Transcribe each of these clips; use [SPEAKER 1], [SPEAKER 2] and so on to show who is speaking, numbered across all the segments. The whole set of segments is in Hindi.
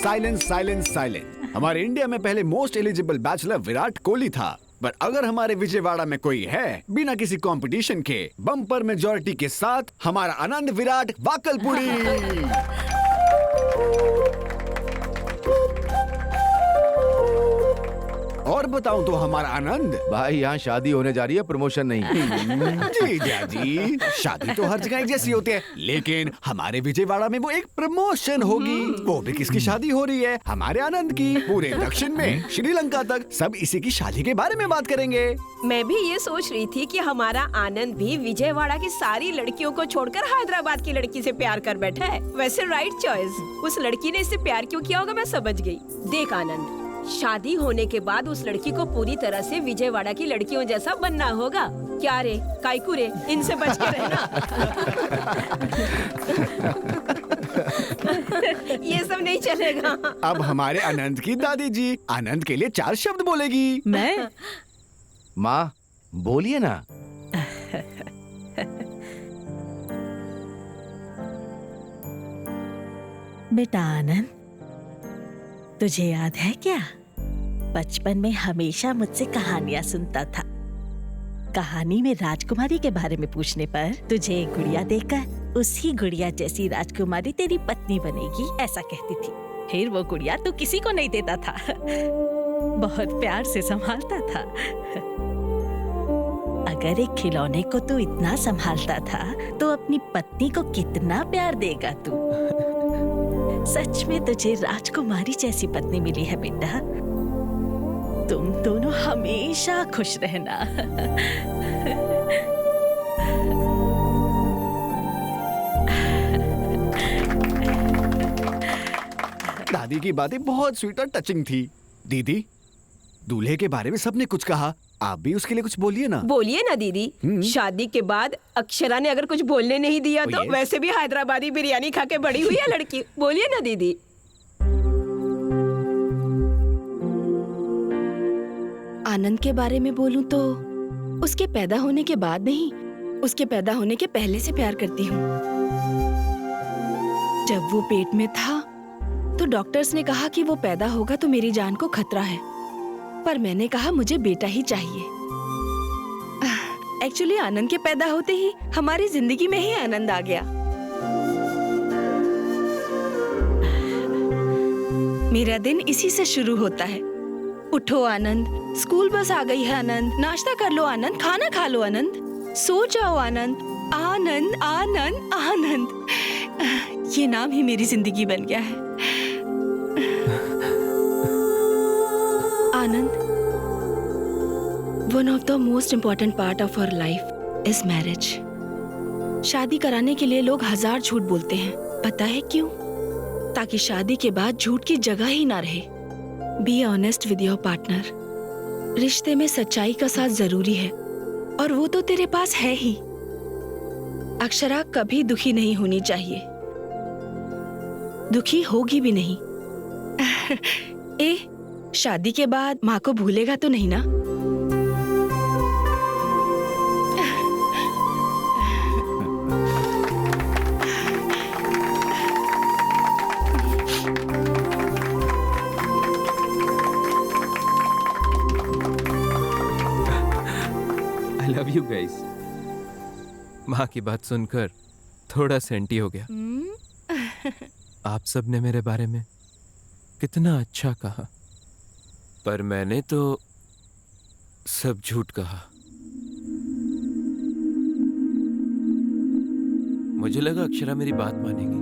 [SPEAKER 1] Silence silence silence. हमारे इंडिया में पहले most eligible bachelor Virat Kohli था, पर अगर हमारे विजयवाड़ा में कोई है बिना किसी कंपटीशन के बम्पर मेजॉरिटी के साथ, हमारा आनंद विराट वाकलपुड़ी। और बताऊं तो हमारा आनंद।
[SPEAKER 2] भाई यहाँ शादी होने जा रही है, प्रमोशन नहीं।
[SPEAKER 1] जीजा जी, शादी तो हर जगह एक जैसी होती है, लेकिन हमारे विजयवाड़ा में वो एक प्रमोशन होगी। वो भी किसकी शादी हो रही है? हमारे आनंद की। पूरे दक्षिण में श्रीलंका तक सब इसी की शादी के बारे में बात करेंगे।
[SPEAKER 3] मैं भी ये सोच रही थी कि हमारा आनंद भी विजयवाड़ा की सारी लड़कियों को छोड़कर हैदराबाद की लड़की से प्यार कर बैठा है। वैसे राइट चॉइस। उस लड़की ने इससे प्यार क्यों किया होगा मैं समझ गई। देख आनंद, शादी होने के बाद उस लड़की को पूरी तरह से विजयवाड़ा की लड़कियों जैसा बनना होगा। क्या रे काइकू रे, इनसे बच के रहना। ये सब नहीं चलेगा।
[SPEAKER 1] अब हमारे आनंद की दादी जी आनंद के लिए 4 शब्द बोलेगी।
[SPEAKER 4] मैं?
[SPEAKER 2] माँ बोलिए ना।
[SPEAKER 4] बेटा आनंद, तुझे याद है क्या, बचपन में हमेशा मुझसे कहानियां सुनता था। कहानी में राजकुमारी के बारे में पूछने पर तुझे एक गुड़िया देकर उसी गुड़िया जैसी राजकुमारी तेरी पत्नी बनेगी, ऐसा कहती थी। फिर वो गुड़िया तू किसी को नहीं देता था, बहुत प्यार से संभालता था। अगर एक खिलौने को तू इतना संभालता था तो अपनी पत्नी को कितना प्यार देगा तू। सच में तुझे राजकुमारी जैसी पत्नी मिली है बेटा। तुम दोनों हमेशा खुश रहना।
[SPEAKER 1] दादी की बातें बहुत स्वीट और टचिंग थी। दीदी, दूल्हे के बारे में सबने कुछ कहा, आप भी उसके लिए कुछ बोलिए ना।
[SPEAKER 3] बोलिए ना दीदी। शादी के बाद अक्षरा ने अगर कुछ बोलने नहीं दिया तो वैसे भी हैदराबादी बिरयानी खा के बड़ी हुई है लड़की। बोलिए ना दीदी।
[SPEAKER 5] आनंद के बारे में बोलूं तो उसके पैदा होने के बाद नहीं, उसके पैदा होने के पहले से प्यार करती हूँ। जब वो पेट में था तो डॉक्टर्स ने कहा कि वो पैदा होगा तो मेरी जान को खतरा है, पर मैंने कहा मुझे बेटा ही चाहिए। एक्चुअली आनंद के पैदा होते ही हमारी जिंदगी में ही आनंद आ गया। मेरा दिन इसी से शुरू होता है। उठो आनंद, स्कूल बस आ गई है आनंद, नाश्ता कर लो आनंद, खाना खा लो आनंद, सो जाओ आनंद, आनंद आनंद आनंद। ये नाम ही मेरी जिंदगी बन गया है। Anand, one of the most important part of our life is marriage. शादी कराने के लिए लोग 1000 झूठ बोलते हैं, पता है क्यों? ताकि शादी के बाद झूठ की जगह ही ना रहे। Be honest with your partner. रिश्ते में सच्चाई का साथ जरूरी है और वो तो तेरे पास है ही। अक्षरा कभी दुखी नहीं होनी चाहिए, दुखी होगी भी नहीं। ए, शादी के बाद माँ को भूलेगा तो नहीं ना?
[SPEAKER 6] I love you guys. माँ की बात सुनकर थोड़ा सेंटी हो गया। आप सब ने मेरे बारे में कितना अच्छा कहा, पर मैंने तो सब झूठ कहा। मुझे लगा अक्षरा मेरी बात मानेगी।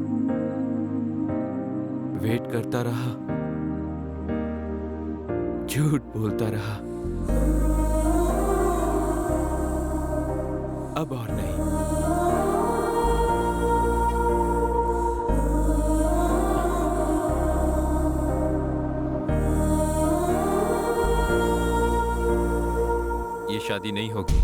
[SPEAKER 6] वेट करता रहा, झूठ बोलता रहा। अब और नहीं। ये शादी नहीं होगी।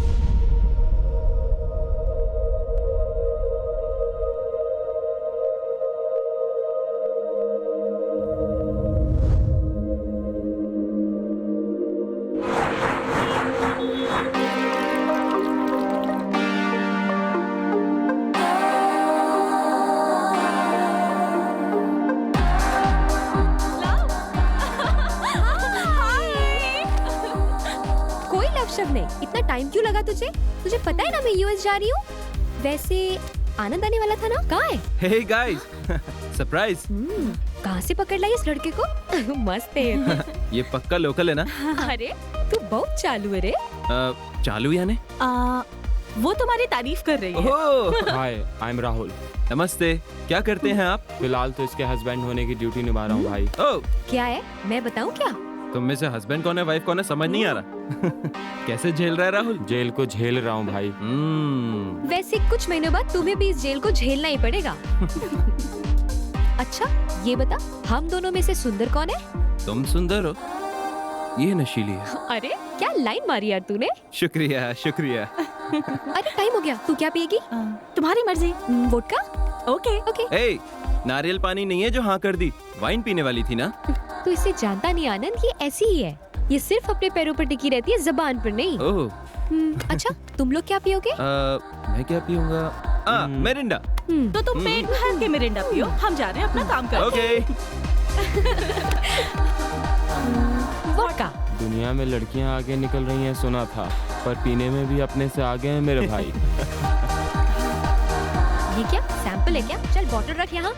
[SPEAKER 7] शबने, इतना टाइम क्यों लगा तुझे? तुझे पता है ना मैं यूएस जा रही हूँ। वैसे आनंद आने वाला था ना, कहाँ है?
[SPEAKER 6] Hey guys, surprise.
[SPEAKER 7] कहाँ से पकड़ लाई इस लड़के को? मस्त है।
[SPEAKER 6] ये पक्का लोकल है ना?
[SPEAKER 7] अरे तू बहुत चालू है रे।
[SPEAKER 6] चालू यानी?
[SPEAKER 4] वो तुम्हारी तारीफ कर रही है।
[SPEAKER 6] ओह,
[SPEAKER 8] हाय, आई एम राहुल।
[SPEAKER 6] नमस्ते। क्या करते हैं आप?
[SPEAKER 8] फिलहाल तो इसके हस्बैंड होने की ड्यूटी निभा रहा हूँ भाई।
[SPEAKER 6] ओह,
[SPEAKER 7] क्या है, मैं बताऊँ क्या?
[SPEAKER 6] तुम में से हस्बैंड कौन है, वाइफ कौन है, समझ नहीं आ रहा। कैसे झेल रहा है राहुल?
[SPEAKER 8] जेल को झेल रहा हूँ भाई।
[SPEAKER 7] वैसे कुछ महीनों बाद तुम्हें भी इस जेल को झेलना ही पड़ेगा। अच्छा ये बता, हम दोनों में से सुंदर कौन है?
[SPEAKER 6] तुम सुंदर हो, ये नशीली है।
[SPEAKER 7] अरे क्या लाइन मारी यार तूने।
[SPEAKER 6] शुक्रिया शुक्रिया।
[SPEAKER 7] अरे टाइम हो गया, तू क्या पिएगी?
[SPEAKER 4] तुम्हारी मर्जी।
[SPEAKER 7] वोडका?
[SPEAKER 4] ओके।
[SPEAKER 7] ओके।
[SPEAKER 6] ए, नारियल पानी नहीं है जो हाँ कर दी, वाइन पीने वाली थी ना।
[SPEAKER 7] तू इसे जानता नहीं आनंद, ये ऐसी ही है। ये सिर्फ अपने पैरों पर टिकी रहती है, जबान पर नहीं।
[SPEAKER 6] ओह,
[SPEAKER 7] अच्छा तुम लोग क्या पियोगे?
[SPEAKER 6] मैं क्या पीऊंगा? मेरिंडा।
[SPEAKER 4] तो तुम पेट भर के मिरिंडा पियो, हम जा रहे हैं अपना काम करने।
[SPEAKER 6] ओके।
[SPEAKER 7] वोडका।
[SPEAKER 8] दुनिया में लड़कियां आगे निकल रही हैं सुना था, पर पीने में भी अपने से आगे हैं मेरे भाई।
[SPEAKER 7] ये क्या सैंपल है क्या? चल बॉटल रख यहाँ।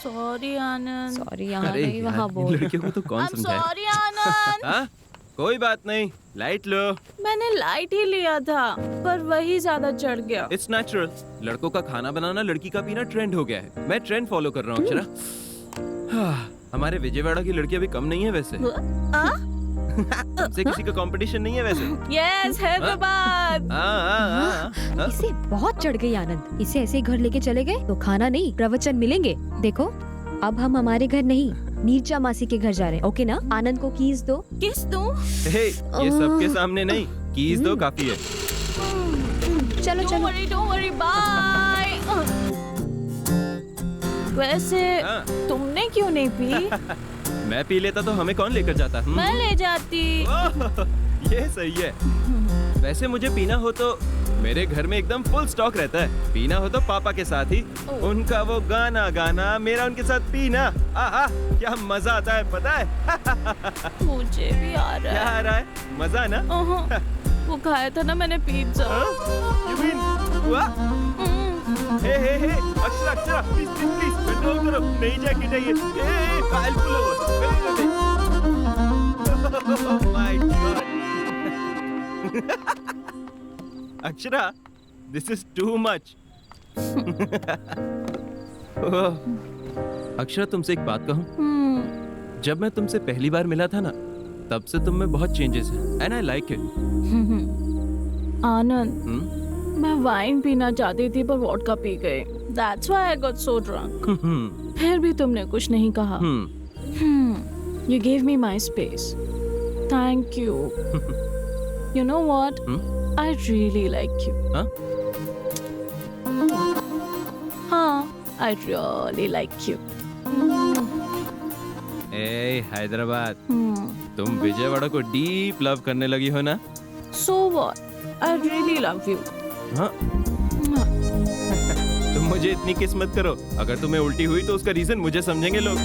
[SPEAKER 4] सॉरी आनंद।
[SPEAKER 7] सॉरी यहाँ
[SPEAKER 6] अरे
[SPEAKER 7] नहीं, वहाँ
[SPEAKER 6] यार,
[SPEAKER 7] बोल।
[SPEAKER 6] इन लड़कियों को तो कौन समझाए?
[SPEAKER 4] सॉरी आनंद।
[SPEAKER 6] हाँ? कोई बात नहीं, लाइट लो।
[SPEAKER 4] मैंने लाइट ही लिया था, पर वही ज्यादा चढ़ गया।
[SPEAKER 6] It's natural. लड़कों का खाना बनाना, लड़की का पीना ट्रेंड हो गया है। मैं ट्रेंड फॉलो कर रहा हूँ अक्षरा। हाँ, हमारे विजयवाड़ा की लड़की अभी कम नहीं है वैसे। हमसे किसी का कंपटीशन नहीं है वैसे।
[SPEAKER 4] यस, हैदराबाद।
[SPEAKER 6] हाँ।
[SPEAKER 7] इसे बहुत चढ़ गई आनंद। इसे ऐसे ही घर लेके चले गए तो खाना नहीं प्रवचन मिलेंगे। देखो अब हम हमारे घर नहीं, नीरजा मासी के घर जा रहे हैं। ओके ना? आनंद को कीज दो।
[SPEAKER 4] किस दूं?
[SPEAKER 6] हे, ये सबके सामने नहीं, कीज दो काफी है।
[SPEAKER 7] चलो चलो।
[SPEAKER 4] Don't worry, bye. वैसे
[SPEAKER 6] हाँ।
[SPEAKER 4] तुमने क्यों नहीं पी?
[SPEAKER 6] मैं पी लेता तो हमें कौन लेकर जाता?
[SPEAKER 4] मैं ले जाती।
[SPEAKER 6] ओह, ये सही है। वैसे मुझे पीना हो तो मेरे घर में एकदम फुल स्टॉक रहता है। पीना हो तो पापा के साथ ही, उनका वो गाना गाना, मेरा उनके साथ पीना। आहा, क्या मजा आता है पता है।
[SPEAKER 4] मुझे भी आ रहा
[SPEAKER 6] क्या
[SPEAKER 4] है।
[SPEAKER 6] आ रहा है? मजा ना?
[SPEAKER 4] वो खाया था ना मैंने पिज्जा।
[SPEAKER 6] You mean, हुआ? हे, अक्षरा अक्षरा, प्लीज कंट्रोल करो, नई जैकेट है ये। I'll pull over. Oh my God. Akshara, this is too much. Akshara, तुमसे एक बात कहूँ? जब मैं तुमसे पहली बार मिला था ना, तब से तुम में बहुत चेंजेस हैं, and I like it.
[SPEAKER 4] आनंद, मैं वाइन पीना चाहती थी पर वोडका पी गई। That's why I got so drunk. फिर भी तुमने कुछ नहीं कहा। You gave me my space. Thank you. You know what? I really like you.
[SPEAKER 6] हाँ?
[SPEAKER 4] हाँ, I really like you.
[SPEAKER 6] ए हैदराबाद, तुम विजयवाड़ा को डीप लव करने लगी हो ना?
[SPEAKER 4] So what? I really love you.
[SPEAKER 6] हाँ? तुम मुझे इतनी किस्मत करो, अगर तुम्हें उल्टी हुई तो उसका रीजन मुझे समझेंगे लोग।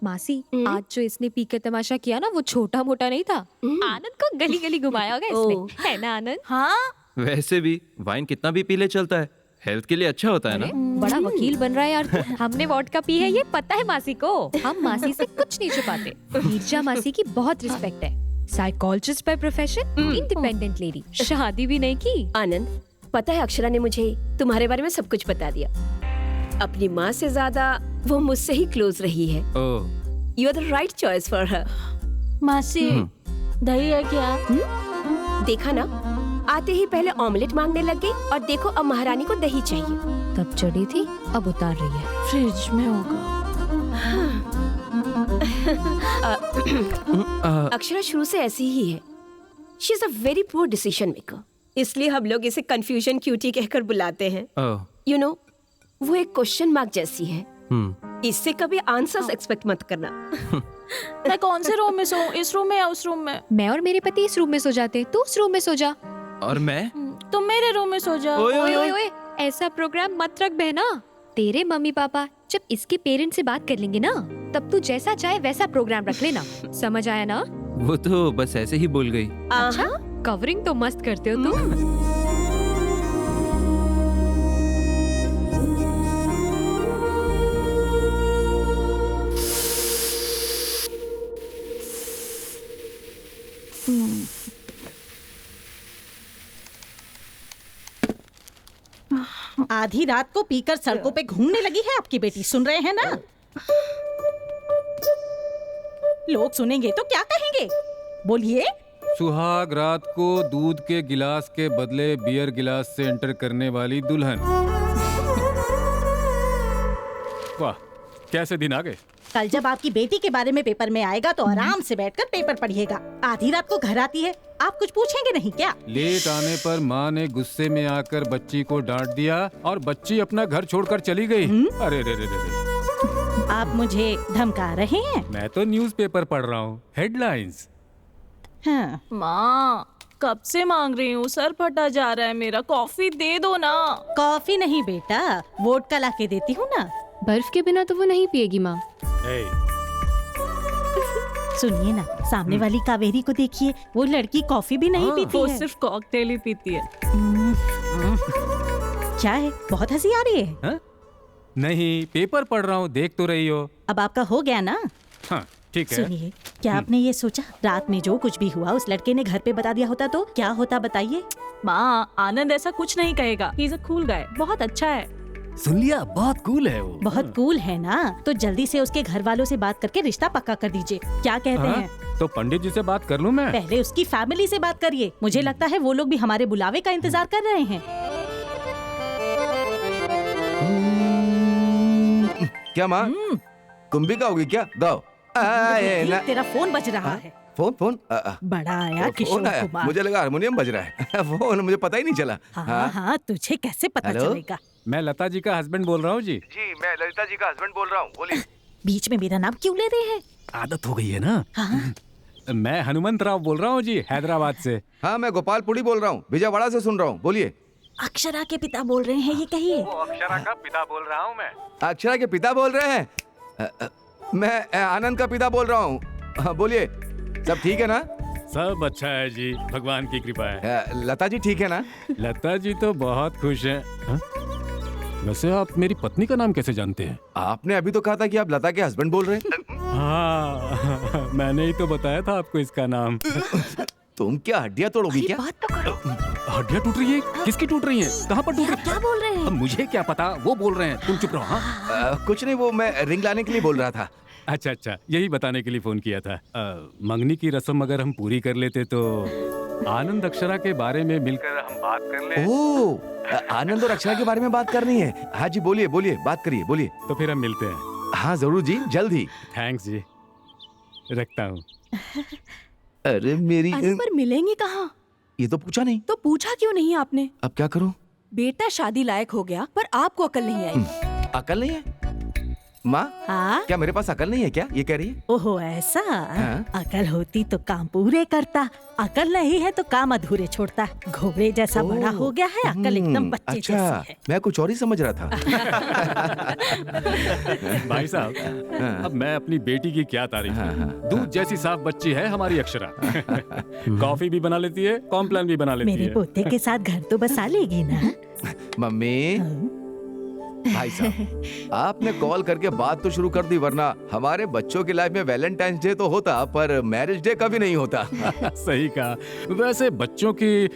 [SPEAKER 7] मासी, आज जो इसने पी के तमाशा किया ना, वो छोटा मोटा नहीं था। आनंद को गली गली घुमाया होगा इसने, है ना आनंद?
[SPEAKER 4] हाँ?
[SPEAKER 6] वैसे भी वाइन कितना भी पी ले चलता है, हेल्थ के लिए अच्छा होता है ना?
[SPEAKER 7] बड़ा वकील बन रहा है यार तू। हमने वोडका पी है, ये पता है मासी को। हम मासी से कुछ नहीं छुपाते। नीरजा मासी की बहुत रिस्पेक्ट है। Psychologist by profession, independent lady, शादी भी नहीं की।
[SPEAKER 3] आनंद, पता है अक्षरा ने मुझे तुम्हारे बारे में सब कुछ बता दिया। अपनी माँ से ज्यादा वो मुझसे ही क्लोज रही है।
[SPEAKER 6] Oh,
[SPEAKER 3] you are the right choice for her.
[SPEAKER 4] मासी दही है क्या?
[SPEAKER 3] देखा ना, आते ही पहले ऑमलेट मांगने लग गई और देखो अब महारानी को दही चाहिए।
[SPEAKER 7] तब चढ़ी थी, अब उतार रही है।
[SPEAKER 4] फ्रिज में होगा।
[SPEAKER 3] अक्षरा शुरू से ऐसी ही है। She is a very poor decision maker, इसलिए हम लोग इसे कंफ्यूजन क्यूटी कहकर बुलाते हैं।
[SPEAKER 6] ओह,
[SPEAKER 3] यू नो, वो एक क्वेश्चन मार्क जैसी है। इससे कभी आंसर्स एक्सपेक्ट मत करना।
[SPEAKER 4] मैं कौन से रूम में सोऊं? इस रूम में या उस रूम में?
[SPEAKER 7] मैं और मेरे पति इस रूम में सो जाते, तू उस रूम में सो जा।
[SPEAKER 6] और मैं?
[SPEAKER 4] तुम मेरे रूम में सो जाओ।
[SPEAKER 6] ओए,
[SPEAKER 7] ओए ओए ओए, ऐसा प्रोग्राम मत रख बहना। तेरे मम्मी पापा जब इसके पेरेंट्स से बात कर लेंगे ना, तब तू जैसा चाहे वैसा प्रोग्राम रख लेना। समझ आया ना?
[SPEAKER 6] वो तो बस ऐसे ही बोल गई।
[SPEAKER 3] अच्छा,
[SPEAKER 7] कवरिंग तो मस्त करते हो तुम।
[SPEAKER 9] आधी रात को पीकर सड़कों पे घूमने लगी है आपकी बेटी, सुन रहे हैं ना? लोग सुनेंगे तो क्या कहेंगे? बोलिए।
[SPEAKER 10] सुहाग रात को दूध के गिलास के बदले बियर गिलास से एंटर करने वाली दुल्हन। वाह, कैसे दिन आ गए।
[SPEAKER 9] कल जब आपकी बेटी के बारे में पेपर में आएगा तो आराम से बैठकर पेपर पढ़िएगा। आधी रात को घर आती है, आप कुछ पूछेंगे नहीं क्या?
[SPEAKER 10] लेट आने पर माँ ने गुस्से में आकर बच्ची को डांट दिया और बच्ची अपना घर छोड़कर चली गई। अरे रे रे रे।
[SPEAKER 9] आप मुझे धमका रहे हैं?
[SPEAKER 10] मैं तो न्यूज़पेपर पढ़ रहा हूँ, हेडलाइंस।
[SPEAKER 9] हाँ।
[SPEAKER 4] माँ, कब से मांग रही हूँ, सर फटा जा रहा है मेरा, कॉफी दे दो ना।
[SPEAKER 9] कॉफी नहीं बेटा, वोडका ला के देती हूँ ना।
[SPEAKER 7] बर्फ के बिना तो वो नहीं पिएगी माँ।
[SPEAKER 9] सुनिए ना, सामने वाली कावेरी को देखिए, वो लड़की कॉफी भी नहीं पीती
[SPEAKER 4] वो
[SPEAKER 9] है।
[SPEAKER 4] सिर्फ कॉकटेल ही पीती है।
[SPEAKER 9] क्या है, बहुत हंसी आ रही है?
[SPEAKER 10] हाँ? नहीं, पेपर पढ़ रहा हूँ, देख तो रही हो।
[SPEAKER 9] अब आपका हो गया ना?
[SPEAKER 10] हाँ, ठीक है।
[SPEAKER 9] सुनिए, क्या आपने ये सोचा रात में जो कुछ भी हुआ उस लड़के ने घर पे बता दिया होता तो क्या होता, बताइए?
[SPEAKER 4] माँ, आनंद ऐसा कुछ नहीं कहेगा। He is a cool guy, बहुत अच्छा है।
[SPEAKER 10] सुन लिया, बहुत कूल है वो।
[SPEAKER 9] बहुत कूल है ना, तो जल्दी से उसके घर वालों से बात करके रिश्ता पक्का कर दीजिए। क्या कहते
[SPEAKER 10] हाँ?
[SPEAKER 9] हैं?
[SPEAKER 10] तो पंडित जी से बात कर लूँ मैं?
[SPEAKER 9] पहले उसकी फैमिली से बात करिए, मुझे लगता है वो लोग भी हमारे बुलावे का इंतजार कर रहे हैं।
[SPEAKER 2] क्या माँ, कुंभिका होगी क्या? गाओ।
[SPEAKER 9] ठीक, तेरा फोन बज रहा है।
[SPEAKER 2] फोन फोन
[SPEAKER 9] बड़ा आया
[SPEAKER 2] फोन
[SPEAKER 9] किशोर
[SPEAKER 2] आया,
[SPEAKER 9] कुमार।
[SPEAKER 2] मुझे लगा हारमोनियम बज रहा है। फोन मुझे पता ही नहीं चला।
[SPEAKER 9] हाँ हाँ, तुझे कैसे पता
[SPEAKER 2] हेलो?
[SPEAKER 9] चलेगा?
[SPEAKER 10] मैं लता जी का हस्बैंड बोल रहा हूँ जी।
[SPEAKER 2] जी, मैं ललिता जी का हस्बैंड बोल रहा हूँ, बोलिए।
[SPEAKER 9] बीच में मेरा नाम क्यों ले रहे हैं?
[SPEAKER 10] आदत हो गई है ना।
[SPEAKER 9] हाँ?
[SPEAKER 10] मैं हनुमंत राव बोल रहा हूँ जी, हैदराबाद से।
[SPEAKER 2] हाँ, मैं गोपालपुरी बोल रहा हूँ, विजयवाड़ा से सुन रहा हूँ, बोलिए।
[SPEAKER 9] अक्षरा के पिता बोल रहे हैं, ये कहिए।
[SPEAKER 10] अक्षरा का पिता बोल रहा हूँ मैं।
[SPEAKER 2] अक्षरा के पिता बोल रहे हैं? मैं आनंद का पिता बोल रहा हूँ। हाँ, बोलिए। सब ठीक है ना?
[SPEAKER 10] सब अच्छा है जी, भगवान की कृपा है।
[SPEAKER 2] लता जी ठीक है ना?
[SPEAKER 10] लता जी तो बहुत खुश हैं। हाँ? वैसे आप मेरी पत्नी का नाम कैसे जानते हैं?
[SPEAKER 2] आपने अभी तो कहा था कि आप लता के हस्बैंड बोल रहे हैं।
[SPEAKER 10] हाँ, मैंने ही तो बताया था आपको इसका नाम।
[SPEAKER 2] तुम क्या हड्डियाँ तोड़ोगी क्या?
[SPEAKER 9] बात तो करो।
[SPEAKER 10] हड्डियाँ टूट रही है? किसकी टूट रही है? कहाँ पर टूट रही
[SPEAKER 9] क्या बोल रहे
[SPEAKER 10] है?
[SPEAKER 9] हैं?
[SPEAKER 10] अब मुझे क्या पता, वो बोल रहे हैं, तुम चुप रहो। हाँ?
[SPEAKER 2] कुछ नहीं, वो मैं रिंग लाने के लिए बोल रहा था।
[SPEAKER 10] अच्छा अच्छा, यही बताने के लिए फोन किया था। मंगनी की रस्म अगर हम पूरी कर लेते तो आनंद अक्षरा के बारे में मिलकर हम बात कर ले।
[SPEAKER 2] ओह, आनंद और अक्षरा के बारे में बात करनी है। हाँ जी, बोलिए बोलिए, बात करिए, बोलिए।
[SPEAKER 10] तो फिर हम मिलते हैं।
[SPEAKER 2] हाँ जरूर जी, जल्द ही।
[SPEAKER 10] थैंक्स जी, रखता हूँ।
[SPEAKER 2] अरे मेरी,
[SPEAKER 5] पर मिलेंगे कहाँ?
[SPEAKER 2] ये तो पूछा नहीं।
[SPEAKER 5] तो पूछा क्यों नहीं आपने?
[SPEAKER 2] अब क्या करूं?
[SPEAKER 5] बेटा शादी लायक हो गया पर आपको अकल नहीं आई।
[SPEAKER 2] अकल नहीं है? माँ,
[SPEAKER 9] हाँ?
[SPEAKER 2] क्या मेरे पास अकल नहीं है क्या? ये कह रही है?
[SPEAKER 9] ओहो ऐसा?
[SPEAKER 2] हाँ?
[SPEAKER 9] अकल होती तो काम पूरे करता, अकल नहीं है तो काम अधूरे छोड़ता। घोड़े जैसा बड़ा हो गया है, अकल एकदम बच्चे
[SPEAKER 2] अच्छा,
[SPEAKER 9] जैसी है।
[SPEAKER 2] मैं कुछ और ही समझ रहा था।
[SPEAKER 10] भाई साहब, अब मैं अपनी बेटी की क्या तारीफ करूं? दूध जैसी साफ बच्ची है हमारी अक्षरा। कॉफी भी बना लेती है, कॉम्प्लान भी बना लेती
[SPEAKER 9] मेरे
[SPEAKER 10] है।
[SPEAKER 9] पोते के साथ घर तो बसा लेगी ना?
[SPEAKER 2] मम्मी, भाई साहब, आपने कॉल करके बात तो शुरू कर दी, वरना हमारे बच्चों की लाइफ में वैलेंटाइंस डे तो होता पर मैरिज डे कभी नहीं होता।
[SPEAKER 10] सही कहा। वैसे बच्चों की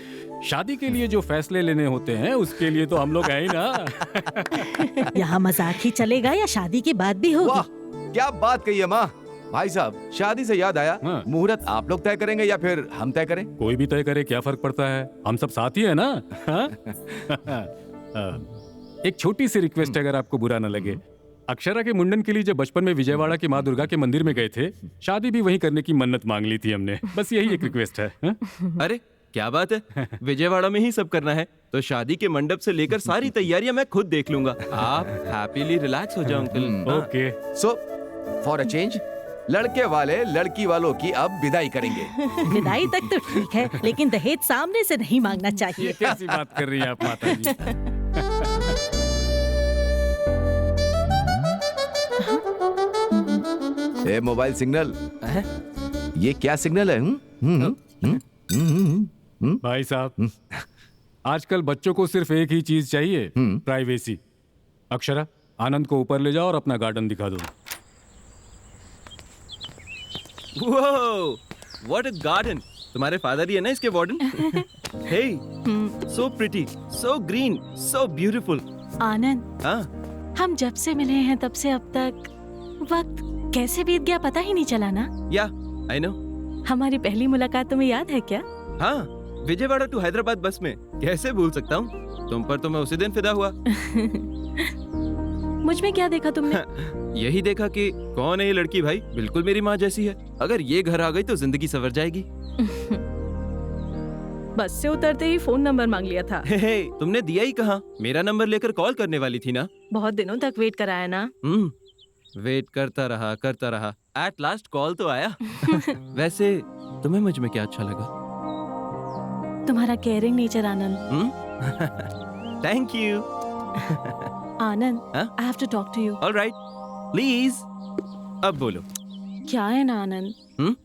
[SPEAKER 10] शादी के लिए जो फैसले लेने होते हैं उसके लिए तो हम लोग हैं ही ना।
[SPEAKER 9] यहाँ मजाक ही चलेगा या शादी की बात भी
[SPEAKER 2] वाह
[SPEAKER 9] होगी?
[SPEAKER 2] क्या बात कही है माँ। भाई साहब शादी से याद आया,
[SPEAKER 10] हाँ।
[SPEAKER 2] मुहूर्त आप लोग तय करेंगे या फिर हम तय करें?
[SPEAKER 10] कोई भी तय करे, क्या फर्क पड़ता है, हम सब साथ ही है ना। हाँ? एक छोटी सी रिक्वेस्ट अगर आपको बुरा न लगे, अक्षरा के मुंडन के लिए जब बचपन में विजयवाड़ा की माँ दुर्गा के मंदिर में गए थे, शादी भी वहीं करने की मन्नत मांग ली थी हमने। बस यही एक रिक्वेस्ट है। हाँ?
[SPEAKER 6] अरे क्या बात है, विजयवाड़ा में ही सब करना है तो शादी के मंडप से लेकर सारी तैयारियां मैं खुद देख लूंगा। आप हैप्पीली रिलैक्स हो जाओ uncle.
[SPEAKER 10] Okay.
[SPEAKER 2] So for a change लड़के वाले लड़की वालों की अब विदाई करेंगे।
[SPEAKER 9] विदाई तक तो ठीक है, लेकिन दहेज सामने से नहीं मांगना
[SPEAKER 10] ये
[SPEAKER 9] चाहिए।
[SPEAKER 10] कैसी बात कर रही हैं आप माता जी।
[SPEAKER 2] ए मोबाइल सिग्नल, ये क्या सिग्नल है?
[SPEAKER 10] भाई साहब, आजकल बच्चों को सिर्फ एक ही चीज चाहिए, प्राइवेसी। अक्षरा, आनंद को ऊपर ले जाओ और अपना गार्डन दिखा दो।
[SPEAKER 6] What a garden. तुम्हारे फादर ही है ना इसके warden? Hey, so pretty, so green, so beautiful.
[SPEAKER 9] Anand,
[SPEAKER 5] हाँ,
[SPEAKER 9] हम जब से मिले हैं तब से अब तक वक्त कैसे बीत गया पता ही नहीं चला ना।
[SPEAKER 6] या आई नो।
[SPEAKER 9] हमारी पहली मुलाकात तुम्हें याद है क्या?
[SPEAKER 6] हाँ, विजयवाड़ा टू हैदराबाद बस में। कैसे भूल सकता हूँ, तुम पर तो मैं उसी दिन फिदा हुआ।
[SPEAKER 9] मुझ में क्या देखा तुमने?
[SPEAKER 6] यही देखा कि कौन है ये लड़की भाई, बिल्कुल मेरी माँ जैसी है। अगर ये घर आ गई तो जिंदगी संवर जाएगी।
[SPEAKER 5] बस से उतरते ही फोन नंबर मांग लिया था।
[SPEAKER 6] हे, तुमने दिया ही कहाँ? मेरा नंबर लेकर कॉल करने वाली थी ना।
[SPEAKER 5] बहुत दिनों तक वेट कराया ना।
[SPEAKER 6] वेट करता रहा। एट लास्ट कॉल तो आया। वैसे तुम्हें मुझ में क्या अच्छा लगा?
[SPEAKER 9] तुम्हारा caring nature Anand.
[SPEAKER 6] Thank you.
[SPEAKER 9] Anand,
[SPEAKER 6] हाँ?
[SPEAKER 9] I have to talk to you.
[SPEAKER 6] Alright, please. अब बोलो।
[SPEAKER 9] क्या है ना आनंद,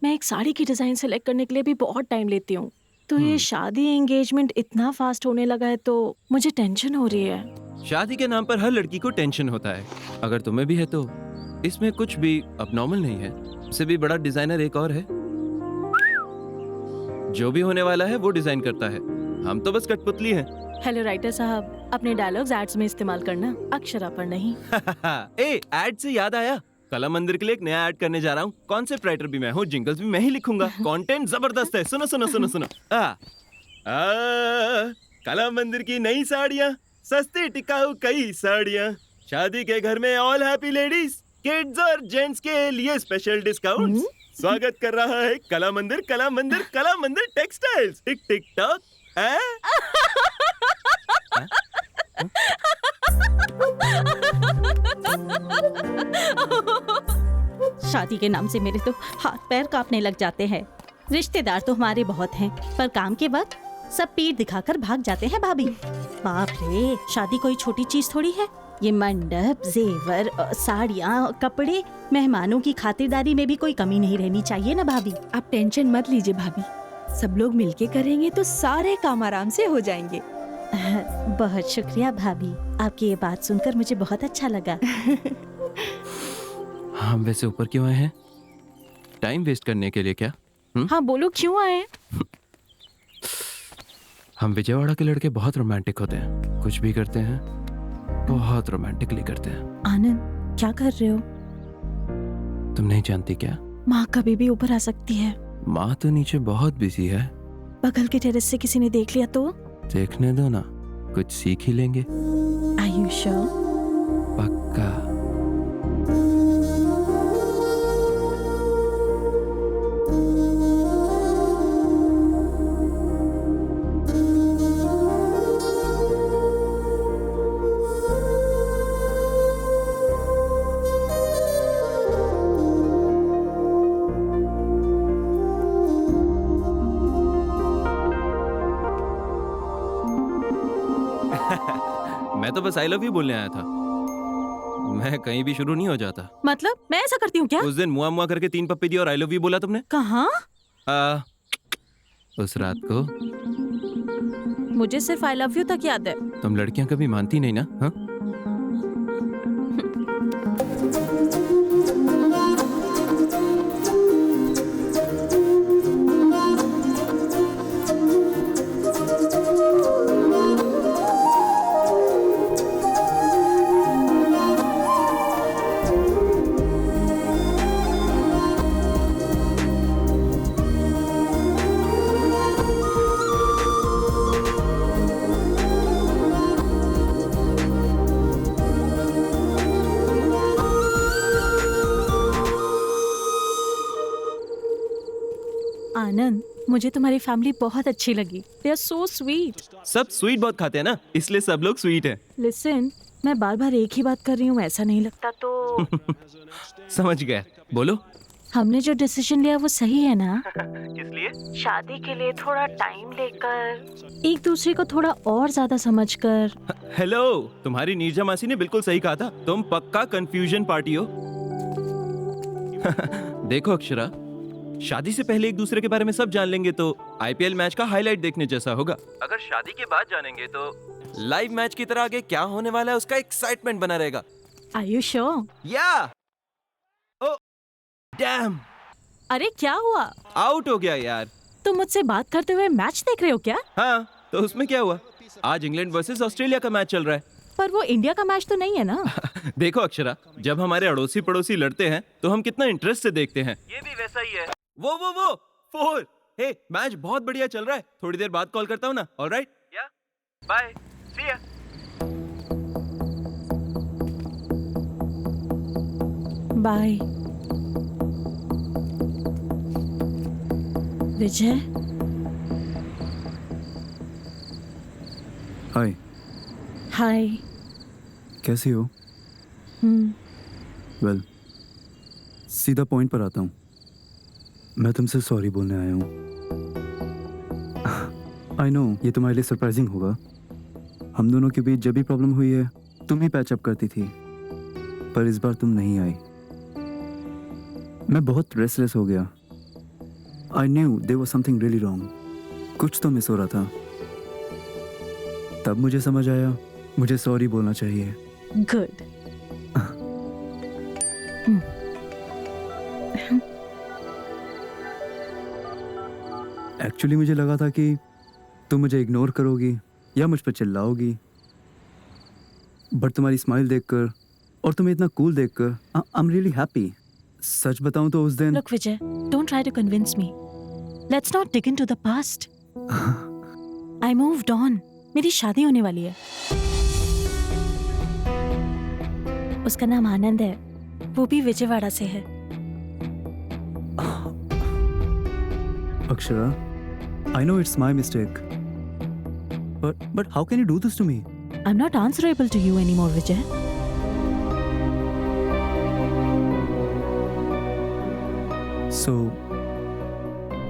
[SPEAKER 9] मैं एक साड़ी की डिजाइन सेलेक्ट करने के लिए भी बहुत टाइम लेती हूँ। तो ये शादी एंगेजमेंट इतना फास्ट होने लगा है तो मुझे टेंशन हो रही है।
[SPEAKER 6] शादी के नाम पर हर लड़की को टेंशन होता है। अगर तुम्हें भी है तो इसमें कुछ भी अबनॉर्मल नहीं है। उससे भी बड़ा डिजाइनर एक और है। जो भी होने वाला है वो डिजाइन करता है, हम तो बस कठपुतली हैं।
[SPEAKER 9] हेलो राइटर साहब, अपने डायलॉग्स एड्स में इस्तेमाल करना, अक्षरा पर नहीं।
[SPEAKER 6] ए, एड से याद आया, कला मंदिर के लिए एक नया ऐड करने जा रहा हूँ। कॉन्सेप्ट राइटर भी मैं हूँ, जिंगल्स भी मैं ही लिखूंगा। कंटेंट जबरदस्त है, सुनो सुनो सुनो सुनो। कला मंदिर की नई साड़ियाँ, सस्ती टिकाऊ कई साड़ियाँ, शादी के घर में ऑल हैप्पी लेडीज, किड्स और जेंट्स के लिए स्पेशल डिस्काउंट। स्वागत कर रहा है कला मंदिर, कला मंदिर, कला मंदिर टेक्सटाइल्स। टिक टिक टॉक।
[SPEAKER 9] शादी के नाम से मेरे तो हाथ पैर कांपने लग जाते हैं। रिश्तेदार तो हमारे बहुत हैं, पर काम के वक्त सब पीठ दिखाकर भाग जाते हैं भाभी। बाप रे, शादी कोई छोटी चीज थोड़ी है। ये मंडप, जेवर, साड़ियाँ, कपड़े, मेहमानों की खातिरदारी में भी कोई कमी नहीं रहनी चाहिए ना भाभी।
[SPEAKER 5] आप टेंशन मत लीजिए भाभी, सब लोग मिलके करेंगे तो सारे काम आराम से हो जाएंगे।
[SPEAKER 9] बहुत शुक्रिया भाभी, आपकी ये बात सुनकर मुझे बहुत अच्छा लगा।
[SPEAKER 6] हम वैसे ऊपर क्यों आए हैं? टाइम वेस्ट करने के लिए क्या?
[SPEAKER 5] हाँ बोलो, क्यों आए?
[SPEAKER 6] हम विजयवाड़ा के लड़के बहुत रोमांटिक होते हैं, कुछ भी करते हैं बहुत रोमांटिकली करते हैं।
[SPEAKER 9] आनंद, क्या कर रहे हो?
[SPEAKER 6] तुम नहीं जानती क्या?
[SPEAKER 9] माँ कभी भी ऊपर आ सकती है।
[SPEAKER 6] माँ तो नीचे बहुत बिजी है।
[SPEAKER 9] बगल के टेरेस से किसी ने देख लिया तो?
[SPEAKER 6] देखने दो ना, कुछ सीख ही लेंगे।
[SPEAKER 9] Are you sure?
[SPEAKER 6] पक्का। मैं तो बस आई लव यू बोलने आया था, मैं कहीं भी शुरू नहीं हो जाता।
[SPEAKER 9] मतलब मैं ऐसा करती हूँ क्या?
[SPEAKER 6] उस दिन मुआ मुआ करके 3 पप्पी दी और आई लव यू बोला तुमने।
[SPEAKER 9] कहाँ?
[SPEAKER 6] उस रात को।
[SPEAKER 9] मुझे सिर्फ आई लव यू तक याद है।
[SPEAKER 6] तुम लड़कियां कभी मानती नहीं ना? हाँ?
[SPEAKER 9] आनंद, मुझे तुम्हारी फैमिली बहुत अच्छी लगी। They are so sweet.
[SPEAKER 6] सब स्वीट बहुत खाते हैं ना, इसलिए सब लोग स्वीट हैं।
[SPEAKER 9] लिसन, मैं बार बार एक ही बात कर रही हूँ, ऐसा नहीं लगता तो?
[SPEAKER 6] समझ गया, बोलो।
[SPEAKER 9] हमने जो डिसीजन लिया वो सही है ना?
[SPEAKER 6] किस लिए?
[SPEAKER 9] शादी के लिए थोड़ा टाइम लेकर, एक दूसरे को थोड़ा और ज्यादा समझकर।
[SPEAKER 6] हेलो, तुम्हारी नीरजा मासी ने बिल्कुल सही कहा था, तुम पक्का कंफ्यूजन पार्टी हो। देखो अक्षरा, शादी से पहले एक दूसरे के बारे में सब जान लेंगे तो आईपीएल मैच का हाईलाइट देखने जैसा होगा। अगर शादी के बाद जानेंगे तो लाइव मैच की तरह आगे क्या होने वाला है उसका एक्साइटमेंट बना रहेगा।
[SPEAKER 9] Are you sure?
[SPEAKER 6] या ओ डैम,
[SPEAKER 9] अरे क्या हुआ?
[SPEAKER 6] आउट हो गया यार।
[SPEAKER 9] तुम मुझसे बात करते हुए मैच देख रहे हो क्या?
[SPEAKER 6] हाँ, तो उसमें क्या हुआ? आज इंग्लैंड वर्सेस ऑस्ट्रेलिया का मैच चल रहा है।
[SPEAKER 9] पर वो इंडिया का मैच तो नहीं है ना?
[SPEAKER 6] देखो अक्षरा, जब हमारे अड़ोसी पड़ोसी लड़ते हैं तो हम कितना इंटरेस्ट से देखते हैं। ये भी वैसा ही है। वो 4। हे, मैच बहुत बढ़िया चल रहा है, थोड़ी देर बाद कॉल करता हूँ ना। ऑलराइट, या बाय, सी या।
[SPEAKER 9] बाय विजय।
[SPEAKER 11] हाय।
[SPEAKER 9] हाय।
[SPEAKER 11] कैसी हो? वेल, सीधा पॉइंट पर आता हूँ। मैं तुमसे सॉरी बोलने आया हूँ। आई नो ये तुम्हारे लिए सरप्राइजिंग होगा। हम दोनों के बीच जब भी प्रॉब्लम हुई है तुम ही पैचअप करती थी, पर इस बार तुम नहीं आई। मैं बहुत रेस्टलेस हो गया। I knew there was something really wrong. कुछ तो मिस हो रहा था। तब मुझे समझ आया मुझे सॉरी बोलना चाहिए।
[SPEAKER 9] गुड।
[SPEAKER 11] एक्चुअली मुझे लगा था कि तुम मुझे इग्नोर करोगी या मुझ पर चिल्लाओगी, बट तुम्हारी स्माइल देखकर और तुम्हें इतना कूल देखकर आई एम रियली हैप्पी। सच बताऊं तो उस दिन
[SPEAKER 9] Look Vijay, don't try to convince me. Let's not dig into the past. I moved on. मेरी शादी होने वाली है। उसका नाम आनंद है, वो भी विजयवाड़ा से है।
[SPEAKER 11] Akshara, I know it's my mistake. But how can you do this to me?
[SPEAKER 9] I'm not answerable to you anymore, Vijay.
[SPEAKER 11] So,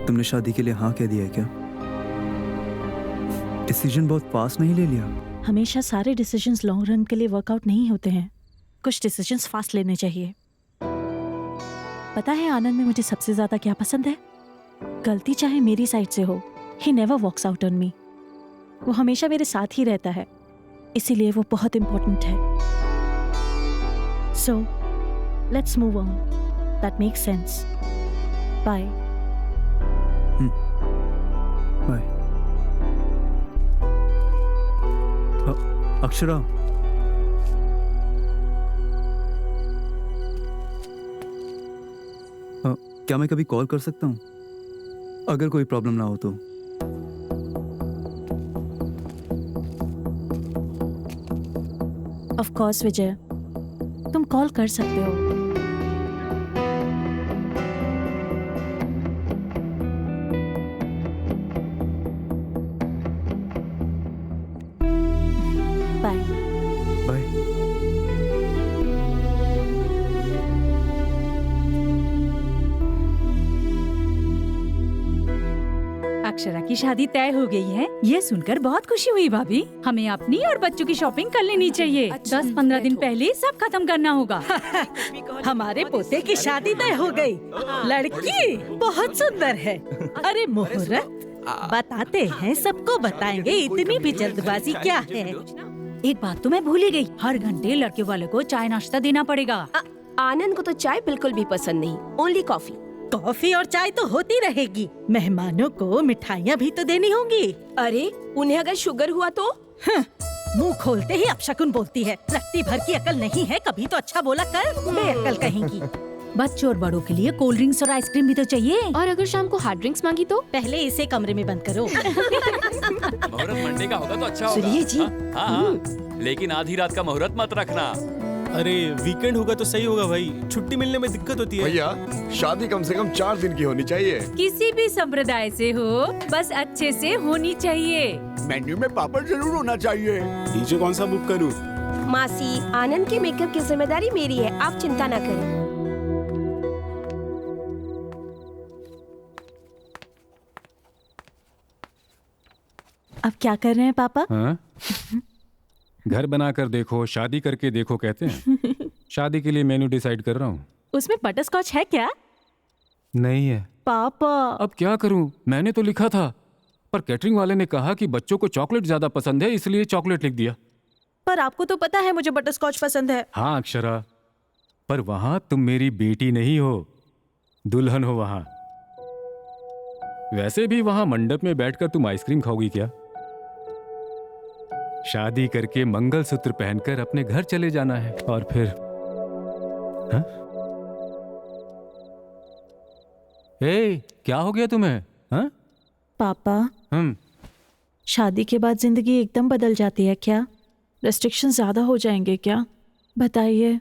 [SPEAKER 11] तुमने शादी के लिए हाँ कह दिया है क्या? डिसीजन बहुत फास्ट नहीं ले लिया?
[SPEAKER 9] हमेशा सारे डिसीजंस लॉन्ग रन के लिए वर्कआउट नहीं होते हैं। कुछ डिसीजंस फास्ट लेने चाहिए। पता है आनंद में मुझे सबसे ज्यादा क्या पसंद है? गलती चाहे मेरी साइड से हो, he never walks out on me. वो हमेशा मेरे साथ ही रहता है, इसीलिए वो बहुत इम्पोर्टेंट है। So, let's move on. That makes sense. Bye.
[SPEAKER 11] Bye. Akshara, क्या मैं कभी कॉल कर सकता हूँ अगर कोई प्रॉब्लम ना हो तो?
[SPEAKER 9] Of course, विजय, तुम कॉल कर सकते हो। बाय।
[SPEAKER 11] बाय।
[SPEAKER 12] अक्षरा की शादी तय हो गई है, ये सुनकर बहुत खुशी हुई भाभी। हमें अपनी और बच्चों की शॉपिंग कर लेनी चाहिए। 10-15 दिन पहले सब खत्म करना होगा।
[SPEAKER 4] हमारे पोते की शादी तय हो गई। लड़की बहुत सुंदर है। अरे मुहूर्त बताते हैं, सबको बताएंगे, इतनी भी जल्दबाजी क्या है?
[SPEAKER 12] एक बात तो मैं भूल ही गई, हर घंटे लड़के वाले को चाय नाश्ता देना पड़ेगा।
[SPEAKER 3] आनंद को तो चाय बिल्कुल भी पसंद नहीं, ओनली कॉफी।
[SPEAKER 4] कॉफी और चाय तो होती रहेगी, मेहमानों को मिठाइयाँ भी तो देनी होंगी।
[SPEAKER 3] अरे उन्हें अगर शुगर हुआ तो?
[SPEAKER 4] मुंह खोलते ही अपशकुन बोलती है। रत्ती भर की अकल नहीं है, कभी तो अच्छा बोला कर, बेअकल कहेंगी।
[SPEAKER 12] बच्चों और बड़ों के लिए कोल्ड ड्रिंक्स और आइसक्रीम भी तो चाहिए।
[SPEAKER 7] और अगर शाम को हार्ड ड्रिंक्स मांगी तो?
[SPEAKER 4] पहले इसे कमरे में बंद करो।
[SPEAKER 13] मुहूर्त मंडे का होगा तो अच्छा होगा।
[SPEAKER 4] सुनिए जी।
[SPEAKER 13] हाँ, लेकिन आधी रात का मुहूर्त मत रखना। अरे वीकेंड होगा तो सही होगा भाई, छुट्टी मिलने में दिक्कत होती है।
[SPEAKER 14] भैया शादी कम से कम 4 दिन की होनी चाहिए।
[SPEAKER 12] किसी भी संप्रदाय से हो, बस अच्छे से होनी चाहिए।
[SPEAKER 1] मेन्यू में पापड़ जरूर होना चाहिए।
[SPEAKER 13] डीजे कौन सा बुक करूं?
[SPEAKER 3] मासी, आनंद की मेकअप की जिम्मेदारी मेरी है, आप चिंता न करें।
[SPEAKER 9] अब क्या कर रहे हैं पापा?
[SPEAKER 10] हाँ? घर बनाकर देखो, शादी करके देखो कहते हैं। शादी के लिए मेन्यू डिसाइड कर रहा हूँ।
[SPEAKER 9] उसमें बटरस्कॉच है क्या?
[SPEAKER 10] नहीं है।
[SPEAKER 9] पापा
[SPEAKER 10] अब क्या करूँ? मैंने तो लिखा था, पर कैटरिंग वाले ने कहा कि बच्चों को चॉकलेट ज्यादा पसंद है, इसलिए चॉकलेट लिख दिया।
[SPEAKER 9] पर आपको तो पता है मुझे बटरस्कॉच पसंद है।
[SPEAKER 10] हाँ अक्षरा, पर वहां तुम मेरी बेटी नहीं हो, दुल्हन हो वहां। वैसे भी वहां मंडप में बैठकर तुम आइसक्रीम खाओगी क्या? शादी करके मंगलसूत्र पहनकर अपने घर चले जाना है और फिर हाँ? ए, क्या हो गया तुम्हें? हाँ?
[SPEAKER 9] पापा शादी के बाद जिंदगी एकदम बदल जाती है क्या? रेस्ट्रिक्शन ज्यादा हो जाएंगे क्या? बताइए।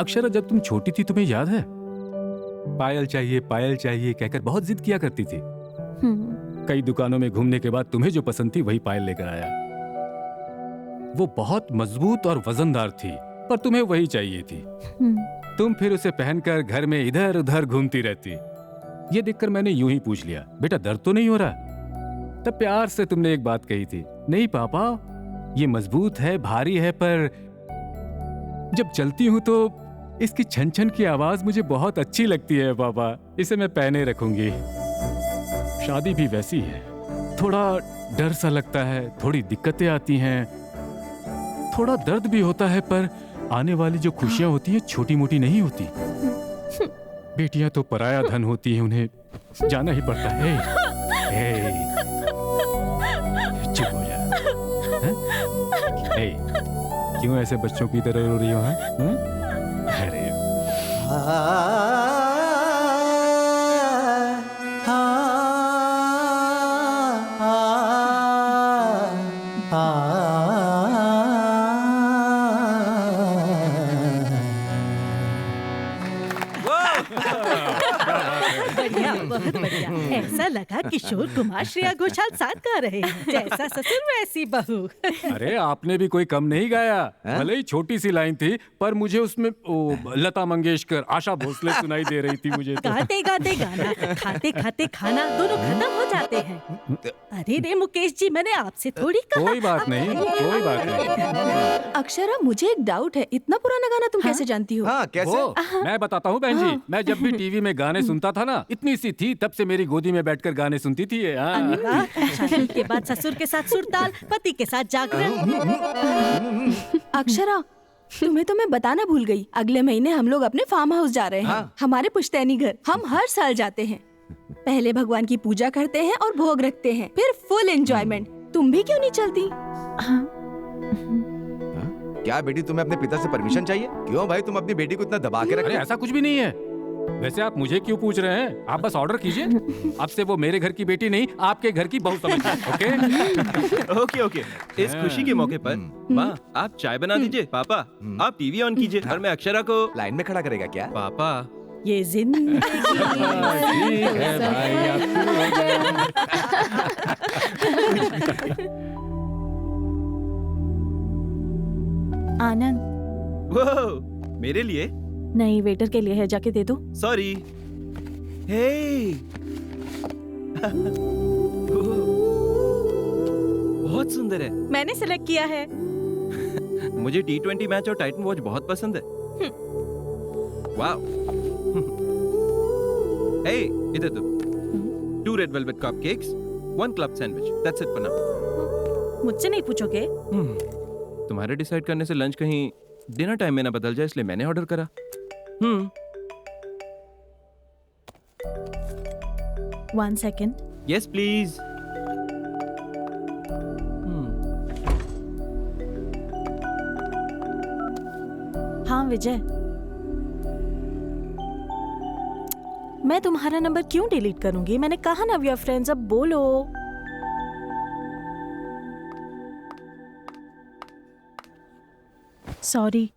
[SPEAKER 10] अक्षरा, जब तुम छोटी थी तुम्हें याद है, पायल चाहिए कहकर बहुत जिद किया करती थी। कई दुकानों में घूमने के बाद तुम्हें जो पसंद थी वही पायल लेकर आया। वो बहुत मजबूत और वजनदार थी, पर तुम्हें वही चाहिए थी। तुम फिर उसे पहनकर घर में इधर उधर घूमती रहती। ये देखकर मैंने यूं ही पूछ लिया, बेटा दर्द तो नहीं हो रहा? तब प्यार से तुमने एक बात कही थी, नहीं पापा ये मजबूत है, भारी है, पर जब चलती हूं तो इसकी छन छन की आवाज मुझे बहुत अच्छी लगती है पापा, इसे मैं पहने रखूंगी। शादी भी वैसी है, थोड़ा डर सा लगता है, थोड़ी दिक्कतें आती हैं, थोड़ा दर्द भी होता है, पर आने वाली जो खुशियां होती हैं छोटी मोटी नहीं होती। बेटियां तो पराया धन होती हैं, उन्हें जाना ही पड़ता है। चुप हो जा। क्यों ऐसे बच्चों की तरह रो रही हो? अरे
[SPEAKER 9] बहुत बढ़िया। ऐसा लगा किशोर कुमार श्रेया घोषाल साथ गा रहे हैं, जैसा ससुर वैसी बहू।
[SPEAKER 10] अरे आपने भी कोई कम नहीं गाया। भले ही छोटी सी लाइन थी, पर मुझे उसमें लता मंगेशकर, आशा भोसले सुनाई दे रही थी मुझे तो।
[SPEAKER 9] गाते गाते गाना, खाते खाते खाना, दोनों खत्म हो जाते हैं। अरे रे मुकेश जी, मैंने आपसे थोड़ी कहा।
[SPEAKER 10] कोई बात नहीं, कोई बात नहीं।
[SPEAKER 5] अक्षरा, मुझे एक डाउट है, इतना पुराना गाना तुम कैसे जानती हो?
[SPEAKER 10] कैसे? मैं बताता हूँ बहन जी, मैं जब भी टीवी में गाने सुनता था ना, इतनी सी थी तब से मेरी गोदी में बैठकर गाने सुनती थी।
[SPEAKER 9] शादी के बाद ससुर के साथ सुरताल, पति के साथ जागरण।
[SPEAKER 5] अक्षरा, तुम्हें तो मैं बताना भूल गई, अगले महीने हम लोग अपने फार्म हाउस जा रहे हैं। हमारे पुश्तैनी घर। हम हर साल जाते हैं। पहले भगवान की पूजा करते हैं और भोग रखते हैं, फिर फुल एंजॉयमेंट। तुम भी क्यों नहीं चलती?
[SPEAKER 2] क्या बेटी, तुम्हें अपने पिता से परमिशन चाहिए? क्यों भाई, तुम अपनी बेटी को इतना दबा के रख रहे हो?
[SPEAKER 10] ऐसा कुछ भी नहीं है। वैसे आप मुझे क्यों पूछ रहे हैं? आप बस ऑर्डर कीजिए। अब से वो मेरे घर की बेटी नहीं, आपके घर की बहू समझिए। ओके?
[SPEAKER 15] ओके। इस खुशी के मौके पर माँ, आप चाय बना दीजिए। पापा, आप टीवी ऑन कीजिए और मैं अक्षरा को
[SPEAKER 2] लाइन में खड़ा करेगा क्या?
[SPEAKER 15] पापा,
[SPEAKER 9] ये जिंदगी
[SPEAKER 10] ठीक है भाई,
[SPEAKER 9] आनंद।
[SPEAKER 15] वो मेरे लिए
[SPEAKER 9] नहीं, वेटर के लिए है, जाके दे दो।
[SPEAKER 15] सॉरी। हे बहुत सुंदर है।
[SPEAKER 9] मैंने सिलेक्ट किया है।
[SPEAKER 15] मुझे T20 मैच और टाइटन वॉच बहुत पसंद है। वाह। हे, इधर दो। 2 red velvet cupcakes, 1 club sandwich. That's it for now.
[SPEAKER 9] मुझसे नहीं पूछोगे?
[SPEAKER 15] तुम्हारे डिसाइड करने से लंच कहीं डिनर टाइम में ना बदल जाए, इसलिए मैंने ऑर्डर करा।
[SPEAKER 9] 1 सेकेंड।
[SPEAKER 15] Yes please.
[SPEAKER 9] हाँ विजय, मैं तुम्हारा नंबर क्यों डिलीट करूंगी? मैंने कहा ना वी आर फ्रेंड्स, अब बोलो। सॉरी।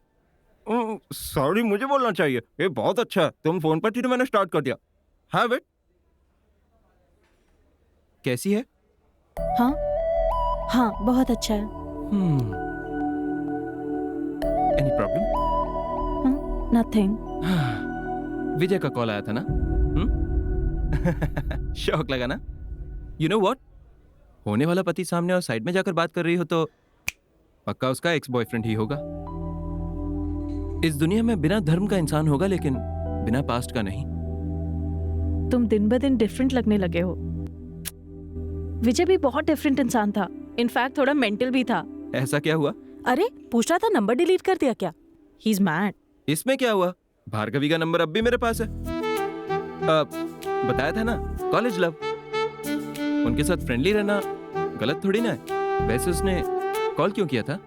[SPEAKER 8] सॉरी मुझे बोलना चाहिए, ये बहुत अच्छा है। तुम फोन पर थी तो मैंने स्टार्ट कर दिया। हाँ बेट, कैसी है?
[SPEAKER 9] हाँ हाँ, बहुत अच्छा है।
[SPEAKER 8] Any problem?
[SPEAKER 9] नथिंग।
[SPEAKER 8] विजय का कॉल आया था ना? शौक लगा ना? यू नो व्हाट, होने वाला पति सामने और साइड में जाकर बात कर रही हो तो पक्का उसका एक्स बॉयफ्रेंड ही होगा। इस दुनिया में बिना धर्म का इंसान होगा, लेकिन बिना पास्ट का नहीं।
[SPEAKER 9] तुम दिन ब दिन डिफरेंट लगने लगे हो। विजय भी बहुत डिफरेंट इंसान था, इनफैक्ट थोड़ा मेंटल भी था।
[SPEAKER 8] ऐसा क्या हुआ?
[SPEAKER 9] अरे पूछ रहा था नंबर डिलीट कर दिया क्या? He is mad.
[SPEAKER 8] इसमें क्या हुआ? भार्गवी का नंबर अब भी मेरे पास है। बताया था ना, कॉलेज लव। उनके साथ फ्रेंडली रहना गलत थोड़ी ना है। वैसे उसने कॉल क्यों किया था?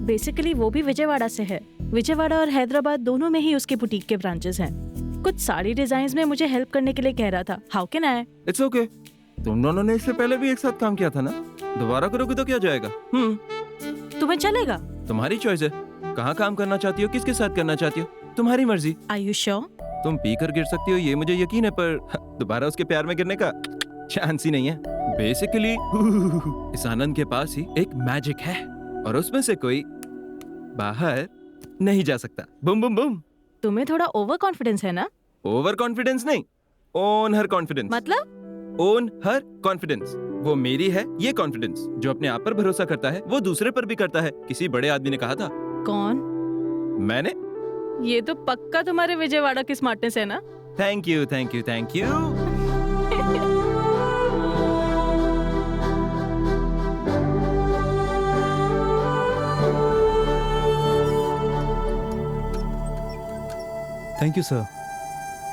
[SPEAKER 9] बेसिकली वो भी विजयवाड़ा से है। विजयवाड़ा और हैदराबाद दोनों में ही उसके बुटीक के ब्रांचेस हैं। कुछ साड़ी डिजाइन्स में मुझे हेल्प करने के लिए कह रहा था। How can I?
[SPEAKER 8] It's okay. तुम दोनों ने इससे पहले भी एक साथ काम किया था ना, दोबारा करोगे तो क्या जाएगा?
[SPEAKER 9] तुम्हें चलेगा?
[SPEAKER 8] तुम्हारी चॉइस है, कहाँ काम करना चाहती हो, किसके साथ करना चाहती हो, तुम्हारी मर्जी।
[SPEAKER 9] Are you sure?
[SPEAKER 8] तुम पी कर गिर सकती हो ये मुझे यकीन है, पर दोबारा उसके प्यार में गिरने का चांस ही नहीं है। बेसिकली इस आनंद के पास ही एक मैजिक है और उसमें से कोई बाहर नहीं जा सकता। बुम बुम बुम।
[SPEAKER 9] तुम्हें थोड़ा ओवर कॉन्फिडेंस है ना?
[SPEAKER 8] ओवर कॉन्फिडेंस नहीं, ओन हर कॉन्फिडेंस।
[SPEAKER 9] मतलब?
[SPEAKER 8] ओन हर कॉन्फिडेंस। वो मेरी है ये कॉन्फिडेंस। जो अपने आप पर भरोसा करता है वो दूसरे पर भी करता है। किसी बड़े आदमी ने कहा था।
[SPEAKER 9] कौन?
[SPEAKER 8] मैंने।
[SPEAKER 9] ये तो पक्का तुम्हारे विजयवाड़ा की स्मार्टनेस है ना?
[SPEAKER 8] Thank you thank you thank you.
[SPEAKER 11] Thank you, sir.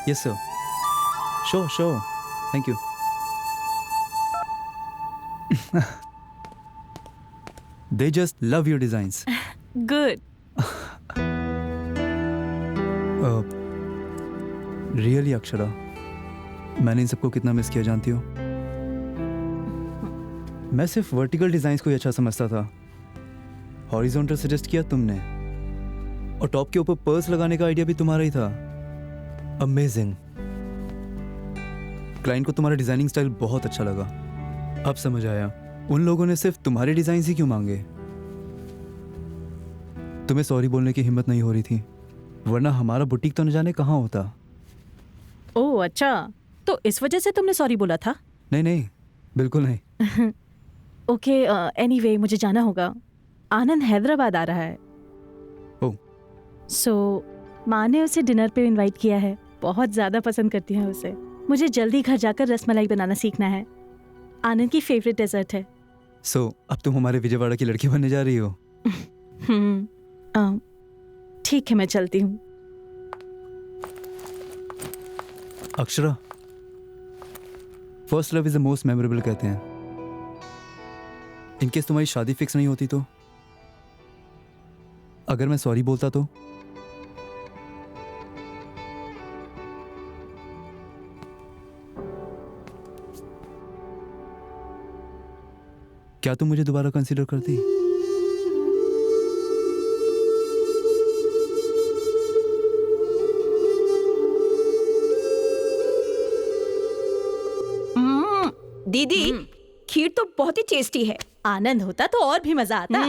[SPEAKER 11] Yes, sir. Sure. Thank you. They just love your designs.
[SPEAKER 9] Good.
[SPEAKER 11] Really, Akshara, मैंने इन सबको कितना मिस किया जानती हो? मैं सिर्फ वर्टिकल डिजाइन्स को ही अच्छा समझता था। हॉरिजॉन्टल सजेस्ट किया तुमने, और टॉप के ऊपर पर्स लगाने का आइडिया भी तुम्हारा ही था। अमेजिंग। क्लाइंट को तुम्हारा डिजाइनिंग स्टाइल बहुत अच्छा लगा। अब समझ आया उन लोगों ने सिर्फ तुम्हारे डिजाइन ही क्यों मांगे। तुम्हें सॉरी बोलने की हिम्मत नहीं हो रही थी, वरना हमारा बुटीक तो न जाने कहाँ होता।
[SPEAKER 9] ओह अच्छा, तो इस वजह से तुमने सॉरी बोला था?
[SPEAKER 11] नहीं, बिल्कुल नहीं।
[SPEAKER 9] ओके, एनीवे मुझे जाना होगा। आनंद हैदराबाद आ रहा है। सो माँ ने उसे डिनर पे इनवाइट किया है। बहुत ज़्यादा पसंद करती है उसे। मुझे जल्दी घर जाकर रसमलाई बनाना सीखना है। आनंद की फेवरेट डेजर्ट है।
[SPEAKER 11] अब तुम हमारे विजयवाड़ा की लड़की बनने जा रही हो?
[SPEAKER 9] ठीक है, मैं चलती हूँ।
[SPEAKER 11] Akshara, first love is the most memorable कहते हैं। इनकेस तुम्हारी शादी फिक्स नहीं होती तो? अगर मैं सॉरी बोलता तो? क्या तुम मुझे दोबारा कंसीडर करती?
[SPEAKER 3] दीदी, खीर तो बहुत ही टेस्टी है।
[SPEAKER 9] आनंद होता तो और भी मजा आता।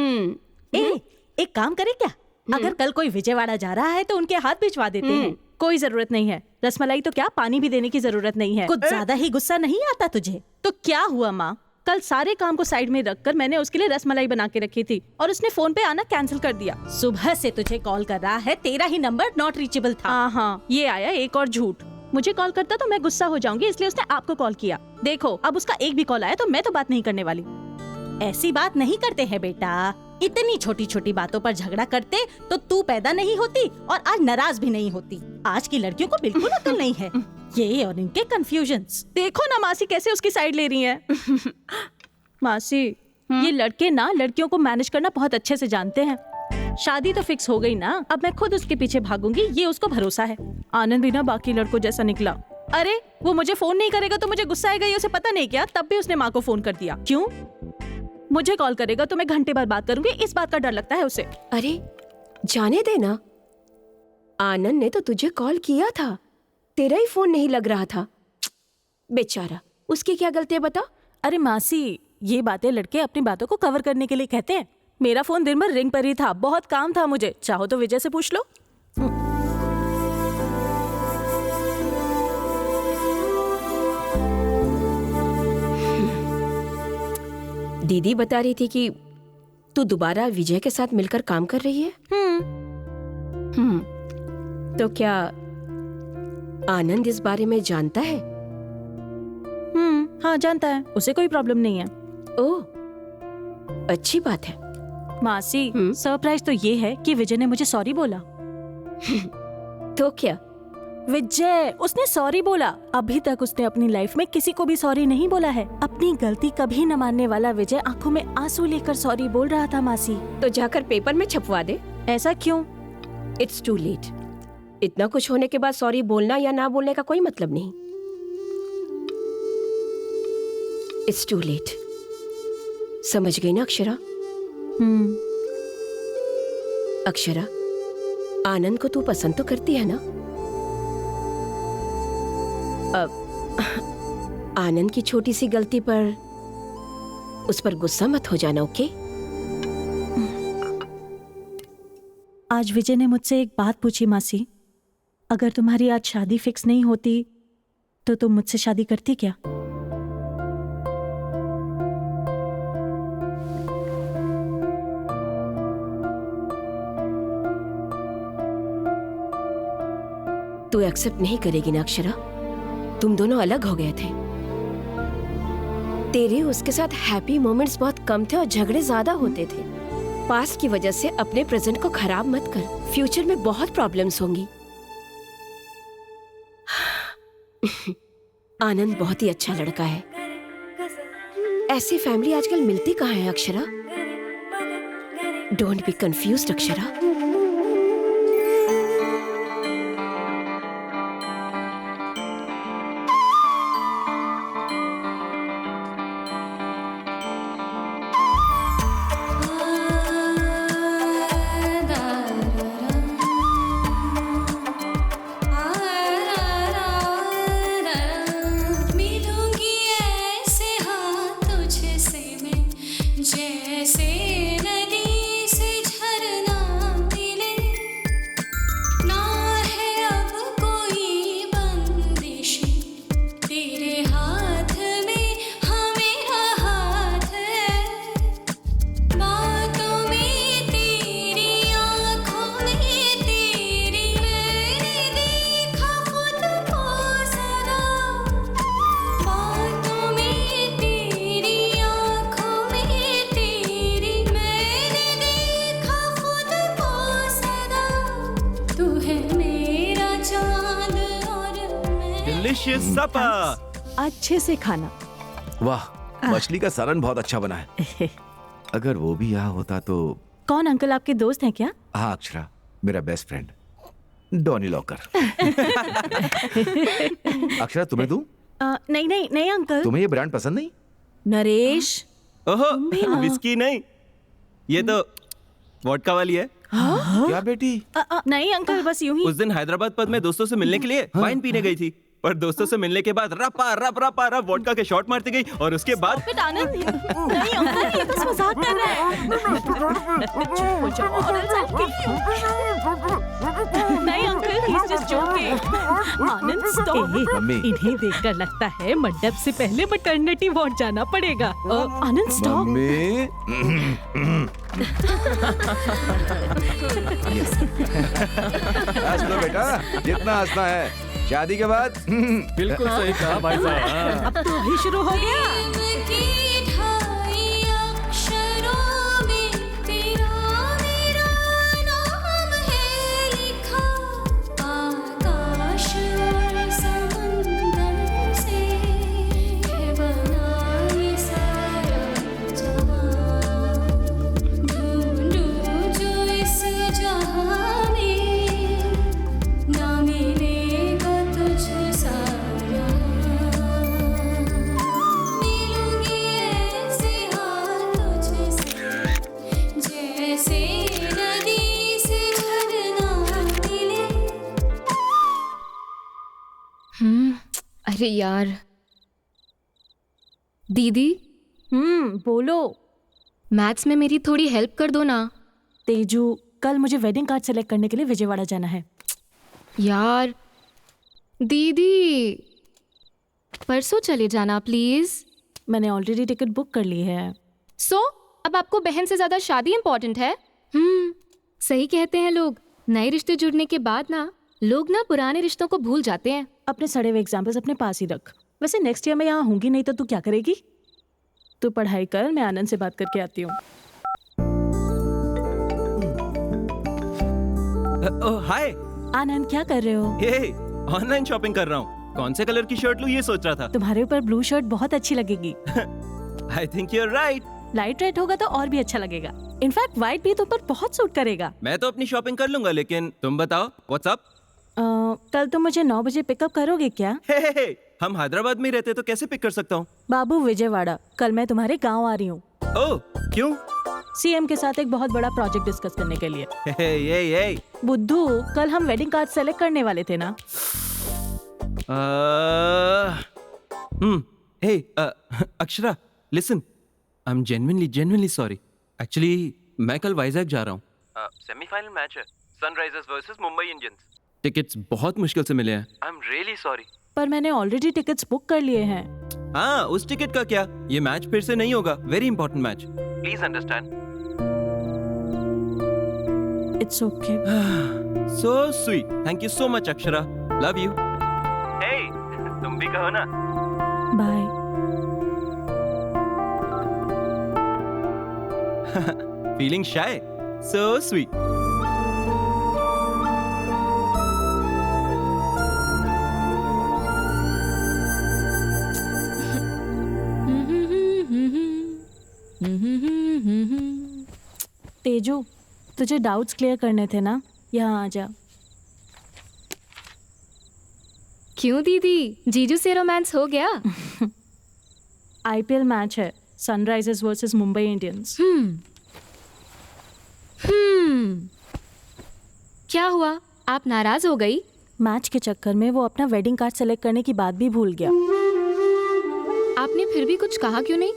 [SPEAKER 9] एक काम करे क्या, अगर कल कोई विजयवाड़ा जा रहा है तो उनके हाथ भिजवा देते हैं। कोई जरूरत नहीं है, रसमलाई तो क्या पानी भी देने की जरूरत नहीं है। कुछ ज्यादा ही गुस्सा नहीं आता तुझे? तो क्या हुआ माँ, कल सारे काम को साइड में रखकर मैंने उसके लिए रसमलाई बना के रखी थी और उसने फोन पे आना कैंसिल कर दिया। सुबह से तुझे कॉल कर रहा है, तेरा ही नंबर नॉट रीचेबल था। हाँ, ये आया एक और झूठ। मुझे कॉल करता तो मैं गुस्सा हो जाऊंगी, इसलिए उसने आपको कॉल किया। देखो, अब उसका एक भी कॉल आया तो मैं तो बात नहीं करने वाली। ऐसी बात नहीं करते हैं बेटा, इतनी छोटी छोटी बातों पर झगड़ा करते तो तू पैदा नहीं होती और आज नाराज भी नहीं होती। आज की लड़कियों को बिल्कुल अकल नहीं है। ये और इनके कंफ्यूजन्स। देखो ना मासी कैसे उसकी साइड ले रही है। मासी, ये लड़के ना लड़कियों को मैनेज करना बहुत अच्छे से जानते हैं। शादी तो फिक्स हो गई ना, अब मैं खुद उसके पीछे भागूंगी, ये उसको भरोसा है। आनंद भी ना बाकी लड़कों जैसा निकला। अरे वो मुझे फोन नहीं करेगा तो मुझे गुस्सा आएगा, ये उसे पता नहीं क्या, तब भी उसने माँ को फोन कर दिया। क्यों? मुझे कॉल करेगा तो मैं घंटे बाद बात करूंगी, इस बात का डर लगता है उसे।
[SPEAKER 3] अरे जाने देना, आनंद ने तो तुझे कॉल किया था, तेरा ही फोन नहीं लग रहा था। बेचारा, उसकी क्या गलती है बता।
[SPEAKER 9] अरे मासी, ये बातें लड़के अपनी बातों को कवर करने के लिए कहते हैं। मेरा फोन दिन भर रिंग पर ही था, बहुत काम था मुझे। चाहो तो विजय से पूछ लो।
[SPEAKER 3] दीदी बता रही थी कि तू दोबारा विजय के साथ मिलकर काम कर रही है। तो क्या आनंद इस बारे में जानता है?
[SPEAKER 9] हाँ जानता है, उसे कोई प्रॉब्लम नहीं है।
[SPEAKER 3] ओह, अच्छी बात है।
[SPEAKER 9] मासी, सरप्राइज तो ये है कि विजय ने मुझे सॉरी बोला।
[SPEAKER 3] तो क्या?
[SPEAKER 9] विजय, उसने सॉरी बोला। अभी तक उसने अपनी लाइफ में किसी को भी सॉरी नहीं बोला है। अपनी गलती कभी न मानने वाला विजय आंखों में आंसू लेकर सॉरी बोल रहा था मासी।
[SPEAKER 3] तो जाकर पेपर में छपवा दे।
[SPEAKER 9] ऐसा क्यों?
[SPEAKER 3] It's too late. इतना कुछ होने के बाद सॉरी बोलना या ना बोलने का कोई मतलब नहीं। It's too late. समझ गई ना अक्षरा? अक्षरा, आनंद को तू पसंद तो करती है ना? अब आनंद की छोटी सी गलती पर उस पर गुस्सा मत हो जाना, ओके?
[SPEAKER 9] आज विजय ने मुझसे एक बात पूछी मासी, अगर तुम्हारी आज शादी फिक्स नहीं होती तो तुम मुझसे शादी करती क्या?
[SPEAKER 3] तू एक्सेप्ट नहीं करेगी ना अक्षरा? तुम दोनों अलग हो गए थे। तेरे उसके साथ हैप्पी मोमेंट्स बहुत कम थे और झगड़े ज्यादा होते थे। पास्ट की वजह से अपने प्रेजेंट को खराब मत कर, फ्यूचर में बहुत प्रॉब्लम्स होंगी। आनंद बहुत ही अच्छा लड़का है। ऐसी फैमिली आजकल मिलती कहाँ है Akshara? Don't be confused Akshara.
[SPEAKER 9] अच्छे से खाना।
[SPEAKER 2] वाह, मछली का सालन बहुत अच्छा बना है। अगर वो भी यहाँ होता तो।
[SPEAKER 9] कौन अंकल, आपके दोस्त हैं क्या?
[SPEAKER 2] हाँ अक्षरा, मेरा best friend Donny locker. Akshara, तुम्हें दूं?
[SPEAKER 9] नहीं नहीं नहीं अंकल।
[SPEAKER 2] तुम्हें ये ब्रांड पसंद नहीं?
[SPEAKER 9] नरेश,
[SPEAKER 13] ओहो, विस्की नहीं, ये तो वोडका वाली है।
[SPEAKER 2] क्या बेटी?
[SPEAKER 9] नहीं अंकल, बस यूं ही।
[SPEAKER 13] उस दिन हैदराबाद पब में दोस्तों से मिलने के लिए वाइन पीने गई थी, पर दोस्तों से मिलने के बाद रपा रप रपा रप वोडका के शॉट मारती गई और उसके बाद
[SPEAKER 9] आनंद, नहीं अंकल, ये तो मजाक कर रहा है। नहीं अंकल, he's just joking। आनंद, stop। इन्हें देखकर लगता है मंडप से पहले मैटरनिटी वार्ड जाना पड़ेगा। आनंद, stop।
[SPEAKER 2] हंस लो बेटा, जितना हंसना है। शादी के बाद
[SPEAKER 10] बिल्कुल सही कहा भाई साहब।
[SPEAKER 9] अब तो अभी शुरू हो गया।
[SPEAKER 7] अरे यार दीदी।
[SPEAKER 9] बोलो।
[SPEAKER 7] मैथ्स में मेरी थोड़ी हेल्प कर दो ना।
[SPEAKER 9] तेजू, कल मुझे वेडिंग कार्ड सेलेक्ट करने के लिए विजयवाड़ा जाना है।
[SPEAKER 7] यार दीदी, परसों चले जाना प्लीज।
[SPEAKER 9] मैंने ऑलरेडी टिकट बुक कर ली है।
[SPEAKER 7] अब आपको बहन से ज्यादा शादी इंपॉर्टेंट है? सही कहते हैं लोग, नए रिश्ते जुड़ने के बाद ना लोग ना पुराने रिश्तों को भूल जाते हैं।
[SPEAKER 9] अपने सड़े हुए एग्जाम्पल्स अपने पास ही रख। वैसे नेक्स्ट ईयर मैं यहाँ होंगी नहीं तो तू क्या करेगी? तू पढ़ाई कर, मैं आनंद से बात करके आती हूँ।
[SPEAKER 13] हाय
[SPEAKER 9] आनंद, क्या कर रहे हो?
[SPEAKER 13] ये ऑनलाइन शॉपिंग कर रहा हूँ। कौन से कलर की शर्ट लूँ ये सोच रहा था।
[SPEAKER 9] तुम्हारे ऊपर ब्लू शर्ट बहुत अच्छी लगेगी।
[SPEAKER 13] I think you are right.
[SPEAKER 9] Light red होगा तो और भी अच्छा लगेगा। इनफैक्ट व्हाइट भी तुम पर बहुत सूट करेगा।
[SPEAKER 13] मैं तो अपनी शॉपिंग कर लूंगा, लेकिन तुम बताओ व्हाट्स अप।
[SPEAKER 9] कल तुम मुझे 9 बजे पिकअप करोगे क्या?
[SPEAKER 13] हे, हम हैदराबाद में रहते तो कैसे पिक कर सकता हूँ?
[SPEAKER 9] बाबू विजयवाड़ा, कल मैं तुम्हारे गाँव आ रही हूँ।
[SPEAKER 13] ओह, क्यों?
[SPEAKER 9] सीएम के साथ एक बहुत बड़ा प्रोजेक्ट डिस्कस करने के लिए।
[SPEAKER 13] ये
[SPEAKER 9] बुद्धू, कल हम वेडिंग कार्ड सेलेक्ट करने वाले थे ना?
[SPEAKER 13] Akshara, listen, I am genuinely sorry. Actually मैं कल वाइजैक जा रहा हूँ। सेमीफाइनल मैच है, Sunrisers versus Mumbai Indians. Tickets बहुत मुश्किल से मिले हैं। आई एम रियली सॉरी।
[SPEAKER 9] पर मैंने ऑलरेडी टिकट्स बुक कर लिए हैं।
[SPEAKER 13] हाँ, उस टिकट का क्या? ये मैच फिर से नहीं होगा। Very important match, please understand.
[SPEAKER 9] It's okay.
[SPEAKER 13] So sweet, thank you so much Akshara, love you. Hey, तुम भी कहो ना।
[SPEAKER 9] Bye.
[SPEAKER 13] Feeling shy? So sweet.
[SPEAKER 9] Teju, तुझे डाउट्स क्लियर करने थे ना? यहाँ आ जा।
[SPEAKER 7] क्यों दीदी, जीजू से रोमांस हो गया?
[SPEAKER 9] आईपीएल मैच है, सनराइजर्स वर्सेस मुंबई इंडियंस।
[SPEAKER 7] क्या हुआ, आप नाराज हो गई?
[SPEAKER 9] मैच के चक्कर में वो अपना वेडिंग कार्ड सेलेक्ट करने की बात भी भूल गया।
[SPEAKER 7] आपने फिर भी कुछ कहा क्यों नहीं?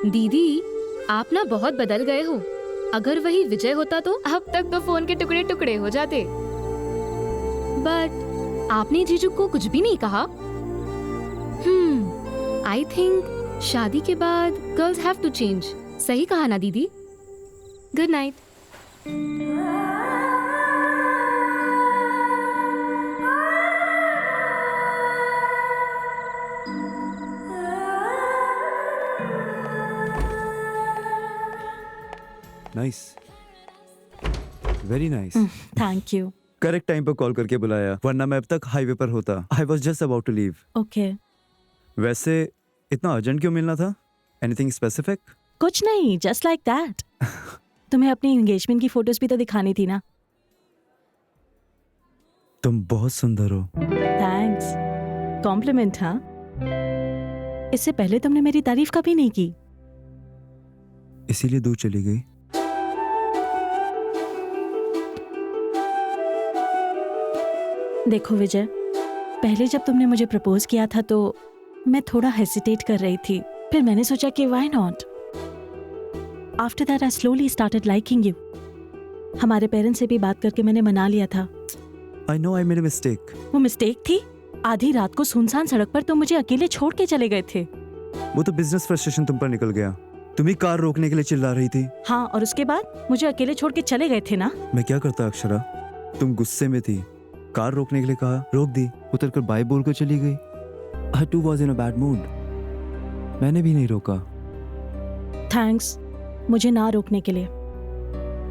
[SPEAKER 7] दीदी, आप ना बहुत बदल गए हो। अगर वही विजय होता तो अब तक तो फोन के टुकड़े टुकड़े हो जाते। बट आपने जीजू को कुछ भी नहीं कहा। आई थिंक शादी के बाद गर्ल्स हैव टू चेंज। सही कहा ना दीदी? Good night.
[SPEAKER 11] Nice, very nice.
[SPEAKER 9] Thank you.
[SPEAKER 11] Correct time पर कॉल करके बुलाया, वरना मैं अब तक हाईवे पर होता। I was just about to leave.
[SPEAKER 9] Okay.
[SPEAKER 11] वैसे इतना अर्जेंट क्यों मिलना था? Anything specific?
[SPEAKER 9] कुछ नहीं, जस्ट लाइक दैट। तुम्हें अपनी एंगेजमेंट की फोटोज भी तो दिखानी थी ना।
[SPEAKER 11] तुम बहुत सुंदर हो।
[SPEAKER 9] थैंक्स। कॉम्प्लीमेंट। हाँ, इससे पहले तुमने मेरी तारीफ कभी नहीं की।
[SPEAKER 11] इसीलिए दूर चली गई।
[SPEAKER 9] देखो विजय, पहले जब तुमने मुझे प्रपोज किया था तो मैं थोड़ा हेसिटेट कर रही थी। फिर मैंने सोचा कि why not. After that I slowly started liking you. हमारे पेरेंट्स से भी बात करके मैंने मना लिया था।
[SPEAKER 11] I know I made a mistake.
[SPEAKER 9] वो मिस्टेक थी? आधी रात को सुनसान सड़क पर तुम मुझे अकेले छोड़ के चले गए थे।
[SPEAKER 11] वो तो बिजनेस फ्रस्ट्रेशन तुम पर निकल गया। तुम ही कार रोकने के लिए चिल्ला रही थी।
[SPEAKER 9] हाँ, और उसके बाद मुझे अकेले छोड़ के चले गए थे ना।
[SPEAKER 11] मैं क्या करता अक्षरा? तुम गुस्से में थी, कार रोकने के लिए कहा, रोक दी, उतर कर बाय बोल कर चली गई। I too was in a bad mood. मैंने भी नहीं रोका।
[SPEAKER 9] थैंक्स मुझे ना रोकने के लिए।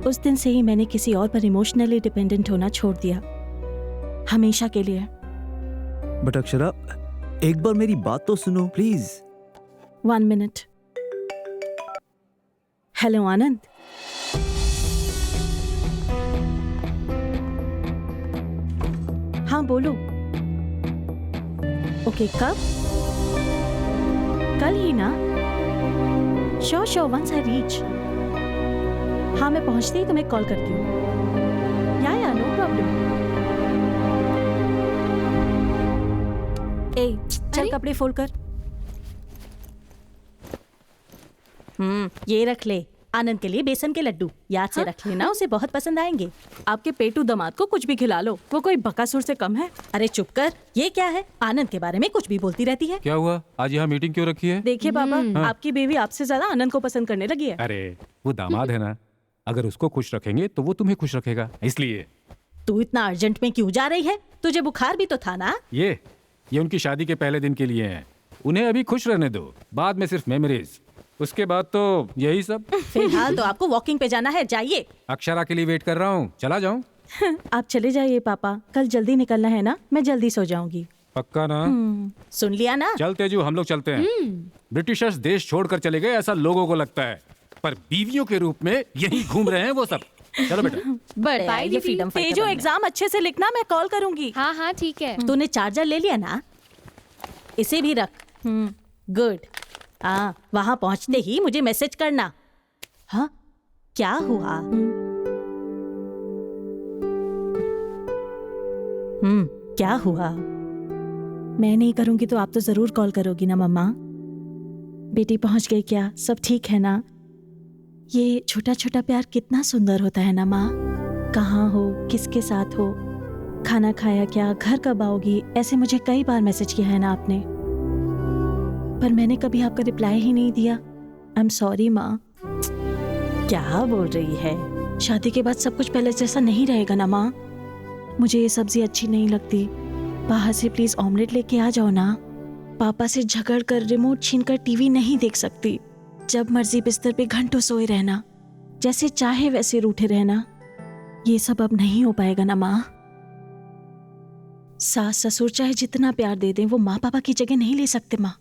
[SPEAKER 9] उस दिन से ही मैंने किसी और पर इमोशनली डिपेंडेंट होना छोड़ दिया, हमेशा के लिए।
[SPEAKER 11] बट अक्षरा, एक बार मेरी बात तो सुनो प्लीज।
[SPEAKER 9] 1 मिनट। हेलो आनंद। हाँ बोलो। ओके, कब? कल ही ना? Sure sure, once I reach. हाँ, मैं पहुंचते ही तुम्हें कॉल करती हूँ। या नो प्रॉब्लम। चल कपड़े फोल्ड कर। ये रख ले, आनंद के लिए बेसन के लड्डू। याद से रख लेना, उसे बहुत पसंद आएंगे।
[SPEAKER 12] आपके पेटू दामाद को कुछ भी खिला लो, वो कोई बकासुर से कम है।
[SPEAKER 9] अरे चुप कर, ये क्या है? आनंद के बारे में कुछ भी बोलती रहती है।
[SPEAKER 10] क्या हुआ? आज यहाँ मीटिंग क्यों रखी है?
[SPEAKER 12] देखिए पापा, आपकी बेबी आपसे ज्यादा आनंद को पसंद करने लगी है।
[SPEAKER 10] अरे वो दामाद है ना, अगर उसको खुश रखेंगे तो वो तुम्हें खुश रखेगा, इसलिए।
[SPEAKER 9] तू इतना अर्जेंट में क्यों जा रही है? तुझे बुखार भी तो था ना?
[SPEAKER 10] ये उनकी शादी के पहले दिन के लिए हैं। उन्हें अभी खुश रहने दो, बाद में सिर्फ मेमोरीज, उसके बाद तो यही सब।
[SPEAKER 9] फिलहाल तो आपको वॉकिंग पे जाना है, जाइए।
[SPEAKER 10] अक्षरा के लिए वेट कर रहा हूँ, चला जाऊँ?
[SPEAKER 12] आप चले जाइए पापा, कल जल्दी निकलना है ना, मैं जल्दी सो जाऊंगी।
[SPEAKER 10] पक्का ना?
[SPEAKER 9] सुन लिया ना?
[SPEAKER 10] चल तेजू, हम लोग चलते हैं। ब्रिटिशर्स देश छोड़कर चले गए ऐसा लोगों को लगता है, पर बीवियों के रूप में यही घूम रहे हैं वो सब। चलो बेटा।
[SPEAKER 9] बड़े ये फ्रीडम फाइटर।
[SPEAKER 12] तेजू, एग्जाम अच्छे से लिखना, मैं कॉल करूंगी।
[SPEAKER 7] हाँ हाँ ठीक है।
[SPEAKER 9] तूने चार्जर ले लिया ना? इसे भी रख। गुड। हाँ, वहाँ पहुँचते ही मुझे मैसेज करना। हाँ, क्या हुआ? क्या हुआ?
[SPEAKER 12] मैं नहीं करूंगी तो आप तो जरूर कॉल करोगी ना मम्मा। बेटी पहुंच गई क्या? सब ठीक है ना? ये छोटा छोटा प्यार कितना सुंदर होता है ना माँ। कहाँ हो, किसके साथ हो, खाना खाया क्या, घर कब आओगी, ऐसे मुझे कई बार मैसेज किया है ना आपने, पर मैंने कभी आपका रिप्लाई ही नहीं दिया। आई एम सॉरी माँ।
[SPEAKER 9] क्या बोल रही है?
[SPEAKER 12] शादी के बाद सब कुछ पहले जैसा नहीं रहेगा ना माँ। मुझे ये सब्जी अच्छी नहीं लगती, बाहर से प्लीज ऑमलेट लेके आ जाओ ना। पापा से झगड़ कर रिमोट छीनकर टीवी नहीं देख सकती। जब मर्जी बिस्तर पे घंटों सोए रहना, जैसे चाहे वैसे रूठे रहना, ये सब अब नहीं हो पाएगा ना माँ। सास ससुर चाहे जितना प्यार दे दें, वो माँ पापा की जगह नहीं ले सकते माँ।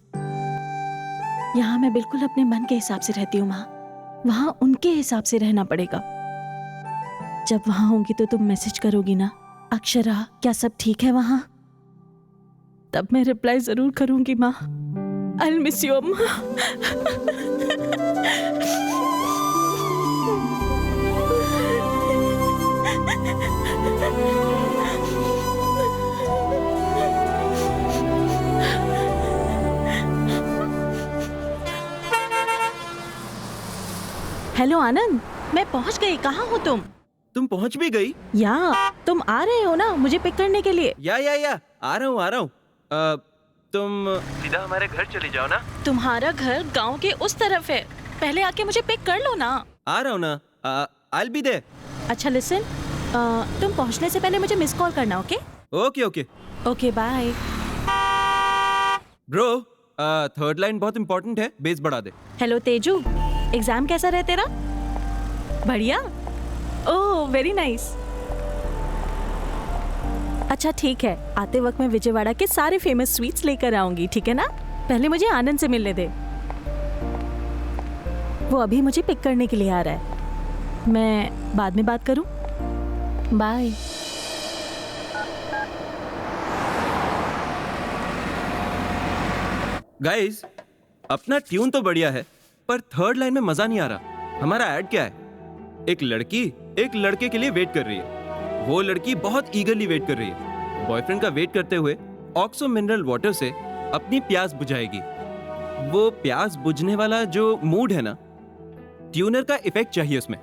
[SPEAKER 12] यहाँ मैं बिल्कुल अपने मन के हिसाब से रहती हूँ माँ, वहाँ उनके हिसाब से रहना पड़ेगा। जब वहाँ होंगी तो तुम मैसेज करोगी ना, अक्षरा क्या सब ठीक है वहाँ? तब मैं रिप्लाई जरूर करूंगी माँ। आई विल मिस यू अम्मा। हेलो आनंद, मैं पहुंच गई। कहाँ हो तुम?
[SPEAKER 8] तुम पहुंच भी गई?
[SPEAKER 12] या तुम आ रहे हो ना मुझे पिक करने के लिए?
[SPEAKER 8] या आ रहा हूँ। तुम सीधा हमारे घर चले जाओ ना।
[SPEAKER 12] तुम्हारा घर गांव के उस तरफ है, पहले आके मुझे पिक कर लो ना।
[SPEAKER 8] आ रहा हूँ ना, आई विल बी देयर।
[SPEAKER 12] अच्छा लिसन, तुम पहुंचने से पहले मुझे मिस कॉल करना। Okay
[SPEAKER 8] okay
[SPEAKER 12] okay bye.
[SPEAKER 8] Bro, third line बहुत इंपॉर्टेंट है, बेस बढ़ा दे।
[SPEAKER 12] हेलो तेजू, एग्जाम कैसा रहा तेरा? बढ़िया? Oh very nice. अच्छा ठीक है, आते वक्त मैं विजयवाड़ा के सारे फेमस स्वीट्स लेकर आऊंगी, ठीक है ना? पहले मुझे आनंद से मिलने दे, वो अभी मुझे पिक करने के लिए आ रहा है। मैं बाद में बात करूं? बाय।
[SPEAKER 8] गाइस, अपना ट्यून तो बढ़िया है, पर थर्ड लाइन में मजा नहीं आ रहा। हमारा ऐड क्या है? एक लड़की एक लड़के के लिए वेट कर रही है। वो लड़की बहुत ईगरली वेट कर रही है। बॉयफ्रेंड का वेट करते हुए ऑक्सो मिनरल वाटर से अपनी प्यास बुझाएगी। वो प्यास बुझने वाला जो मूड है ना, ट्यूनर का इफेक्ट चाहिए उसमें।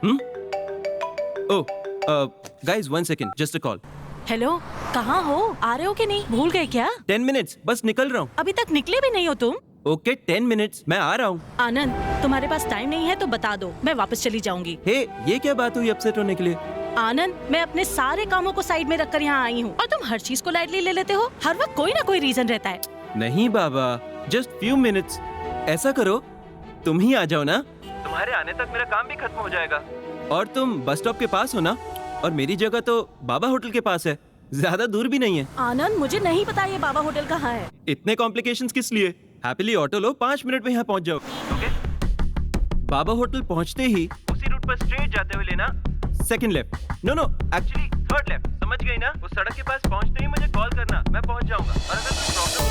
[SPEAKER 8] ओह guys, 1 second, just a call.
[SPEAKER 12] Hello, कहाँ हो? आ रहे हो कि नहीं? भूल गए क्या?
[SPEAKER 8] 10 मिनट्स, बस निकल रहा हूँ।
[SPEAKER 12] अभी तक निकले भी नहीं हो तुम?
[SPEAKER 8] ओके 10 मिनट्स, मैं आ रहा हूँ।
[SPEAKER 12] आनंद, तुम्हारे पास टाइम नहीं है तो बता दो, मैं वापस चली जाऊंगी।
[SPEAKER 8] हे, ये क्या बात हुई अपसेट होने के लिए?
[SPEAKER 12] आनंद, मैं अपने सारे कामों को साइड में रखकर यहाँ आई हूँ और तुम हर चीज को लाइटली ले लेते हो। हर वक्त कोई ना कोई रीजन रहता है।
[SPEAKER 8] नहीं बाबा, जस्ट फ्यू मिनट्स। ऐसा करो, तुम ही आ जाओ ना, तुम्हारे आने तक मेरा काम भी खत्म हो जाएगा। और तुम बस स्टॉप के पास हो ना, और मेरी जगह तो बाबा होटल के पास है, ज्यादा दूर भी नहीं है।
[SPEAKER 12] आनंद, मुझे नहीं पता ये बाबा होटल कहाँ है।
[SPEAKER 8] इतने कॉम्प्लिकेशंस किस लिए? हैप्पीली ऑटो लो, 5 मिनट में यहाँ पहुँच जाओ। ओके? बाबा होटल पहुँचते ही उसी रूट पर स्ट्रेट जाते हुए लेना second left. No actually third left. समझ गई ना? उस सड़क के पास पहुँचते ही मुझे कॉल करना, मैं पहुँच जाऊंगा। और अगर कोई problem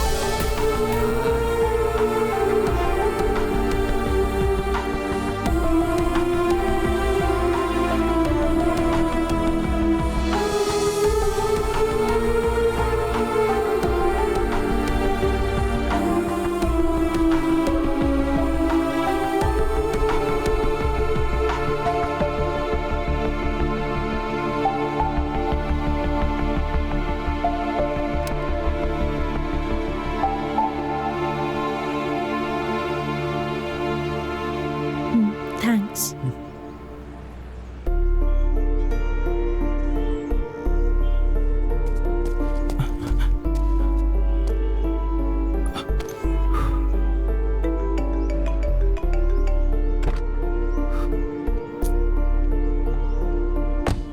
[SPEAKER 12] please.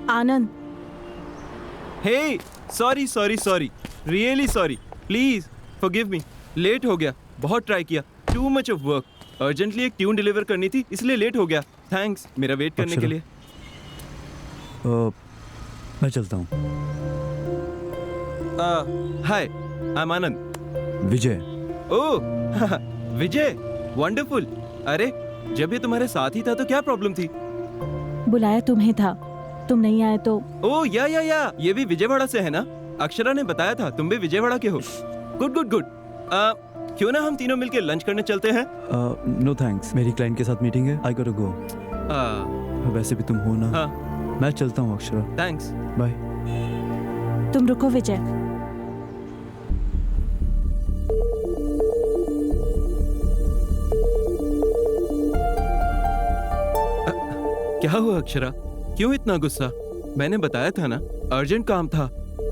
[SPEAKER 12] Anand,
[SPEAKER 8] hey sorry sorry sorry, really sorry, please forgive me. Late हो गया, बहुत ट्राई किया, too much of work. Urgently एक ट्यून डिलीवर करनी थी, इसलिए लेट हो गया। थैंक्स मेरा वेट करने के लिए।
[SPEAKER 11] मैं चलता हूँ।
[SPEAKER 8] Hi, I am Anand.
[SPEAKER 11] Vijay.
[SPEAKER 8] Oh Vijay, wonderful. अरे जब ये तुम्हारे साथ ही था तो क्या प्रॉब्लम थी?
[SPEAKER 12] बुलाया तुम्हें था, तुम नहीं आए तो।
[SPEAKER 8] ओह या ये भी विजयवाड़ा से है ना? अक्षरा ने बताया था तुम भी विजयवाड़ा के हो। Good good good. क्यों ना हम तीनों मिलके लंच करने चलते हैं?
[SPEAKER 11] नो थैंक्स, मेरी क्लाइंट के साथ मीटिंग है, आई गॉट टू गो। वैसे भी तुम हो ना।
[SPEAKER 8] हाँ।
[SPEAKER 11] मैं चलता हूँ अक्षरा।
[SPEAKER 8] Thanks,
[SPEAKER 11] bye.
[SPEAKER 12] तुम रुको विजय।
[SPEAKER 8] क्या हुआ अक्षरा, क्यों इतना गुस्सा? मैंने बताया था ना अर्जेंट काम था,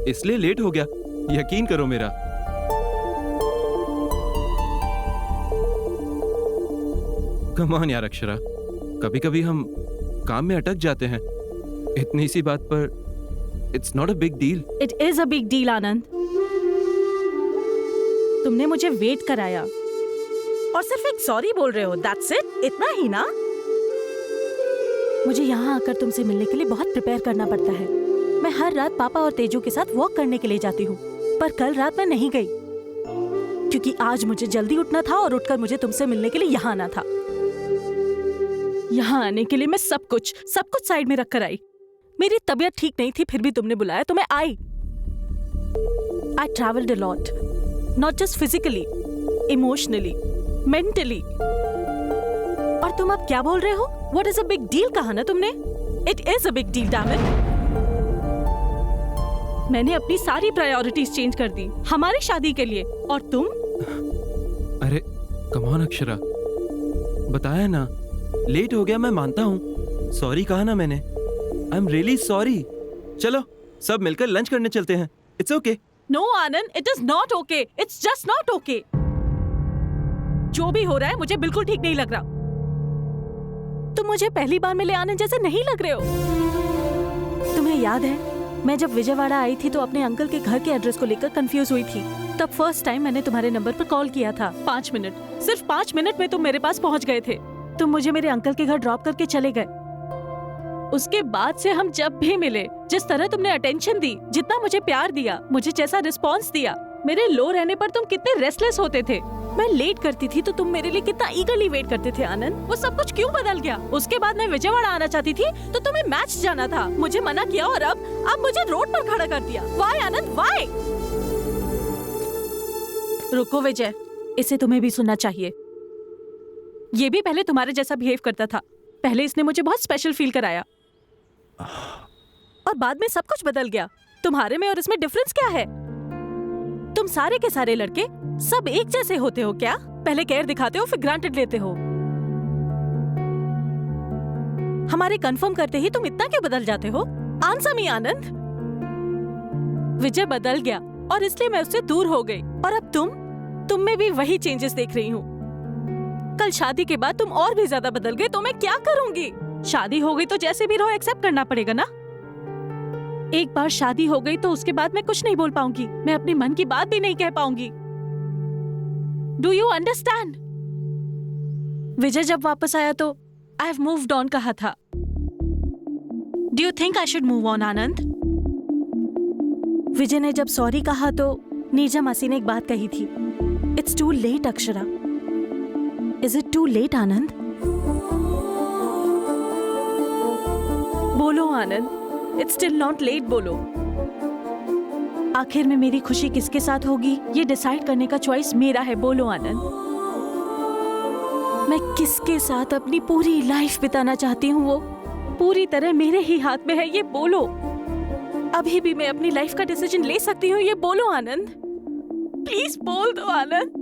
[SPEAKER 8] इसलिए लेट हो गया। यकीन करो मेरा। कम ऑन यार अक्षरा, कभी कभी हम काम में अटक जाते हैं। इतनी सी बात पर it's not a big deal.
[SPEAKER 12] It is a big deal Anand. तुमने मुझे वेट कराया और सिर्फ एक सॉरी बोल रहे हो, दैट्स इट, इतना ही ना? मुझे यहाँ आकर तुमसे मिलने के लिए बहुत प्रिपेयर करना पड़ता है। मैं हर रात पापा और तेजू के साथ वॉक करने के लिए जाती हूँ, पर कल रात मैं नहीं गई क्योंकि आज मुझे जल्दी उठना था और उठकर मुझे तुमसे मिलने के लिए यहाँ आना था। यहाँ आने के लिए मैं सब कुछ साइड में रखकर आई। मेरी तबीयत ठीक नहीं थी, फिर भी तुमने बुलाया तो मैं आई। I travelled a lot, not just physically, emotionally, mentally. और तुम अब क्या बोल रहे हो? What is a big deal कहा ना तुमने? It is a big deal, damn it. मैंने अपनी सारी प्रायोरिटीज चेंज कर दी हमारी शादी के लिए, और तुम?
[SPEAKER 8] अरे कम ऑन अक्षरा, बताया ना लेट हो गया, मैं मानता हूँ। सॉरी कहा ना मैंने। I am really sorry. चलो सब मिलकर लंच करने चलते हैं। It's okay.
[SPEAKER 12] No Anand, it is not okay, it's just not okay. जो भी हो रहा है मुझे बिल्कुल ठीक नहीं लग रहा। तुम मुझे पहली बार मिले आनंद जैसे नहीं लग रहे हो। तुम्हें याद है मैं जब विजयवाड़ा आई थी तो अपने अंकल के घर के एड्रेस को लेकर कंफ्यूज हुई थी। तब फर्स्ट टाइम मैंने तुम्हारे नंबर पर कॉल किया था। 5 मिनट, सिर्फ 5 मिनट में तुम मेरे पास पहुंच गए थे। तुम मुझे मेरे अंकल के घर ड्रॉप करके चले गए। उसके बाद से हम जब भी मिले, जिस तरह तुमने अटेंशन दी, जितना मुझे प्यार दिया, मुझे जैसा रिस्पॉन्स दिया, मेरे लो रहने पर तुम कितने रेस्टलेस होते थे। मैं लेट करती थी तो तुम मेरे लिए कितना ईगरली वेट करते थे आनंद। वो सब कुछ क्यों बदल गया? उसके बाद मैं विजयवाड़ा आना चाहती थी तो तुम्हें मैच जाना था, मुझे मना किया और अब मुझे रोड पर खड़ा कर दिया। वाई आनंद, वाई? रुको विजय, इसे तुम्हें भी सुनना चाहिए। ये भी पहले तुम्हारे जैसा बिहेव करता था। पहले इसने मुझे बहुत स्पेशल फील कराया और बाद में सब कुछ बदल गया। तुम्हारे में और इसमें डिफरेंस क्या है? तुम सारे के सारे लड़के सब एक जैसे होते हो क्या? पहले केयर दिखाते हो फिर ग्रांटेड लेते हो। हमारे कंफर्म करते ही तुम इतना क्यों बदल जाते हो? आंसर मी आनंद। विजय बदल गया और इसलिए मैं उससे दूर हो गई, और अब तुम में भी वही चेंजेस देख रही हूँ। कल शादी के बाद तुम और भी ज्यादा बदल गए तो मैं क्या करूंगी? शादी हो गई तो जैसे भी रहो एक्सेप्ट करना पड़ेगा ना। एक बार शादी हो गई तो उसके बाद मैं कुछ नहीं बोल पाऊंगी, मैं अपने मन की बात भी नहीं कह पाऊंगी। Do you understand? विजय जब वापस आया तो आई हैव मूव्ड ऑन कहा था। Do you think I should move on Anand? Vijay ने जब सॉरी कहा तो नीरजा मासी ने एक बात कही थी, it's too late Akshara. Is it too late Anand? बोलो Anand, it's still not late, बोलो। आखिर में मेरी खुशी किसके साथ होगी ये डिसाइड करने का चॉइस मेरा है। बोलो आनंद, मैं किसके साथ अपनी पूरी लाइफ बिताना चाहती हूँ वो पूरी तरह मेरे ही हाथ में है, ये बोलो। अभी भी मैं अपनी लाइफ का डिसीजन ले सकती हूँ, ये बोलो आनंद। प्लीज बोल दो आनंद।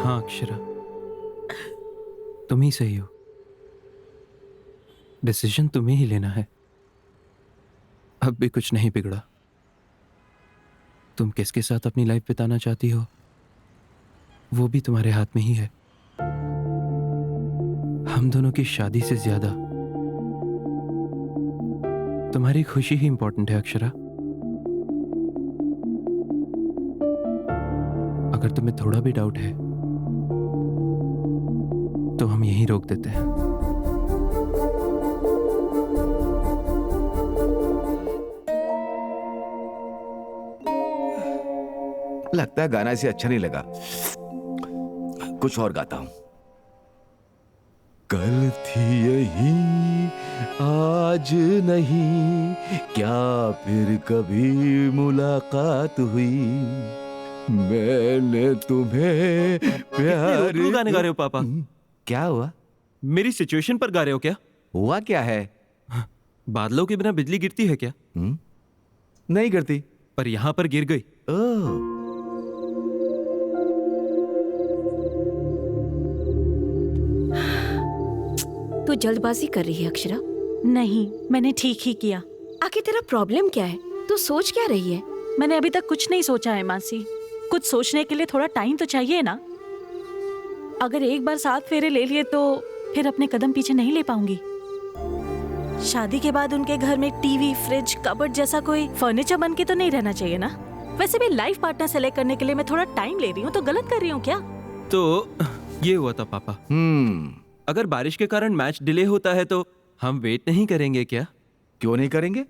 [SPEAKER 13] हाँ अक्षरा, तुम ही सही हो। डिसीजन तुम्हें ही लेना है। अब भी कुछ नहीं बिगड़ा। तुम किसके साथ अपनी लाइफ बिताना चाहती हो वो भी तुम्हारे हाथ में ही है। हम दोनों की शादी से ज्यादा तुम्हारी खुशी ही इंपॉर्टेंट है अक्षरा। अगर तुम्हें थोड़ा भी डाउट है तो हम यहीं रोक देते हैं।
[SPEAKER 2] लगता है गाना इसे अच्छा नहीं लगा, कुछ और गाता हूं। कल थी यही आज नहीं, क्या फिर कभी मुलाकात हुई, मैंने तुम्हें प्यार।
[SPEAKER 13] क्यों गाने गा रहे हो पापा?
[SPEAKER 2] क्या हुआ?
[SPEAKER 13] मेरी सिचुएशन पर गा रहे हो क्या?
[SPEAKER 2] हुआ क्या है?
[SPEAKER 13] बादलों के बिना बिजली गिरती है क्या?
[SPEAKER 2] नहीं गिरती,
[SPEAKER 13] पर यहां पर गिर गई।
[SPEAKER 2] ओह,
[SPEAKER 3] तू जल्दबाजी कर रही है अक्षरा।
[SPEAKER 12] नहीं, मैंने ठीक ही किया।
[SPEAKER 3] आखिर तेरा प्रॉब्लम क्या है? तू सोच क्या रही है?
[SPEAKER 12] मैंने अभी तक कुछ नहीं सोचा है मासी। कुछ सोचने के लिए थोड़ा टाइम तो चाहिए ना। अगर एक बार 7 फेरे ले लिए तो फिर अपने कदम पीछे नहीं ले पाऊंगी। शादी के बाद उनके घर में टीवी, फ्रिज, कबर्ड जैसा कोई फर्नीचर बन के तो नहीं रहना चाहिए ना। वैसे भी लाइफ पार्टनर सेलेक्ट करने के लिए मैं थोड़ा टाइम ले रही हूँ, तो गलत कर रही हूँ क्या?
[SPEAKER 13] तो ये हुआ था पापा। अगर बारिश के कारण मैच डिले होता है तो हम वेट नहीं करेंगे क्या?
[SPEAKER 2] क्यों नहीं करेंगे?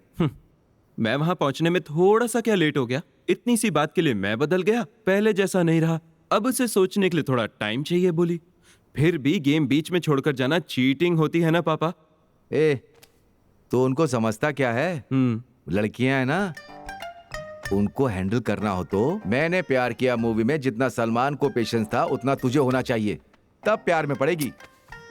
[SPEAKER 13] मैं वहां पहुंचने में थोड़ा सा क्या लेट हो गया, इतनी सी बात के लिए मैं बदल गया, पहले जैसा नहीं रहा। अब उसे सोचने के लिए थोड़ा टाइम चाहिए बोली। फिर भी गेम बीच में छोड़कर जाना चीटिंग होती है ना पापा?
[SPEAKER 2] तो उनको समझता क्या है? लड़कियां है ना, उनको हैंडल करना हो तो मैंने प्यार किया मूवी में जितना सलमान को पेशेंस था उतना तुझे होना चाहिए, तब प्यार में पड़ेगी।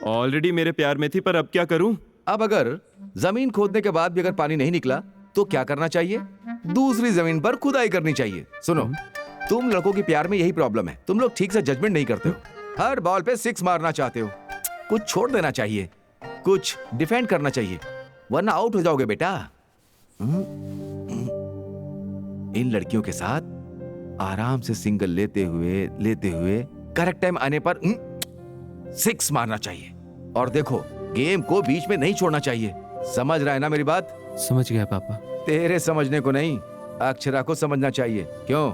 [SPEAKER 13] ऑलरेडी मेरे प्यार में थी, पर अब क्या करूं?
[SPEAKER 2] अब अगर जमीन खोदने के बाद भी अगर पानी नहीं निकला तो क्या करना चाहिए? दूसरी जमीन पर खुदाई करनी चाहिए। सुनो, तुम लड़कों की प्यार में यही प्रॉब्लम है, तुम लोग ठीक से जजमेंट नहीं करते हो। हर बॉल पे 6 मारना चाहते हो। कुछ छोड़ देना चाहिए, कुछ डिफेंड करना चाहिए, वरना आउट हो जाओगे बेटा। इन लड़कियों के साथ आराम से सिंगल लेते हुए करेक्ट टाइम आने पर 6 मारना चाहिए। और देखो, गेम को बीच में नहीं छोड़ना चाहिए। समझ रहा है ना मेरी बात?
[SPEAKER 13] समझ गया पापा।
[SPEAKER 2] तेरे समझने को नहीं, अक्षरा को समझना चाहिए। क्यों?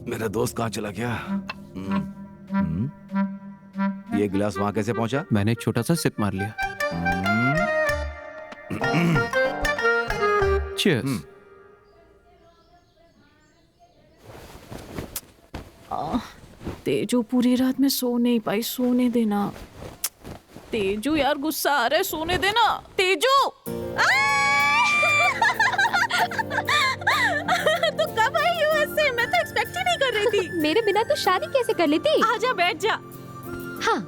[SPEAKER 2] मेरा दोस्त कहाँ चला गया? ये गिलास वहां कैसे पहुंचा?
[SPEAKER 13] मैंने एक छोटा सा सिप मार लिया। Cheers.
[SPEAKER 12] तेजू पूरी रात में सो नहीं पाई, सोने देना। तेजू यार, गुस्सा आ रहा है, सोने देना। तेजू तू कब आई यूएस से? मैं तो एक्सपेक्ट ही नहीं कर रही थी।
[SPEAKER 7] मेरे बिना तो शादी कैसे कर लेती?
[SPEAKER 12] आजा, बैठ जा।
[SPEAKER 7] हाँ,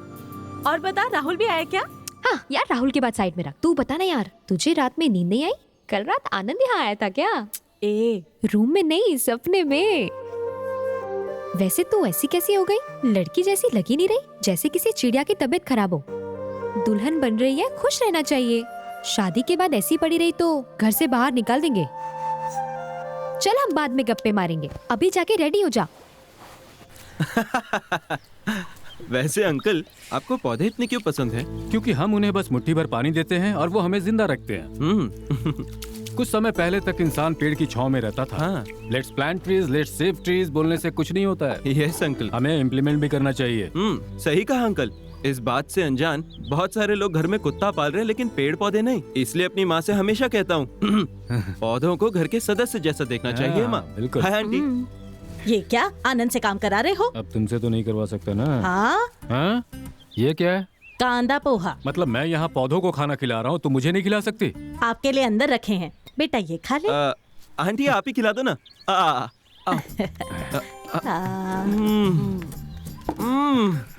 [SPEAKER 12] और बता, राहुल भी आया क्या?
[SPEAKER 7] हाँ यार, राहुल के बाद साइड में रख। तू बता ना यार, तुझे रात में नींद नहीं आई? कल रात आनंद यहाँ आया था क्या? रूम में नहीं, सपने में। वैसे तू ऐसी कैसी हो गई? लड़की जैसी लगी नहीं रही, जैसे किसी चिड़िया की तबीयत खराब हो। दुल्हन बन रही है, खुश रहना चाहिए। शादी के बाद ऐसी पड़ी रही तो घर से बाहर निकाल देंगे। चल, हम बाद में गप्पे मारेंगे, अभी जाके रेडी हो जा।
[SPEAKER 13] वैसे अंकल, आपको पौधे इतने क्यों पसंद हैं?
[SPEAKER 10] क्योंकि हम उन्हें बस मुट्ठी भर पानी देते हैं और वो हमें जिंदा रखते हैं। कुछ समय पहले तक इंसान पेड़ की छांव में रहता था। Let's plant trees, let's save trees बोलने से कुछ नहीं होता है।
[SPEAKER 13] यस अंकल,
[SPEAKER 10] हमें इम्प्लीमेंट भी करना चाहिए।
[SPEAKER 13] सही कहा अंकल। इस बात से अनजान बहुत सारे लोग घर में कुत्ता पाल रहे हैं, लेकिन पेड़ पौधे नहीं। इसलिए अपनी माँ से हमेशा कहता हूँ पौधों को घर के सदस्य जैसा देखना चाहिए। माँ,
[SPEAKER 10] बिल्कुल।
[SPEAKER 13] Hi aunty.
[SPEAKER 9] ये क्या आनंद से काम करा रहे हो?
[SPEAKER 10] अब तुमसे तो नहीं करवा सकता ना।
[SPEAKER 9] हाँ?
[SPEAKER 10] ये क्या है?
[SPEAKER 9] कांदा पोहा।
[SPEAKER 10] मतलब मैं यहाँ पौधों को खाना खिला रहा हूँ, तो मुझे नहीं खिला सकती?
[SPEAKER 9] आपके लिए अंदर रखे हैं, बेटा ये खा ले।
[SPEAKER 13] आंटी, आप ही खिला दो ना।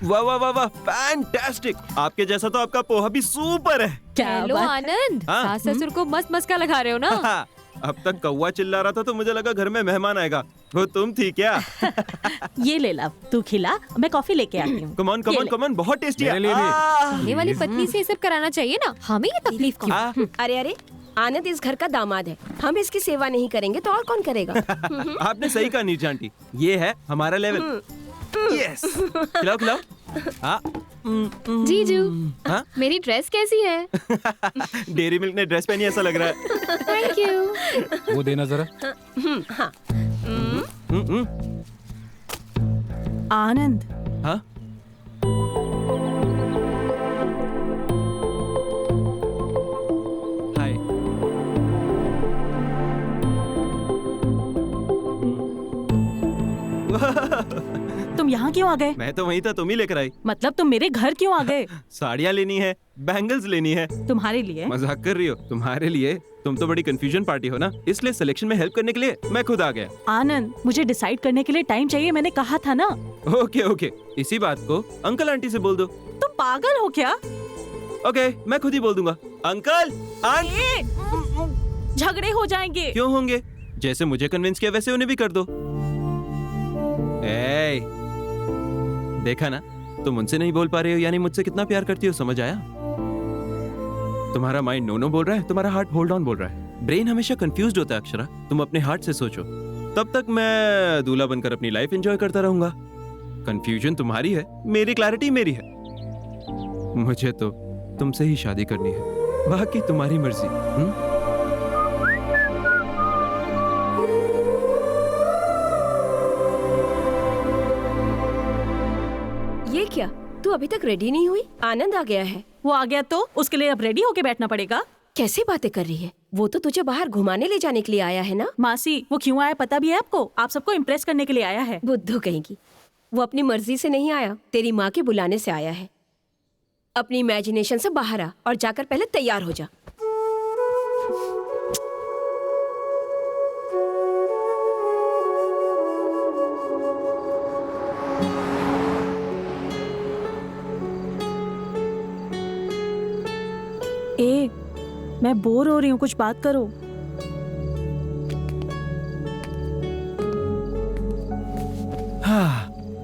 [SPEAKER 13] वाह वाह वाह वाह, फैंटास्टिक। आपके जैसा तो आपका पोहा भी सुपर है।
[SPEAKER 7] हेलो आनंद, सास ससुर को मस्त मस्का लगा रहे हो ना?
[SPEAKER 8] अब तक कौवा चिल्ला रहा था तो मुझे लगा घर में मेहमान आएगा। वो तुम थी क्या?
[SPEAKER 9] ये ले ला, तू खिला, मैं कॉफी लेके आती हूँ।
[SPEAKER 8] Come on come on come on, बहुत टेस्टी है।
[SPEAKER 7] आने वाली पत्नी से ये सब कराना चाहिए ना, हमें ये तकलीफ क्यों?
[SPEAKER 3] अरे अरे, आनंद इस घर का दामाद है, हम इसकी सेवा नहीं करेंगे तो और कौन करेगा?
[SPEAKER 8] आपने सही कहा नीरजा आंटी, ये है हमारा लेवल। यस, खिलाओ खिलाओ। हाँ
[SPEAKER 7] जीजू, मेरी ड्रेस कैसी है?
[SPEAKER 8] डेयरी मिल्क ने ड्रेस पहनी ऐसा लग रहा है।
[SPEAKER 7] Thank you.
[SPEAKER 10] वो देना जरा।
[SPEAKER 3] हाँ।
[SPEAKER 9] आनंद।
[SPEAKER 8] हाँ? हाय।
[SPEAKER 9] तुम यहाँ क्यों आ गए?
[SPEAKER 8] मैं तो वहीं था, तुम ही लेकर आई।
[SPEAKER 9] मतलब तुम मेरे घर क्यों आ गए?
[SPEAKER 8] साड़ियाँ लेनी है, बैंगल्स लेनी है।
[SPEAKER 9] तुम्हारे लिए?
[SPEAKER 8] मजाक कर रही हो? तुम्हारे लिए? तुम तो बड़ी कंफ्यूजन पार्टी हो ना, इसलिए सिलेक्शन में हेल्प करने के लिए मैं खुद आ गया।
[SPEAKER 9] आनंद, मुझे डिसाइड करने के लिए टाइम चाहिए, मैंने कहा था ना।
[SPEAKER 8] ओके ओके, इसी बात को अंकल आंटी से बोल दो।
[SPEAKER 9] तुम पागल हो क्या?
[SPEAKER 8] ओके, मैं खुद ही बोल दूंगा। अंकल
[SPEAKER 9] झगड़े हो जाएंगे।
[SPEAKER 8] क्यों होंगे? जैसे मुझे कन्विंस किया वैसे उन्हें भी कर दो। ए, देखा ना, तुम उनसे नहीं बोल पा रहे हो यानी मुझसे कितना प्यार करती हो, समझ आया? तुम्हारा माइंड नो नो बोल रहा है, तुम्हारा हार्ट होल्ड ऑन बोल रहा है। ब्रेन हमेशा कंफ्यूज्ड होता है अक्षरा, तुम अपने हार्ट से सोचो। तब तक मैं दूल्हा बनकर अपनी लाइफ एंजॉय करता रहूंगा। कंफ्यूजन तुम्हारी है, मेरी क्लैरिटी मेरी है। मुझे तो तुमसे ही शादी करनी है, बाकी तुम्हारी मर्जी।
[SPEAKER 3] ये क्या, तू अभी तक रेडी नहीं हुई? आनंद आ गया है।
[SPEAKER 9] वो आ गया तो उसके लिए अब रेडी होके बैठना पड़ेगा?
[SPEAKER 3] कैसे बातें कर रही है? वो तो तुझे बाहर घुमाने ले जाने के लिए आया है ना।
[SPEAKER 9] मासी, वो क्यों आया पता भी है आपको? आप सबको इम्प्रेस करने के लिए आया है।
[SPEAKER 3] बुद्धू कहेगी, वो अपनी मर्जी से नहीं आया, तेरी माँ के बुलाने से आया है। अपनी इमेजिनेशन से बाहर आ और जाकर पहले तैयार हो जा।
[SPEAKER 9] ए, मैं बोर हो रही हूँ, कुछ बात करो।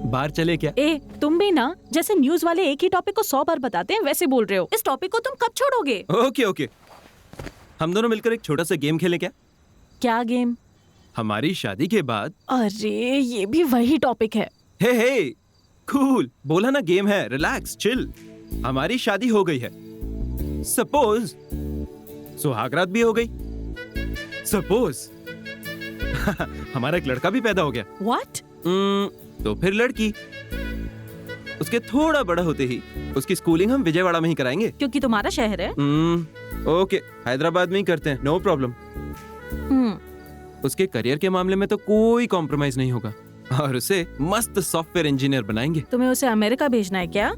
[SPEAKER 8] बाहर चले क्या?
[SPEAKER 9] ए, तुम भी ना, जैसे न्यूज वाले एक ही टॉपिक को 100 बार बताते हैं वैसे बोल रहे हो। इस टॉपिक को तुम कब छोड़ोगे?
[SPEAKER 8] ओके ओके, हम दोनों मिलकर एक छोटा सा गेम खेलें क्या?
[SPEAKER 9] क्या गेम?
[SPEAKER 8] हमारी शादी के बाद।
[SPEAKER 9] अरे, ये भी वही टॉपिक है।
[SPEAKER 8] हे कूल, बोला ना गेम है, रिलैक्स चिल। हमारी शादी हो गई है, सपोज सुहागरात भी हो गई, सपोज हमारा एक लड़का भी पैदा हो गया।
[SPEAKER 9] What?
[SPEAKER 8] तो फिर लड़की। उसके थोड़ा बड़ा होते ही उसकी स्कूलिंग हम विजयवाड़ा में ही कराएंगे,
[SPEAKER 9] क्योंकि तुम्हारा शहर है।
[SPEAKER 8] ओके, हैदराबाद में ही करते हैं, नो प्रॉब्लम। उसके करियर के मामले में तो कोई कॉम्प्रोमाइज नहीं होगा और उसे मस्त सॉफ्टवेयर इंजीनियर बनाएंगे।
[SPEAKER 9] तुम्हें उसे अमेरिका भेजना है क्या?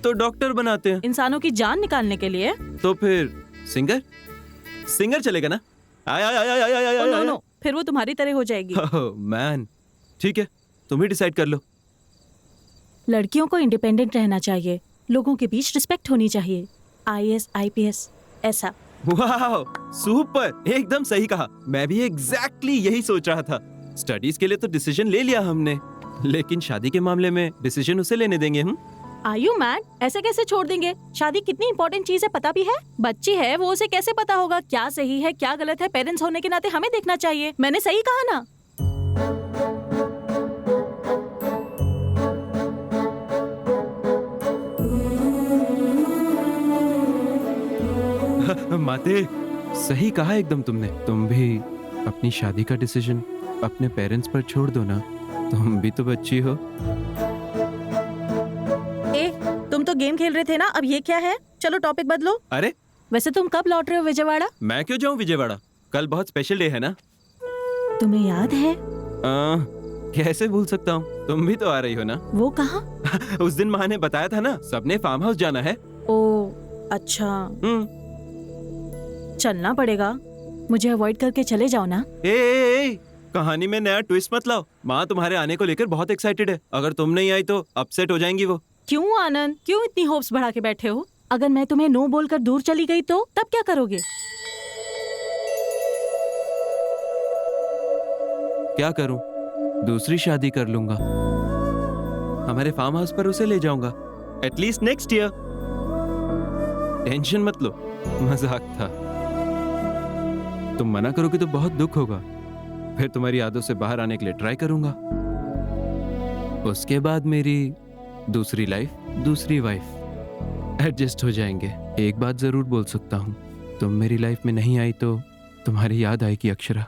[SPEAKER 8] तो डॉक्टर बनाते हैं,
[SPEAKER 9] इंसानों की जान निकालने के लिए।
[SPEAKER 8] तो फिर सिंगर चलेगा ना?
[SPEAKER 9] नो, फिर वो तुम्हारी तरह हो जाएगी।
[SPEAKER 8] मैन, ठीक है, तुम ही डिसाइड कर लो।
[SPEAKER 9] लड़कियों को इंडिपेंडेंट रहना चाहिए, लोगों के बीच रिस्पेक्ट होनी चाहिए। IAS, IPS ऐसा।
[SPEAKER 8] वाह, सुपर, एकदम सही कहा। मैं भी एग्जैक्टली यही सोच रहा था। स्टडीज के लिए तो डिसीजन ले लिया हमने, लेकिन शादी के मामले में डिसीजन उसे लेने देंगे हम।
[SPEAKER 9] Are you mad? ऐसे कैसे छोड़ देंगे? शादी कितनी इंपॉर्टेंट चीज है पता भी है? बच्ची है, वो उसे कैसे पता होगा क्या सही है क्या गलत है? पेरेंट्स होने के नाते हमें देखना चाहिए। मैंने सही कहा ना?
[SPEAKER 8] माते, सही कहा एकदम तुमने। तुम भी अपनी शादी का डिसीजन अपने पेरेंट्स पर छोड़ दो ना, तुम भी तो बच्ची हो।
[SPEAKER 9] तुम तो गेम खेल रहे थे ना, अब ये क्या है? चलो टॉपिक बदलो।
[SPEAKER 8] अरे,
[SPEAKER 9] वैसे तुम कब लौट रहे हो विजयवाड़ा?
[SPEAKER 8] मैं क्यों जाऊं विजयवाड़ा? कल बहुत स्पेशल डे है ना।
[SPEAKER 9] तुम्हें याद है?
[SPEAKER 8] कैसे भूल सकता हूँ, तुम भी तो आ रही हो ना।
[SPEAKER 9] वो कहाँ?
[SPEAKER 8] उस दिन माँ ने बताया था ना, सबने फार्म हाउस जाना है।
[SPEAKER 9] ओ अच्छा, चलना पड़ेगा। मुझे अवॉइड करके चले जाओ ना।
[SPEAKER 8] ए, कहानी में नया ट्विस्ट मत लाओ। माँ तुम्हारे आने को लेकर बहुत एक्साइटेड है, अगर तुम नहीं आई तो अपसेट हो जाएंगी वो।
[SPEAKER 9] क्यों आनंद, क्यों इतनी होप्स बढ़ा के बैठे हो? अगर मैं तुम्हें नो बोलकर दूर चली गई तो तब क्या करोगे?
[SPEAKER 8] क्या करूं? दूसरी शादी कर लूंगा, हमारे फार्म हाउस पर उसे ले जाऊंगा, एटलीस्ट नेक्स्ट ईयर। टेंशन मत लो, मजाक था। तुम मना करोगे तो बहुत दुख होगा, फिर तुम्हारी यादों से बाहर आने के लिए ट्राई करूंगा। उसके बाद मेरी दूसरी लाइफ, दूसरी वाइफ, एडजस्ट हो जाएंगे। एक बात जरूर बोल सकता हूं, तुम मेरी लाइफ में नहीं आई तो तुम्हारी याद आएगी अक्षरा।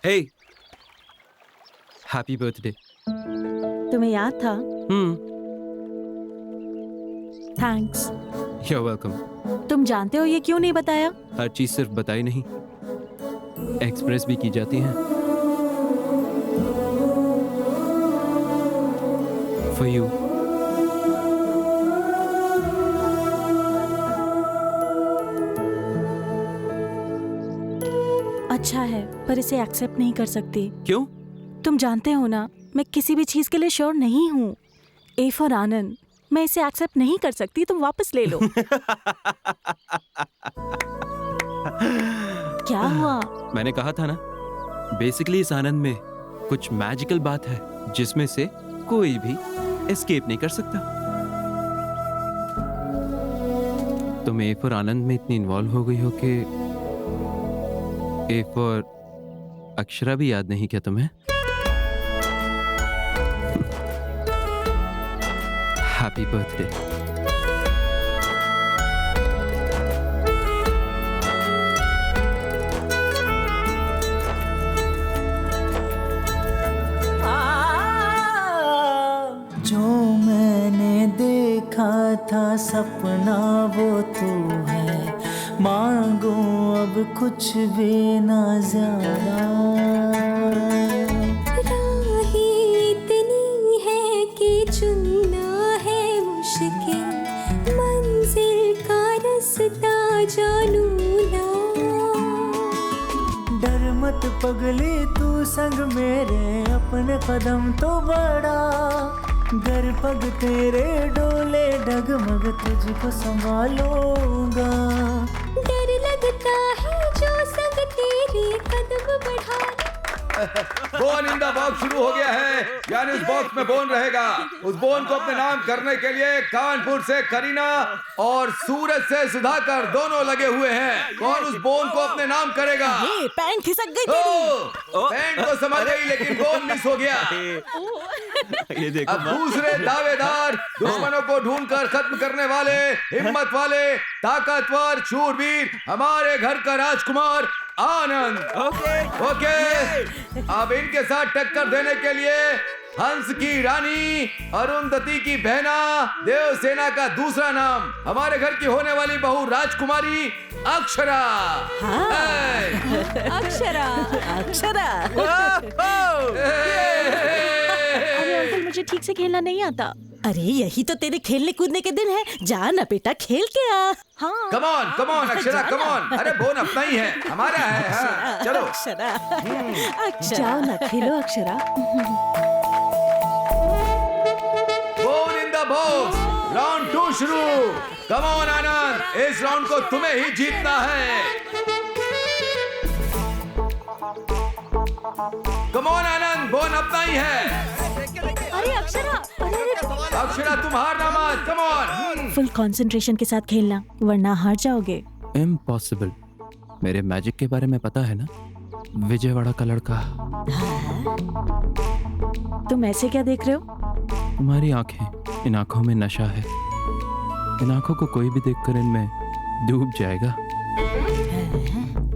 [SPEAKER 8] Hey, happy birthday.
[SPEAKER 12] तुम्हें याद था? थैंक्स।
[SPEAKER 8] You're welcome.
[SPEAKER 12] तुम जानते हो ये क्यों नहीं बताया?
[SPEAKER 8] हर चीज सिर्फ बताई नहीं, एक्सप्रेस भी की जाती है। For you.
[SPEAKER 12] अच्छा है, पर इसे एक्सेप्ट नहीं कर सकती।
[SPEAKER 8] क्यों?
[SPEAKER 12] तुम जानते हो ना, मैं किसी भी चीज के लिए श्योर नहीं हूँ। ए फॉर आनंद, मैं इसे एक्सेप्ट नहीं कर सकती, तुम वापस ले लो। क्या हुआ?
[SPEAKER 8] मैंने कहा था ना, बेसिकली इस आनंद में कुछ मैजिकल बात है जिसमें से कोई भी एस्केप नहीं कर सकता। तुम ए फॉर आनंद में इतनी इन्वॉल्व हो गई हो कि ए फॉर अक्षरा भी याद नहीं क्या तुम्हें? Happy birthday.
[SPEAKER 16] जो मैंने देखा था सपना वो तू है, मांगो अब कुछ भी ना ज्यादा।
[SPEAKER 17] राही इतनी है कि चुनना है मुश्किल, मंजिल का रास्ता जानू ना।
[SPEAKER 16] डर मत पगली तू संग मेरे, अपने कदम तो बढ़ा। घर पग तेरे डोले डगमग तुझको संभालूंगा।
[SPEAKER 17] डर लगता है जो संग तेरे कदम बढ़ा।
[SPEAKER 2] बोन इन द बॉक्स शुरू हो गया है, यानी उस बॉक्स में बोन रहेगा। उस बोन को अपने नाम करने के लिए कानपुर से करीना और सूरज से सुधाकर दोनों लगे हुए हैं। कौन उस बोन को अपने नाम करेगा?
[SPEAKER 12] पैंट खिसक गई तेरी।
[SPEAKER 2] पैंट तो समझ गई, लेकिन बोन मिस हो गया।
[SPEAKER 8] ये देखो,
[SPEAKER 2] अब दूसरे दावेदार, दुश्मनों को ढूंढकर खत्म करने वाले, हिम्मत वाले, ताकतवर, शूरवीर, हमारे घर का राजकुमार आनंद। ओके। अब इनके साथ टक्कर देने के लिए हंस की रानी, अरुंधति की बहना, देवसेना का दूसरा नाम, हमारे घर की होने वाली बहू राजकुमारी अक्षरा।
[SPEAKER 12] अक्षरा, अक्षरा। अरे अंकल, मुझे ठीक से खेलना नहीं आता। अरे यही तो तेरे खेलने कूदने के दिन है, जा ना बेटा खेल के आ। हाँ।
[SPEAKER 2] Come on Akshara, come on. अरे बोन अपना ही है, हमारा है। हाँ, चलो।
[SPEAKER 12] अक्षरा, जाओ ना खेलो Akshara.
[SPEAKER 2] Bone in the box, round 2 शुरू। कम ऑन आनंद, इस राउंड को तुम्हें ही जीतना है। कम ऑन आनंद, बोन अपना ही है।
[SPEAKER 12] अरे अक्षरा,
[SPEAKER 2] अक्षरा तुम हारना मत, कम ऑन।
[SPEAKER 12] फुल कंसंट्रेशन के साथ खेलना वरना हार जाओगे।
[SPEAKER 8] इम्पॉसिबल। मेरे मैजिक के बारे में पता है ना, विजयवाड़ा का लड़का।
[SPEAKER 12] तुम ऐसे क्या देख रहे हो?
[SPEAKER 8] तुम्हारी आंखें, इन आंखों में नशा है। इन आंखों को कोई भी देखकर इनमें डूब जाएगा।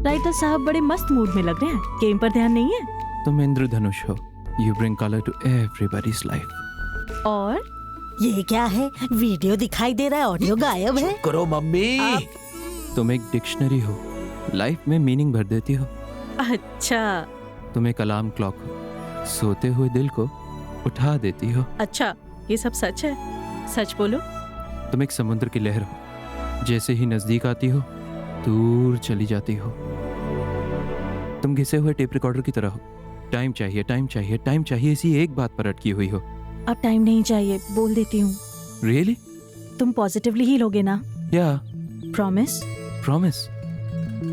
[SPEAKER 12] राइटर साहब बड़े मस्त मूड में लग रहे हैं। गेम पर ध्यान नहीं है?
[SPEAKER 8] तुम इंद्रधनुष हो। You bring colour to everybody's life.
[SPEAKER 9] और ये क्या है? वीडियो दिखाई दे रहा है, ऑडियो गायब है।
[SPEAKER 2] करो मम्मी।
[SPEAKER 8] तुम एक डिक्शनरी हो, लाइफ में मीनिंग भर देती हो।
[SPEAKER 12] अच्छा
[SPEAKER 8] तुम एक अलार्म क्लॉक हो, सोते हुए दिल को उठा देती हो।
[SPEAKER 12] अच्छा, ये सब सच है? सच बोलो।
[SPEAKER 8] तुम एक समुद्र की लहर हो, जैसे ही नजदीक आती हो दूर चली जाती हो। तुम घिसे हुए टेप रिकॉर्डर की तरह हो, टाइम चाहिए, टाइम चाहिए, टाइम चाहिए, इसी एक बात पर अटकी हुई हो।
[SPEAKER 12] अब टाइम नहीं चाहिए, बोल देती हूँ।
[SPEAKER 8] रियली?
[SPEAKER 12] तुम पॉजिटिवली ही लोगे ना?
[SPEAKER 8] या
[SPEAKER 12] प्रॉमिस?
[SPEAKER 8] प्रॉमिस।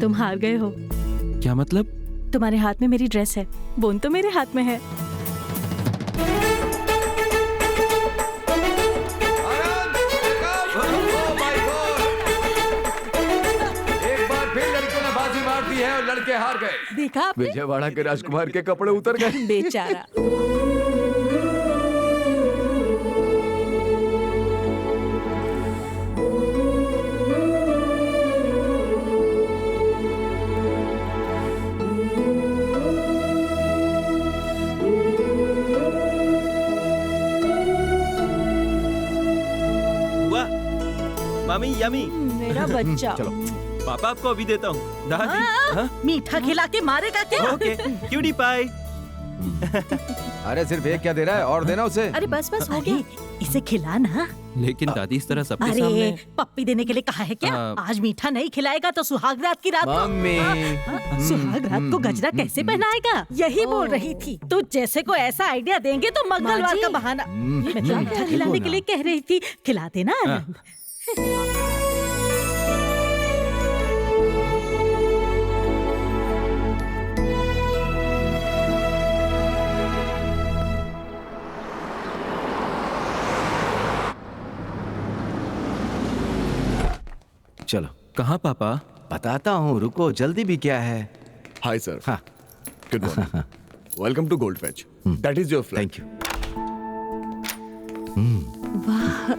[SPEAKER 12] तुम हार गए हो।
[SPEAKER 8] क्या मतलब?
[SPEAKER 12] तुम्हारे हाथ में मेरी ड्रेस है, बोन तो मेरे हाथ में है।
[SPEAKER 2] है और लड़के हार गए।
[SPEAKER 12] देखा आपने?
[SPEAKER 2] विजयवाड़ा के राजकुमार के कपड़े उतर गए।
[SPEAKER 12] बेचारा।
[SPEAKER 8] वाह मामी, यमी।
[SPEAKER 12] मेरा बच्चा।
[SPEAKER 8] चलो पापा आपको अभी देता हूँ। दादी हाँ?
[SPEAKER 9] मीठा खिला के मारेगा क्या?
[SPEAKER 8] Okay, cutie pie.
[SPEAKER 2] अरे सिर्फ एक क्या दे रहा है, और देना उसे।
[SPEAKER 9] अरे बस बस हो गया, इसे खिला ना।
[SPEAKER 8] लेकिन दादी इस तरह सबके
[SPEAKER 9] अरे
[SPEAKER 8] सामने।
[SPEAKER 9] पप्पी देने के लिए कहा है क्या? आज मीठा नहीं खिलाएगा तो सुहाग रात की रात को।
[SPEAKER 2] मम्मी।
[SPEAKER 9] सुहाग रात को गजरा कैसे पहनाएगा? यही बोल रही थी। तो जैसे को ऐसा आइडिया देंगे तो मंगलवार का बहाना। मैं तो मीठा खिलाने के लिए कह रही थी, खिलाते ना आनंद।
[SPEAKER 2] चलो।
[SPEAKER 8] कहाँ पापा?
[SPEAKER 2] बताता हूँ, रुको, जल्दी भी क्या है।
[SPEAKER 14] Hi sir.
[SPEAKER 2] हाँ।
[SPEAKER 14] Good morning. Welcome to gold fetch. That is your flat.
[SPEAKER 2] Thank you.
[SPEAKER 5] वाह।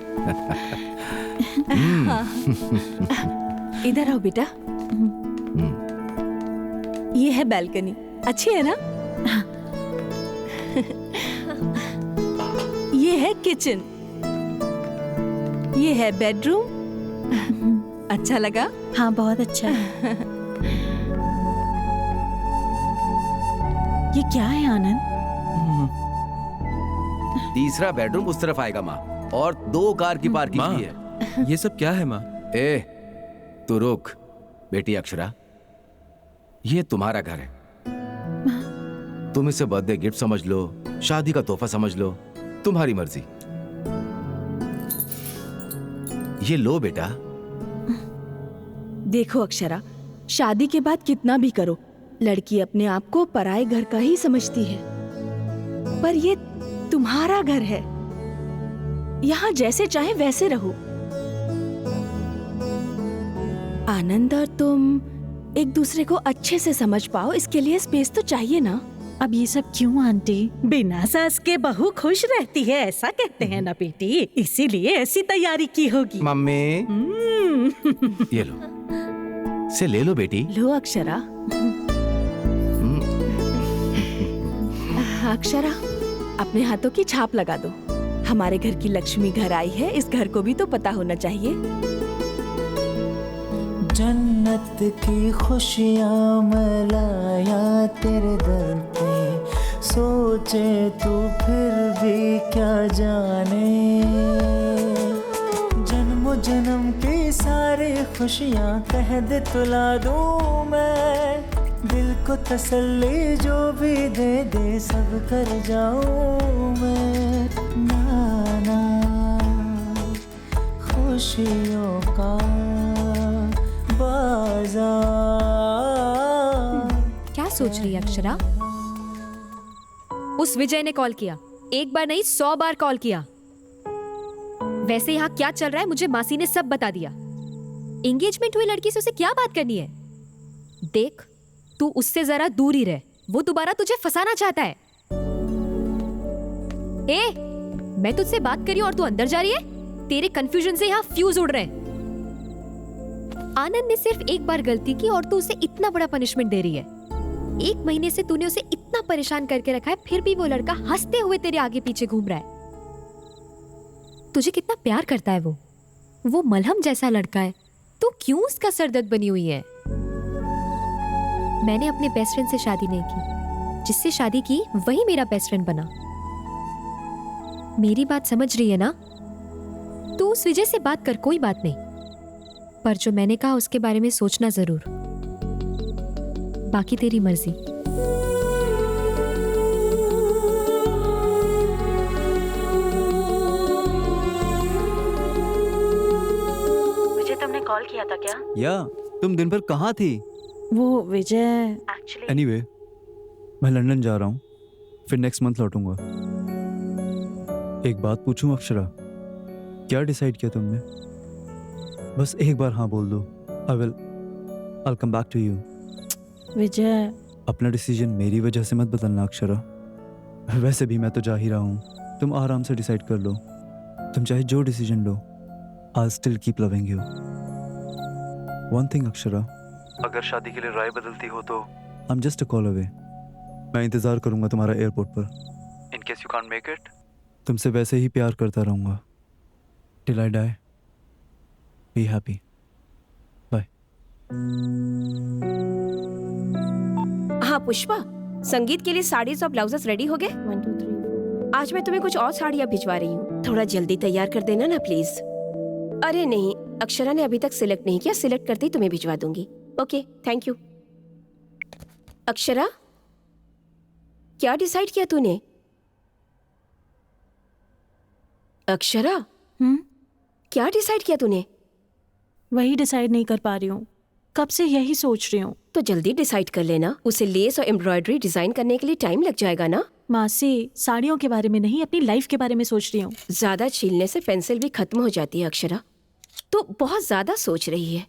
[SPEAKER 5] इधर आओ बेटा। ये है बैल्कनी, अच्छी है ना? ये है किचन, ये है बेडरूम। अच्छा लगा?
[SPEAKER 12] हाँ बहुत अच्छा है। ये क्या है आनंद?
[SPEAKER 2] तीसरा बेडरूम उस तरफ आएगा माँ, और 2 कार की पार्किंग भी है।
[SPEAKER 8] ये सब क्या है माँ?
[SPEAKER 2] ए, तू रुक। बेटी अक्षरा, ये तुम्हारा घर है। तुम इसे बर्थडे गिफ्ट समझ लो, शादी का तोहफा समझ लो, तुम्हारी मर्जी। ये लो बेटा।
[SPEAKER 5] देखो अक्षरा, शादी के बाद कितना भी करो, लड़की अपने आप को पराये घर का ही समझती है। पर ये तुम्हारा घर है, यहाँ जैसे चाहे वैसे रहो। आनंद और तुम एक दूसरे को अच्छे से समझ पाओ, इसके लिए स्पेस तो चाहिए ना।
[SPEAKER 12] अब ये सब क्यों आंटी?
[SPEAKER 9] बिना सास के बहू खुश रहती है, ऐसा कहते हैं ना बेटी, इसीलिए ऐसी तैयारी की होगी।
[SPEAKER 2] मम्मी। ये लो, से ले लो बेटी।
[SPEAKER 5] लो अक्षरा। अक्षरा, अपने हाथों की छाप लगा दो। हमारे घर की लक्ष्मी घर आई है, इस घर को भी तो पता होना चाहिए।
[SPEAKER 16] जन्नत की खुशियाँ मैं लाया तेरे दर पे, सोचे तू फिर भी क्या जाने। जन्म जन्म की सारी खुशियाँ कह दे तुला दूँ मैं, दिल को तसल्ली जो भी दे दे सब कर जाऊँ मैं। नाना खुशियों का
[SPEAKER 7] क्या सोच रही है अक्षरा? उस विजय ने कॉल किया, एक बार नहीं 100 बार कॉल किया। वैसे यहाँ क्या चल रहा है मुझे मासी ने सब बता दिया। एंगेजमेंट हुई लड़की से उसे क्या बात करनी है? देख, तू उससे जरा दूर ही रह, वो दोबारा तुझे फंसाना चाहता है। ए, मैं तुझसे बात कर रही हूँ और तू अंदर जा रही है? तेरे कंफ्यूजन से यहाँ फ्यूज उड़ रहे हैं। आनंद ने सिर्फ एक बार गलती की और तू उसे इतना बड़ा पनिशमेंट दे रही है। 1 महीने से तूने उसे इतना परेशान करके रखा है, फिर भी वो लड़का हंसते हुए तेरे आगे पीछे घूम रहा है। तुझे कितना प्यार करता है वो मलहम जैसा लड़का है, तू क्यों उसका सरदर्द बनी हुई है? मैंने अपने बेस्ट फ्रेंड से शादी नहीं की, जिससे शादी की वही मेरा बेस्ट फ्रेंड बना। मेरी बात समझ रही है ना? तू उस विजय से बात कर, कोई बात नहीं, पर जो मैंने कहा उसके बारे में सोचना जरूर। बाकी तेरी मर्जी।
[SPEAKER 12] विजय, तुमने कॉल किया था क्या?
[SPEAKER 11] या तुम दिन भर कहाँ थी?
[SPEAKER 12] वो विजय
[SPEAKER 11] एनीवे, मैं लंदन जा रहा हूँ, फिर नेक्स्ट मंथ लौटूंगा। एक बात पूछूं अक्षरा, क्या डिसाइड किया तुमने? बस एक बार हाँ बोल दो। I'll come back to you.
[SPEAKER 12] विजय,
[SPEAKER 11] अपना डिसीजन मेरी वजह से मत बदलना अक्षरा। वैसे भी मैं तो जा ही रहा हूँ, तुम आराम से डिसाइड कर लो। तुम चाहे जो decision low, I'll still keep loving you. One thing Akshara, अगर शादी के लिए राय बदलती हो तो I'm just a call away. मैं इंतजार करूंगा तुम्हारा एयरपोर्ट पर। In case you can't make it, तुमसे वैसे ही प्यार करता रहूंगा। Till I die. Be happy. Bye.
[SPEAKER 3] हाँ पुष्पा, संगीत के लिए साड़ीज और ब्लाउजेस रेडी हो गए? 1 2 3 आज मैं तुम्हें कुछ और साड़ियाँ भिजवा रही हूँ, थोड़ा जल्दी तैयार कर देना ना प्लीज। अरे नहीं, अक्षरा ने अभी तक सिलेक्ट नहीं किया, सिलेक्ट करते ही तुम्हें भिजवा दूंगी। Okay, thank you. अक्षरा, क्या डिसाइड किया तूने? अक्षरा, क्या डिसाइड किया तूने?
[SPEAKER 12] वही डिसाइड नहीं कर पा रही हूँ, कब से यही सोच रही हूँ।
[SPEAKER 3] तो जल्दी डिसाइड कर लेना, उसे लेस और एम्ब्रॉयडरी डिजाइन करने के लिए टाइम लग जाएगा ना।
[SPEAKER 12] मासी, साड़ियों के बारे में नहीं, अपनी लाइफ के बारे में सोच रही हूँ।
[SPEAKER 3] ज्यादा छीलने से पेंसिल भी खत्म हो जाती है अक्षरा, तो बहुत ज्यादा सोच रही है।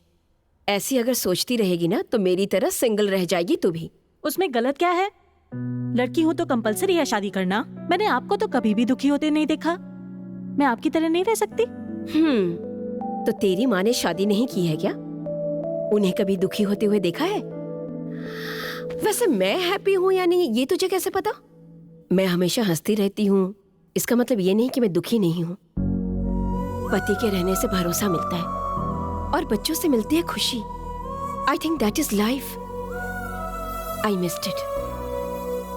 [SPEAKER 3] ऐसी अगर सोचती रहेगी ना तो मेरी तरह सिंगल रह जाएगी तू भी।
[SPEAKER 12] उसमें गलत क्या है? लड़की हो तो कंपलसरी है शादी करना। मैंने आपको तो कभी भी दुखी होते नहीं देखा। मैं आपकी तरह नहीं रह सकती।
[SPEAKER 3] तो तेरी माँ ने शादी नहीं की है क्या? उन्हें कभी दुखी होते हुए देखा है? वैसे मैं हैप्पी हूँ या नहीं ये तुझे कैसे पता? मैं हमेशा हंसती रहती हूँ, इसका मतलब ये नहीं कि मैं दुखी नहीं हूँ। पति के रहने से भरोसा मिलता है और बच्चों से मिलती है खुशी। I think that is life. I missed it.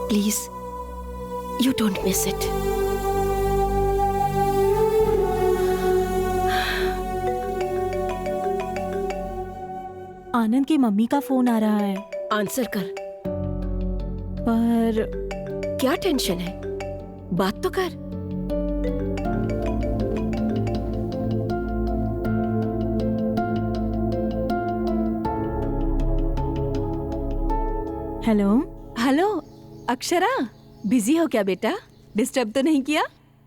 [SPEAKER 3] Please you don't miss it.
[SPEAKER 12] Anand की मम्मी का फोन आ रहा है।
[SPEAKER 3] आंसर कर।
[SPEAKER 12] पर
[SPEAKER 3] क्या टेंशन है, बात तो कर।
[SPEAKER 12] हेलो।
[SPEAKER 5] हेलो अक्षरा, बिजी हो क्या बेटा? डिस्टर्ब तो नहीं किया?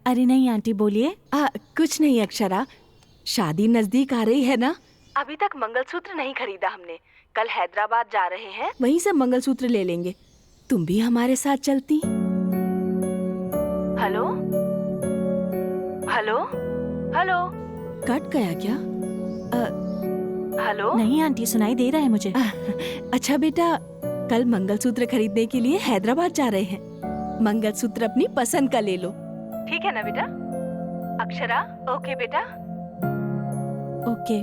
[SPEAKER 12] अरे नहीं आंटी, बोलिए।
[SPEAKER 5] कुछ नहीं अक्षरा, शादी नजदीक आ रही है ना। अभी तक मंगलसूत्र नहीं खरीदा हमने, कल हैदराबाद जा रहे हैं, वहीं से मंगलसूत्र ले लेंगे। तुम भी हमारे साथ चलती? हेलो हेलो हेलो, कट गया क्या? हेलो।
[SPEAKER 12] नहीं आंटी, सुनाई दे रहा है मुझे।
[SPEAKER 5] अच्छा बेटा, कल मंगलसूत्र खरीदने के लिए हैदराबाद जा रहे हैं। मंगलसूत्र अपनी पसंद का ले लो, ठीक है ना बेटा? अक्षरा, ओके बेटा?
[SPEAKER 12] ओके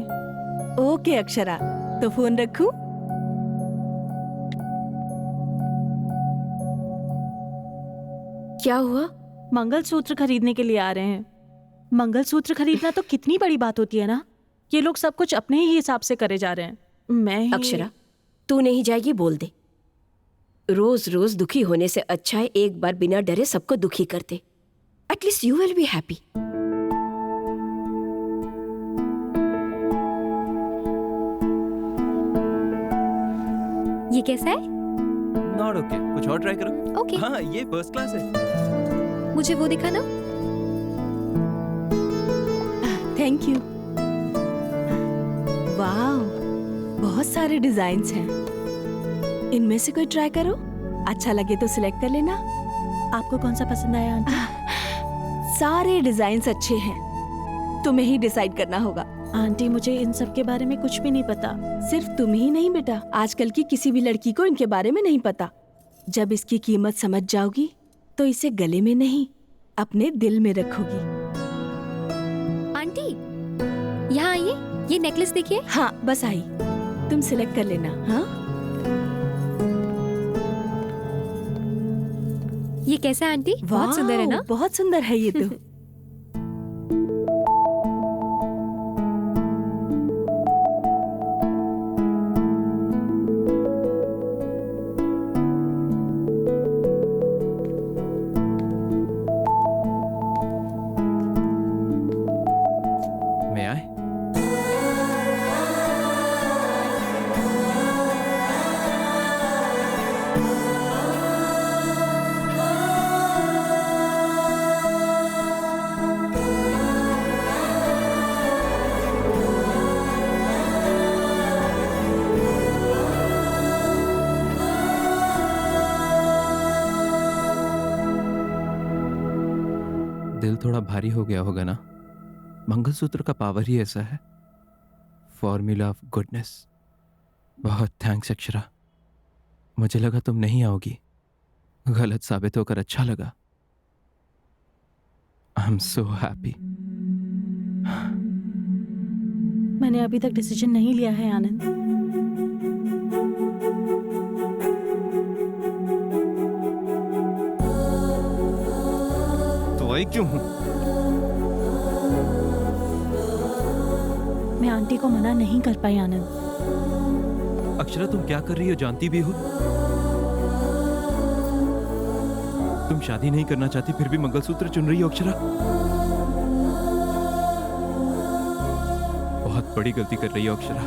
[SPEAKER 5] ओके अक्षरा, तो फोन रखूं?
[SPEAKER 3] क्या हुआ?
[SPEAKER 12] मंगलसूत्र खरीदने के लिए आ रहे हैं। मंगलसूत्र खरीदना तो कितनी बड़ी बात होती है ना। ये लोग सब कुछ अपने ही हिसाब से करे जा रहे हैं। मैं
[SPEAKER 3] अक्षरा, तू नहीं जाएगी बोल दे। रोज रोज दुखी होने से अच्छा है एक बार बिना डरे सबको दुखी कर दे। At least you will be happy.
[SPEAKER 7] ये कैसा है?
[SPEAKER 8] नॉट ओके, कुछ और ट्राई करो।
[SPEAKER 7] ओके।
[SPEAKER 8] हाँ, ये फर्स्ट क्लास है।
[SPEAKER 7] मुझे वो दिखाना।
[SPEAKER 5] Thank you. वाह, बहुत सारे डिजाइन्स हैं। इनमें से कोई ट्राई करो, अच्छा लगे तो सिलेक्ट कर लेना।
[SPEAKER 12] आपको कौन सा पसंद आया आंटी?
[SPEAKER 5] सारे डिजाइन्स अच्छे हैं, तुम्हें ही डिसाइड करना होगा।
[SPEAKER 12] आंटी मुझे इन सब के बारे में कुछ भी नहीं पता।
[SPEAKER 5] सिर्फ तुम ही नहीं बेटा, आजकल की किसी भी लड़की को इनके बारे में नहीं पता। जब इसकी कीमत समझ जाओगी तो इसे गले में नहीं अपने दिल में रखोगी।
[SPEAKER 7] आंटी यहाँ आइए, ये नेकलेस देखिए।
[SPEAKER 5] हाँ बस आई, तुम सिलेक्ट कर लेना। हाँ
[SPEAKER 7] ये कैसा है आंटी? बहुत सुंदर है ना?
[SPEAKER 5] बहुत सुंदर है ये तो।
[SPEAKER 8] मैं आए? दिल थोड़ा भारी हो गया होगा ना? मंगलसूत्र का पावर ही ऐसा है, फॉर्मूला ऑफ गुडनेस। बहुत थैंक्स अक्षरा, मुझे लगा तुम नहीं आओगी, गलत साबित होकर अच्छा लगा। I am so happy.
[SPEAKER 12] मैंने अभी तक डिसीजन नहीं लिया है आनंद।
[SPEAKER 8] तो आई क्यों हूं?
[SPEAKER 12] मैं आंटी को मना नहीं कर पाई आनंद।
[SPEAKER 8] अक्षरा तुम क्या कर रही हो जानती भी हो? तुम शादी नहीं करना चाहती फिर भी मंगलसूत्र चुन रही हो अक्षरा। बहुत बड़ी गलती कर रही हो अक्षरा।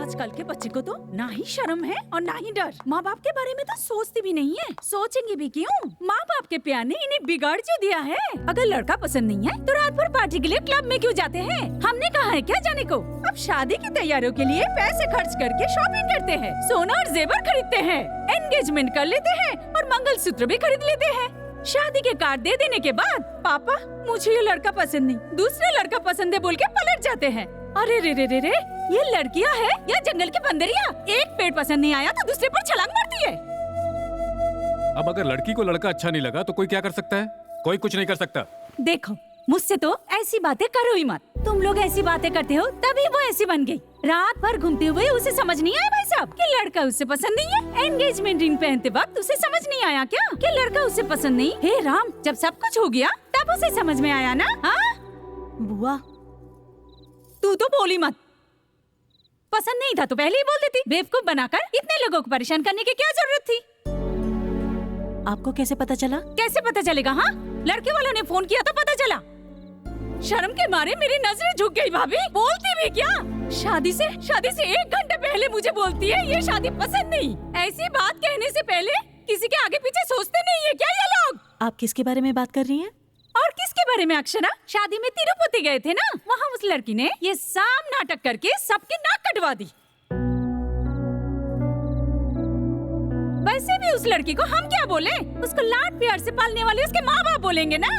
[SPEAKER 18] आजकल के बच्चे को तो ना ही शर्म है और ना ही डर। माँ बाप के बारे में तो सोचती भी नहीं है। सोचेंगे भी क्यों? माँ बाप के प्यार ने इन्हें बिगाड़ जो दिया है। अगर लड़का पसंद नहीं है तो रात भर पार्टी के लिए क्लब में क्यों जाते हैं? हमने कहा है क्या जाने को? अब शादी की तैयारियों के लिए पैसे खर्च करके शॉपिंग करते हैं, सोना और जेवर खरीदते हैं, एंगेजमेंट कर लेते हैं और मंगलसूत्र भी खरीद लेते हैं। शादी के कार्ड दे देने के बाद पापा मुझे ये लड़का पसंद नहीं, दूसरा लड़का पसंद है बोल के पलट जाते हैं। अरे रे रे रे रे, ये लड़कियां है या जंगल की बंदरिया? एक पेड़ पसंद नहीं आया तो दूसरे पर छलांग मारती है।
[SPEAKER 10] अब अगर लड़की को लड़का अच्छा नहीं लगा तो कोई क्या कर सकता है? कोई कुछ नहीं कर सकता।
[SPEAKER 18] देखो मुझसे तो ऐसी बातें करो ही मत। तुम लोग ऐसी बातें करते हो तभी वो ऐसी बन गई। रात भर घूमते हुए उसे समझ नहीं आया भाई साहब कि लड़का उससे पसंद नहीं है। एंगेजमेंट रिंग पहनते वक्त उसे समझ नहीं आया क्या कि लड़का उससे पसंद नहीं? हे राम, जब सब कुछ हो गया तब उसे समझ में आया ना? हाँ
[SPEAKER 12] बुआ
[SPEAKER 18] तू तो बोली मत। पसंद नहीं था तो पहले ही बोल देती। बेवकूफ बनाकर इतने लोगों को परेशान करने की क्या जरूरत थी?
[SPEAKER 12] आपको कैसे पता चला?
[SPEAKER 18] कैसे पता चलेगा? हाँ, लड़के वालों ने फोन किया तो पता चला। शर्म के मारे मेरी नजरें झुक गई। भाभी बोलती भी क्या? शादी से 1 घंटे पहले मुझे बोलती है ये शादी पसंद नहीं। ऐसी बात कहने से पहले किसी के आगे पीछे सोचते नहीं है क्या ये लोग?
[SPEAKER 12] आप किसके बारे में बात कर रही हैं?
[SPEAKER 18] और किसके बारे में अक्षरा? शादी में तिरुपति गए थे ना, वहाँ उस लड़की ने ये साम नाटक करके सबकी नाक कटवा दी। वैसे भी उस लड़की को हम क्या बोले? उसको लाड प्यार से पालने वाले उसके माँ बाप बोलेंगे ना।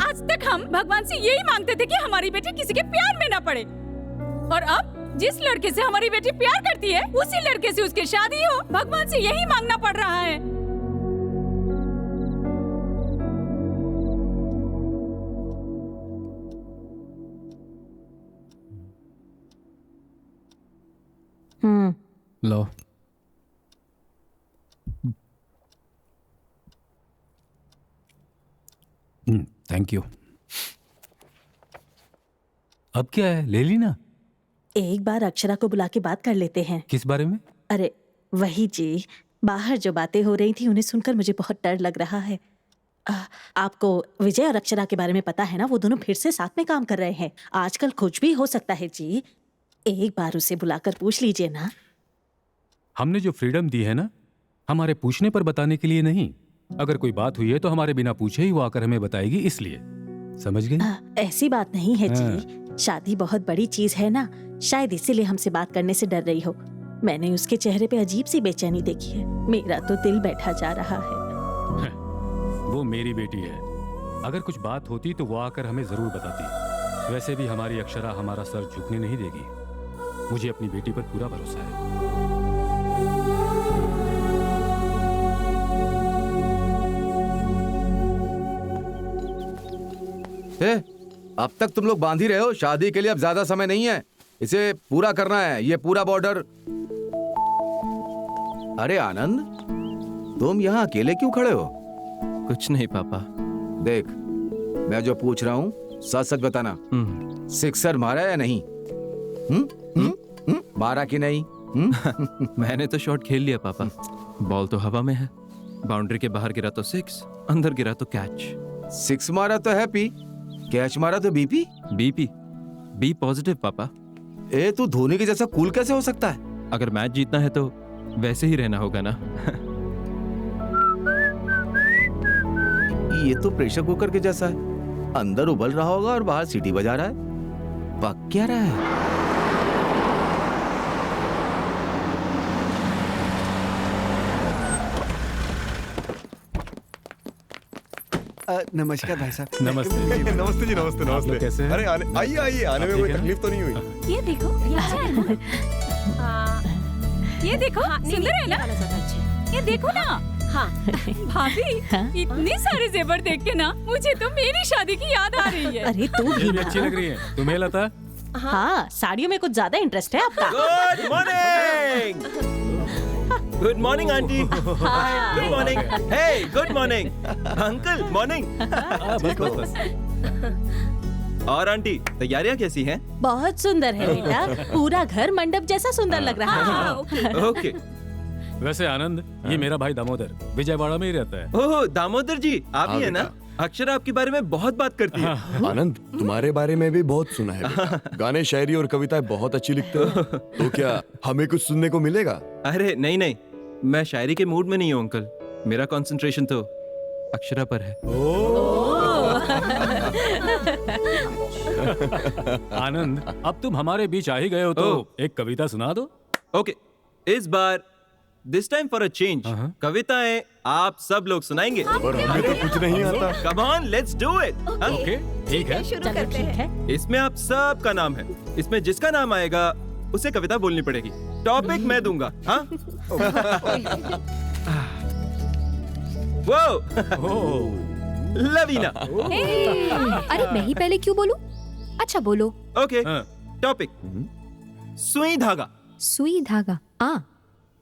[SPEAKER 18] आज तक हम भगवान से यही मांगते थे कि हमारी बेटी किसी के प्यार में ना पड़े, और अब जिस लड़के से हमारी बेटी प्यार करती है उसी लड़के से उसकी शादी हो, भगवान से यही मांगना पड़ रहा है।
[SPEAKER 10] लो थैंक यू। अब क्या है, ले ली ना?
[SPEAKER 12] एक बार अक्षरा को बुला के बात कर लेते हैं।
[SPEAKER 10] किस बारे में?
[SPEAKER 12] अरे वही जी, बाहर जो बातें हो रही थी उन्हें सुनकर मुझे बहुत डर लग रहा है। आपको विजय और अक्षरा के बारे में पता है ना? वो दोनों फिर से साथ में काम कर रहे हैं। आजकल कुछ भी हो सकता है जी।
[SPEAKER 9] एक बार उसे बुलाकर पूछ लीजिए ना।
[SPEAKER 10] हमने जो फ्रीडम दी है ना, हमारे पूछने पर बताने के लिए नहीं। अगर कोई बात हुई है तो हमारे बिना पूछे ही वो आकर हमें बताएगी, इसलिए। समझ गई?
[SPEAKER 9] ऐसी बात नहीं है जी, शादी बहुत बड़ी चीज है ना, शायद इसीलिए हमसे बात करने से डर रही हो। मैंने उसके चेहरे पे अजीब सी बेचैनी देखी है, मेरा तो दिल बैठा जा रहा है।
[SPEAKER 10] वो मेरी बेटी है, अगर कुछ बात होती तो वो आकर हमें जरूर बताती। वैसे भी हमारी अक्षरा हमारा सर झुकने नहीं देगी। मुझे अपनी बेटी पर पूरा भरोसा है।
[SPEAKER 2] अब तक तुम लोग बांध ही रहे हो। शादी के लिए अब ज्यादा समय नहीं है, इसे पूरा करना है, ये पूरा बॉर्डर। अरे आनंद, तुम यहाँ अकेले क्यों खड़े हो?
[SPEAKER 8] कुछ नहीं पापा।
[SPEAKER 2] देख, मैं जो पूछ रहा हूँ सच सच बताना। सिक्सर मारा या नहीं? मारा कि नहीं?
[SPEAKER 8] मैंने तो शॉट खेल लिया पापा। बॉल तो हवा में है, बाउंड्री के बाहर गिरा तो 6, अंदर गिरा तो कैच।
[SPEAKER 2] 6 मारा तो हैप्पी, कैच मारा तो बीपी।
[SPEAKER 8] बी पॉजिटिव पापा।
[SPEAKER 2] ए, तू धोनी के जैसा कूल कैसे हो सकता है?
[SPEAKER 8] अगर मैच जीतना है तो वैसे ही रहना होगा ना।
[SPEAKER 2] ये तो प्रेशर कुकर के जैसा है, अंदर उबल रहा होगा और बाहर सीटी बजा रहा है। पक क्या रहा है?
[SPEAKER 1] नमस्कार भाई साहब।
[SPEAKER 10] नमस्ते।
[SPEAKER 14] नमस्ते जी, नमस्ते
[SPEAKER 10] आप लोग
[SPEAKER 14] नमस्ते।
[SPEAKER 10] कैसे हैं?
[SPEAKER 14] अरे आइए आइए, आने में कोई तकलीफ तो नहीं हुई?
[SPEAKER 18] ये देखो, ये अच्छा है ना? ये देखो, सुंदर है ना? ये देखो ना।
[SPEAKER 3] हाँ
[SPEAKER 18] भाभी, इतने सारे जेवर देख के ना मुझे तो मेरी शादी की याद आ रही है।
[SPEAKER 9] अरे तू
[SPEAKER 10] ये भी अच्छी लग रही है। तुम्हें लता?
[SPEAKER 9] हाँ, साड़ियों में कुछ ज्यादा इंटरेस्ट है आपका।
[SPEAKER 8] Good morning. Good morning aunty. Good morning. Hey, good morning uncle. Morning. और आंटी, तैयारियां कैसी हैं?
[SPEAKER 9] बहुत सुंदर है बेटा, पूरा घर मंडप जैसा सुंदर लग रहा है।
[SPEAKER 8] ओके।
[SPEAKER 10] वैसे आनंद, ये मेरा भाई दामोदर विजयवाड़ा में ही रहता है।
[SPEAKER 8] ओह दामोदर जी, आप ही है ना? अक्षरा आपके बारे में बहुत बात करती है।
[SPEAKER 14] आनंद, तुम्हारे बारे में भी बहुत सुना है बेटा। गाने, शायरी और कविताएं बहुत अच्छी लिखते हो। तो क्या हमें कुछ सुनने को मिलेगा?
[SPEAKER 8] अरे नहीं नहीं, मैं शायरी के मूड में नहीं हूँ अंकल। मेरा कंसंट्रेशन तो अक्षरा पर है।
[SPEAKER 10] आनंद, अब तुम हमारे बीच आ ही गए हो तो एक कविता सुना दो।
[SPEAKER 8] ओके, इस बार this time for a change कविताएं आप सब लोग सुनाएंगे।
[SPEAKER 14] पर हमें तो कुछ नहीं आता।
[SPEAKER 8] Come on, let's do it.
[SPEAKER 10] Okay, ठीक है।
[SPEAKER 3] शुरू करते हैं।
[SPEAKER 8] इसमें आप सब का नाम है, इसमें जिसका नाम आएगा उसे कविता बोलनी पड़ेगी। टॉपिक मैं दूंगा। हाँ? वो लवीना।
[SPEAKER 7] अरे मैं ही पहले क्यों बोलूं? अच्छा बोलो।
[SPEAKER 8] ओके, टॉपिक सुई धागा।
[SPEAKER 7] सुई धागा।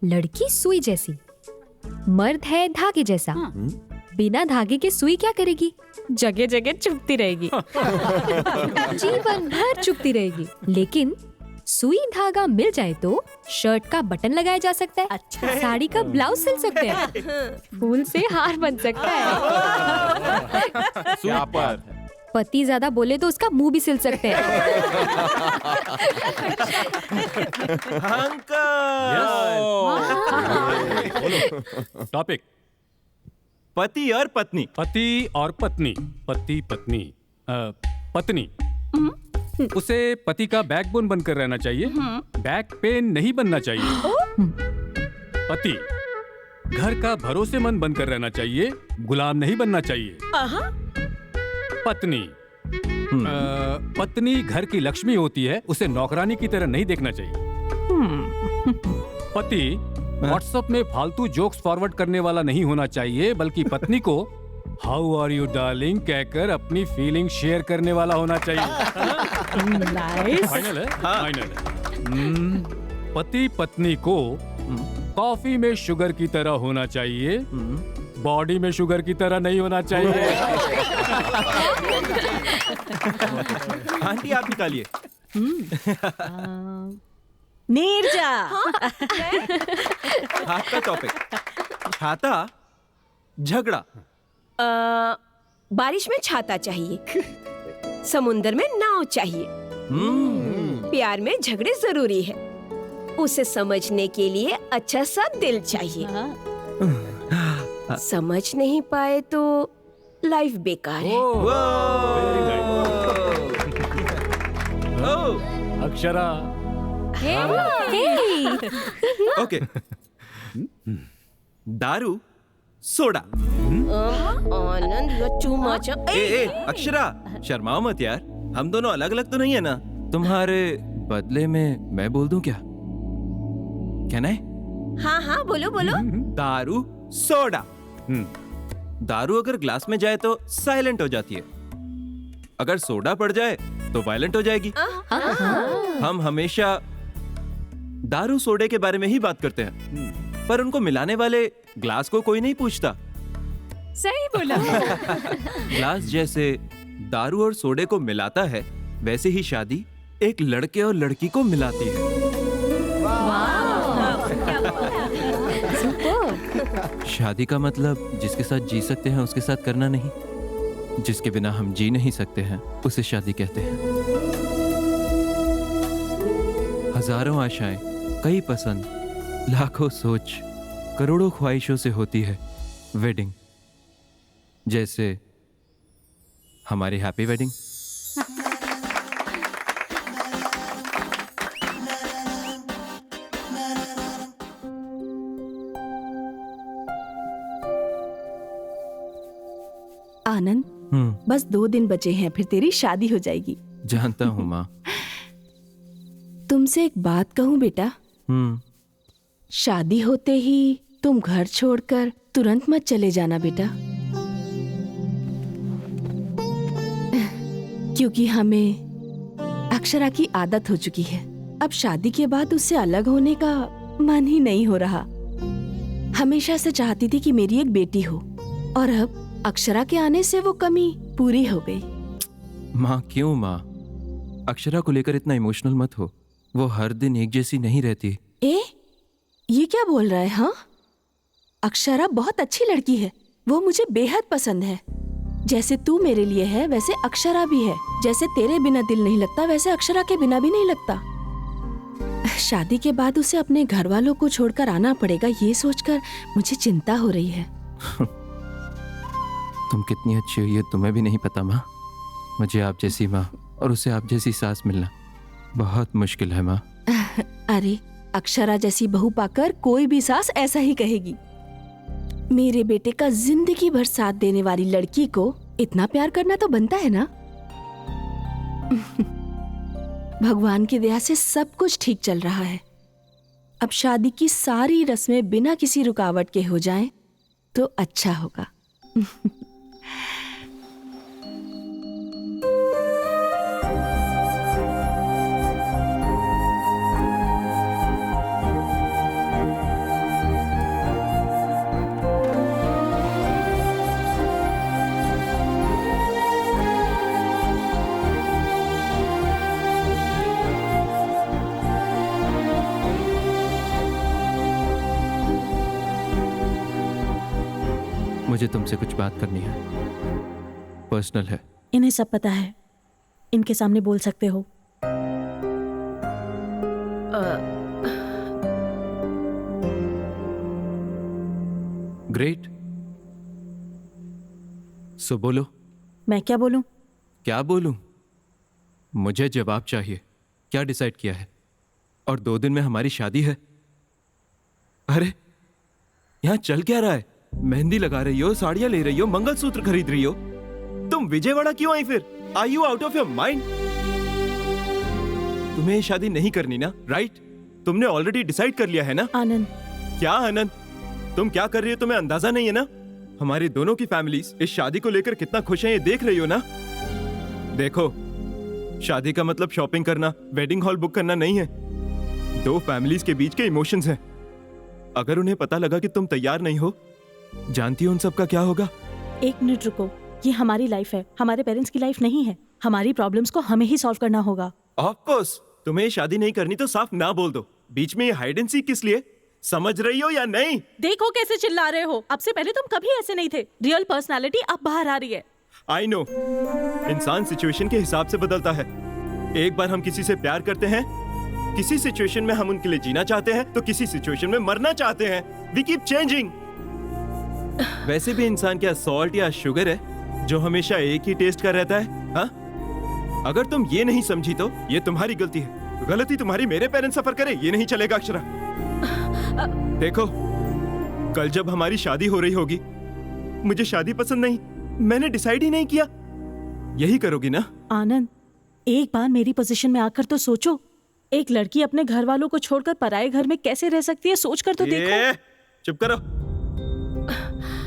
[SPEAKER 7] लड़की सुई जैसी, मर्द है धागे जैसा। बिना धागे के सुई क्या करेगी? जगह जगह चुभती रहेगी। जीवन भर चुभती रहेगी। लेकिन सुई धागा मिल जाए तो शर्ट का बटन लगाया जा सकता है। अच्छा। साड़ी का ब्लाउज सिल सकते हैं। फूल से हार बन सकता है। पति ज्यादा बोले तो उसका मुंह भी सिल सकते हैं।
[SPEAKER 10] टॉपिक
[SPEAKER 8] पति और पत्नी।
[SPEAKER 10] पति और पत्नी। पति पत्नी। पत्नी उसे पति का बैकबोन बनकर रहना चाहिए, बैक पेन नहीं बनना चाहिए। पति घर का भरोसेमंद बनकर रहना चाहिए, गुलाम नहीं बनना चाहिए। पत्नी पत्नी घर की लक्ष्मी होती है, उसे नौकरानी की तरह नहीं देखना चाहिए। पति व्हाट्सएप में फालतू जोक्स फॉरवर्ड करने वाला नहीं होना चाहिए, बल्कि पत्नी को हाउ आर यू डार्लिंग कहकर अपनी फीलिंग शेयर करने वाला होना चाहिए।
[SPEAKER 9] नाइस।
[SPEAKER 10] फाइनल है? फाइनल है। पति पत्नी को कॉफी में शुगर की तरह होना चाहिए, बॉडी में शुगर की तरह नहीं होना चाहिए।
[SPEAKER 8] आंटी आप निकालिए।
[SPEAKER 9] नीरजा।
[SPEAKER 8] आपका टॉपिक छाता झगड़ा।
[SPEAKER 3] बारिश में छाता चाहिए, समुंदर में नाव चाहिए, प्यार में झगड़े जरूरी है। उसे समझने के लिए अच्छा सा दिल चाहिए। समझ नहीं पाए तो लाइफ बेकार है।
[SPEAKER 10] अक्षरा।
[SPEAKER 8] ओके। दारू सोडा।
[SPEAKER 3] आनंद टू मच।
[SPEAKER 8] ए अक्षरा, शर्माओ मत यार, हम दोनों अलग अलग तो नहीं है ना। तुम्हारे बदले में मैं बोल दूं क्या? कहना है?
[SPEAKER 3] हाँ हाँ बोलो बोलो।
[SPEAKER 8] दारू सोडा। दारू अगर ग्लास में जाए तो साइलेंट हो जाती है, अगर सोडा पड़ जाए तो वायलेंट हो जाएगी। हम हमेशा दारू सोडे के बारे में ही बात करते हैं, पर उनको मिलाने वाले ग्लास को कोई नहीं पूछता।
[SPEAKER 18] सही बोला।
[SPEAKER 8] ग्लास जैसे दारू और सोडे को मिलाता है, वैसे ही शादी एक लड़के और लड़की को मिलाती है। शादी का मतलब जिसके साथ जी सकते हैं उसके साथ करना नहीं, जिसके बिना हम जी नहीं सकते हैं उसे शादी कहते हैं। हजारों आशाएं, कई पसंद, लाखों सोच, करोड़ों ख्वाहिशों से होती है वेडिंग। जैसे हमारी हैप्पी वेडिंग।
[SPEAKER 5] आनंद, बस 2 दिन बचे हैं, फिर तेरी शादी हो जाएगी।
[SPEAKER 8] जानता हूँ माँ।
[SPEAKER 5] तुमसे एक बात कहूँ बेटा, शादी होते ही तुम घर छोड़कर तुरंत मत चले जाना बेटा, क्योंकि हमें अक्षरा की आदत हो चुकी है। अब शादी के बाद उससे अलग होने का मन ही नहीं हो रहा। हमेशा से चाहती थी कि मेरी एक बेटी हो, और अब अक्षरा के आने से वो कमी पूरी हो गई।
[SPEAKER 8] माँ क्यों माँ, अक्षरा को लेकर इतना इमोशनल मत हो, वो हर दिन एक जैसी नहीं रहती।
[SPEAKER 5] ये क्या बोल रहा है? हाँ, अक्षरा बहुत अच्छी लड़की है, वो मुझे बेहद पसंद है। जैसे तू मेरे लिए है वैसे अक्षरा भी है। जैसे तेरे बिना दिल नहीं लगता वैसे अक्षरा के बिना भी नहीं लगता। शादी के बाद उसे अपने घर वालों को छोड़कर आना पड़ेगा, ये सोचकर मुझे चिंता हो रही है।
[SPEAKER 8] तुम कितनी अच्छी हो ये तुम्हें भी नहीं पता माँ। मुझे आप जैसी माँ और उसे आप जैसी सास मिलना बहुत मुश्किल है माँ।
[SPEAKER 5] अरे अक्षरा जैसी बहू पाकर कोई भी सास ऐसा ही कहेगी। मेरे बेटे का जिंदगी भर साथ देने वाली लड़की को इतना प्यार करना तो बनता है ना। भगवान की दया से सब कुछ ठीक चल रहा है। अब शादी की सारी रस्में बिना किसी रुकावट के हो जाएं तो अच्छा होगा।
[SPEAKER 8] मुझे तुमसे कुछ बात करनी है, पर्सनल है।
[SPEAKER 12] इन्हें सब पता है, इनके सामने बोल सकते हो।
[SPEAKER 8] ग्रेट, सो बोलो।
[SPEAKER 12] मैं क्या बोलूं?
[SPEAKER 8] क्या बोलूं? मुझे जवाब चाहिए। क्या डिसाइड किया है? और 2 दिन में हमारी शादी है। अरे यहां चल क्या रहा है? मेहंदी लगा रही हो, साड़ियां ले रही हो, मंगलसूत्र खरीद रही हो। तुम विजयवाड़ा क्यों आई फिर? Are you out of your mind? तुम्हें ये शादी नहीं करनी ना, राइट? तुमने ऑलरेडी डिसाइड कर लिया है ना?
[SPEAKER 12] आनंद।
[SPEAKER 8] क्या आनंद? तुम क्या कर रही हो तुम्हें अंदाजा नहीं है ना? हमारी दोनों की फैमिलीज इस शादी को लेकर कितना खुश हैं ये देख रही हो ना? देखो, शादी का मतलब शॉपिंग करना, वेडिंग हॉल बुक करना नहीं है। 2 फैमिलीज के बीच के इमोशंस हैं। अगर उन्हें पता लगा कि तुम तैयार नहीं हो, जानती हो उन सब का क्या होगा?
[SPEAKER 12] 1 मिनट रुको, ये हमारी लाइफ है, हमारे पेरेंट्स की लाइफ नहीं है। हमारी प्रॉब्लम्स को हमें ही सॉल्व करना होगा।
[SPEAKER 8] ऑफ कोर्स, तुम्हें शादी नहीं करनी तो साफ ना बोल दो। बीच में ये हाइड एंड सीक किस लिए? समझ रही हो या नहीं?
[SPEAKER 12] देखो कैसे चिल्ला रहे हो। अब से पहले तुम कभी ऐसे नहीं थे। रियल पर्सनालिटी अब बाहर आ रही है।
[SPEAKER 8] आई नो, इंसान सिचुएशन के हिसाब से बदलता है। एक बार हम किसी से प्यार करते हैं, किसी सिचुएशन में हम उनके लिए जीना चाहते हैं, तो किसी सिचुएशन में मरना चाहते हैं। We keep changing. वैसे भी इंसान क्या सॉल्ट या शुगर है जो हमेशा एक ही टेस्ट का रहता है? हाँ, अगर तुम ये नहीं समझी तो ये तुम्हारी गलती है। गलती तुम्हारी मेरे पेरेंट्स सफर करे ये नहीं चलेगा अक्षरा। देखो, कल जब हमारी शादी हो रही होगी, मुझे शादी पसंद नहीं, मैंने डिसाइड ही नहीं किया, यही करोगी ना?
[SPEAKER 12] आनंद, एक बार मेरी पोजीशन में आकर तो सोचो। एक लड़की अपने घर वालों को छोड़कर पराये घर में कैसे रह सकती है, सोच कर तो देखो।
[SPEAKER 8] चुप करो।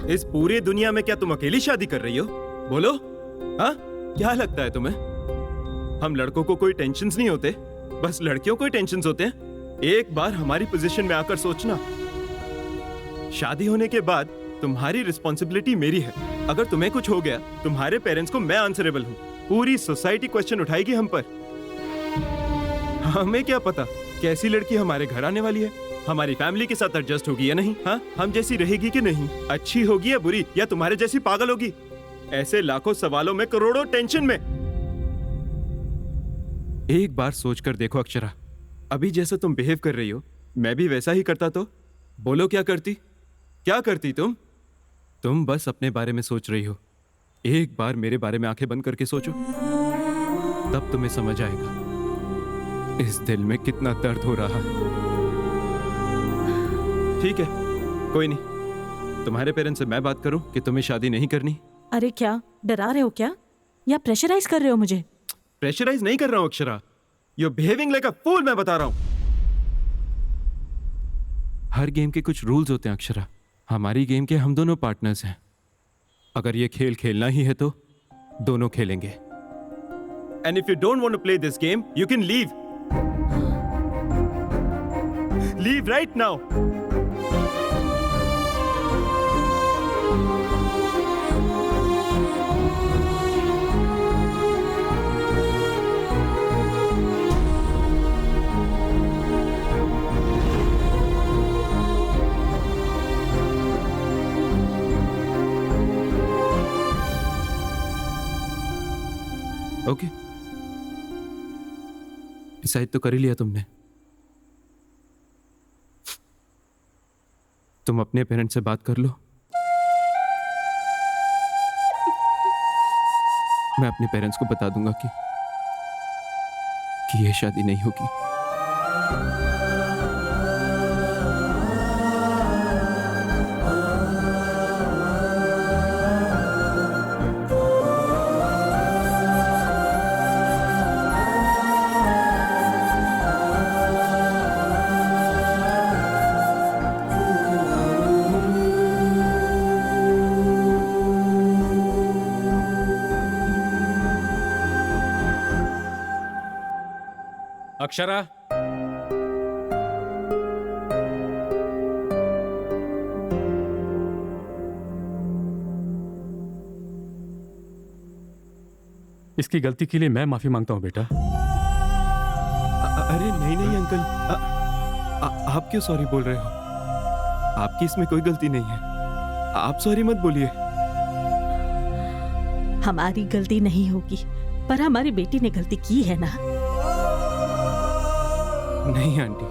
[SPEAKER 8] इस पूरी दुनिया में क्या तुम अकेली शादी कर रही हो? बोलो, हाँ? क्या लगता है तुम्हें हम लड़कों को कोई टेंशन्स नहीं होते, बस लड़कियों को ही टेंशन्स होते हैं? एक बार हमारी पोजीशन में आकर सोचना। शादी होने के बाद तुम्हारी रिस्पॉन्सिबिलिटी मेरी है। अगर तुम्हें कुछ हो गया, तुम्हारे पेरेंट्स को मैं आंसरेबल हूँ। पूरी सोसाइटी क्वेश्चन उठाएगी हम पर। हमें क्या पता कैसी लड़की हमारे घर आने वाली है, हमारी फैमिली के साथ एडजस्ट होगी या नहीं, हाँ? हम जैसी रहेगी कि नहीं, अच्छी होगी या बुरी, या तुम्हारे जैसी पागल होगी? ऐसे लाखों सवालों में, करोड़ों टेंशन में। एक बार सोच कर देखो अक्षरा, अभी जैसा तुम बिहेव कर रही हो, मैं भी वैसा ही करता तो? बोलो क्या करती? क्या करती तुम? तुम बस अपने बारे में सोच रही हो। एक बार मेरे बारे में आंखें बंद करके सोचो, तब तुम्हें समझ आएगा इस दिल में कितना दर्द हो रहा है। ठीक है, कोई नहीं, तुम्हारे पेरेंट्स से मैं बात करूं कि तुम्हें शादी नहीं करनी।
[SPEAKER 12] अरे क्या डरा रहे हो क्या, या प्रेशराइज कर रहे हो मुझे?
[SPEAKER 8] प्रेशराइज नहीं कर रहा हूं Akshara, you are behaving like a fool, मैं बता रहा हूं। हर गेम के कुछ रूल्स होते हैं अक्षरा। हमारी गेम के हम दोनों पार्टनर्स हैं। अगर ये खेल खेलना ही है तो दोनों खेलेंगे। And if you don't want to play this game, you can leave. Leave right now. Okay, decide तो कर ही लिया तुमने। तुम अपने पेरेंट्स से बात कर लो, मैं अपने पेरेंट्स को बता दूंगा कि ये शादी नहीं होगी।
[SPEAKER 10] अक्षरा, इसकी गलती के लिए मैं माफी मांगता हूं बेटा।
[SPEAKER 8] अरे नहीं नहीं अंकल, आप क्यों सॉरी बोल रहे हो? आपकी इसमें कोई गलती नहीं है, आप सॉरी मत बोलिए।
[SPEAKER 12] हमारी गलती नहीं होगी, पर हमारी बेटी ने गलती की है ना।
[SPEAKER 8] नहीं आंटी,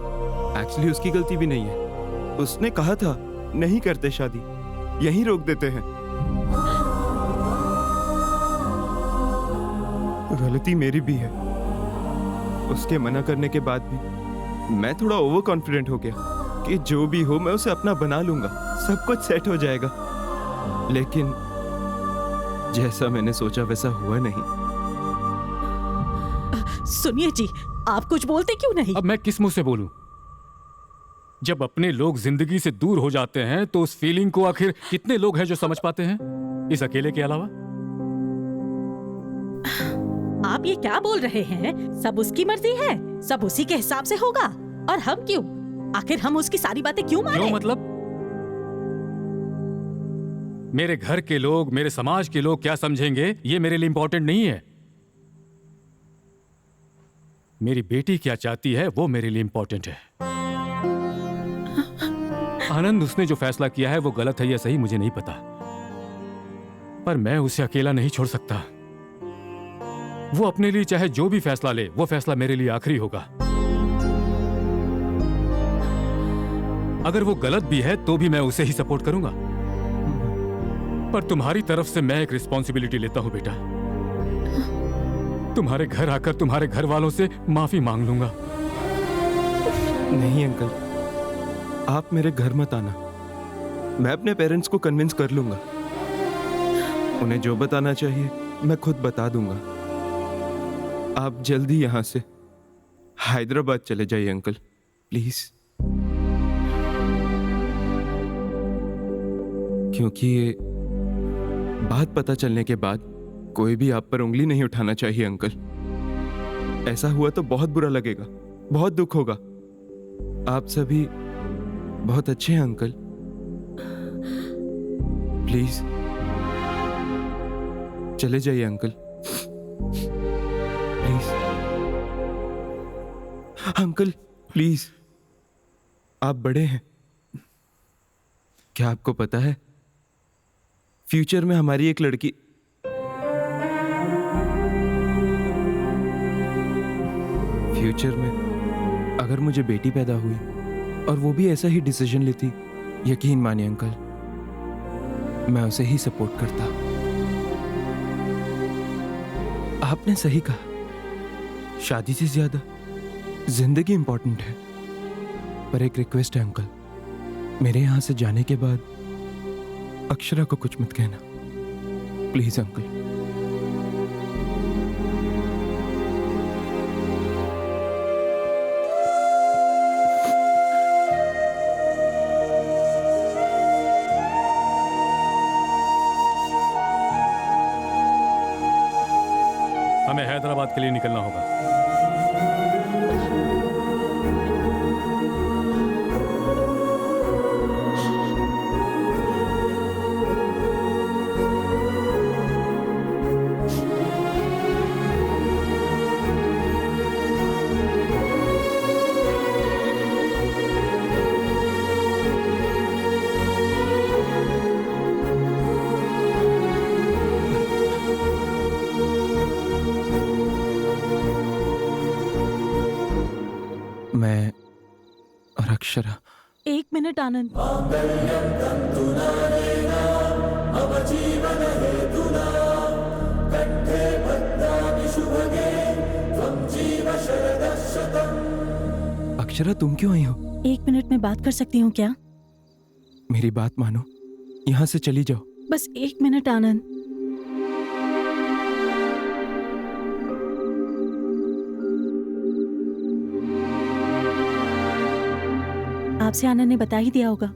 [SPEAKER 8] एक्चुअली उसकी गलती भी नहीं है। उसने कहा था नहीं करते शादी, यहीं रोक देते हैं। गलती मेरी भी है। उसके मना करने के बाद भी मैं थोड़ा ओवर कॉन्फिडेंट हो गया कि जो भी हो मैं उसे अपना बना लूंगा, सब कुछ सेट हो जाएगा। लेकिन जैसा मैंने सोचा वैसा हुआ नहीं।
[SPEAKER 12] सुनिए जी, आप कुछ बोलते क्यों नहीं?
[SPEAKER 10] अब मैं किस मुंह से बोलूं? जब अपने लोग जिंदगी से दूर हो जाते हैं तो उस फीलिंग को आखिर कितने लोग हैं जो समझ पाते हैं, इस अकेले के अलावा?
[SPEAKER 12] आप ये क्या बोल रहे हैं? सब उसकी मर्जी है, सब उसी के हिसाब से होगा, और हम क्यों? आखिर हम उसकी सारी बातें क्यों माने?
[SPEAKER 10] क्यों मतलब? मेरे घर के लोग, मेरे समाज के लोग क्या समझेंगे, ये मेरे लिए इंपॉर्टेंट नहीं है। मेरी बेटी क्या चाहती है वो मेरे लिए इंपॉर्टेंट है। आनंद, उसने जो फैसला किया है वो गलत है या सही मुझे नहीं पता, पर मैं उसे अकेला नहीं छोड़ सकता। वो अपने लिए चाहे जो भी फैसला ले, वो फैसला मेरे लिए आखिरी होगा। अगर वो गलत भी है तो भी मैं उसे ही सपोर्ट करूंगा। पर तुम्हारी तरफ से मैं एक रिस्पॉन्सिबिलिटी लेता हूं बेटा। तुम्हारे घर आकर तुम्हारे घर वालों से माफी मांग लूंगा।
[SPEAKER 8] नहीं अंकल, आप मेरे घर मत आना। मैं अपने पेरेंट्स को कन्विंस कर लूंगा। उन्हें जो बताना चाहिए मैं खुद बता दूंगा। आप जल्दी यहां से हैदराबाद चले जाइए अंकल, प्लीज। क्योंकि ये बात पता चलने के बाद कोई भी आप पर उंगली नहीं उठाना चाहिए अंकल। ऐसा हुआ तो बहुत बुरा लगेगा, बहुत दुख होगा। आप सभी बहुत अच्छे हैं अंकल, प्लीज चले जाइए अंकल, प्लीज। अंकल प्लीज, आप बड़े हैं। क्या आपको पता है फ्यूचर में हमारी एक लड़की फ्यूचर में अगर मुझे बेटी पैदा हुई और वो भी ऐसा ही डिसीजन लेती, यकीन मानिए अंकल मैं उसे ही सपोर्ट करता। आपने सही कहा, शादी से ज्यादा जिंदगी इंपॉर्टेंट है। पर एक रिक्वेस्ट है अंकल, मेरे यहां से जाने के बाद अक्षरा को कुछ मत कहना, प्लीज अंकल।
[SPEAKER 10] हमें हैदराबाद के लिए निकलना होगा।
[SPEAKER 8] मैं और अक्षरा।
[SPEAKER 12] एक मिनट आनंद।
[SPEAKER 8] अक्षरा तुम क्यों आई हो?
[SPEAKER 12] एक मिनट में बात कर सकती हूँ क्या?
[SPEAKER 8] मेरी बात मानो, यहाँ से चली जाओ।
[SPEAKER 12] बस एक मिनट आनंद। आपसे आनंद ने बता ही दिया होगा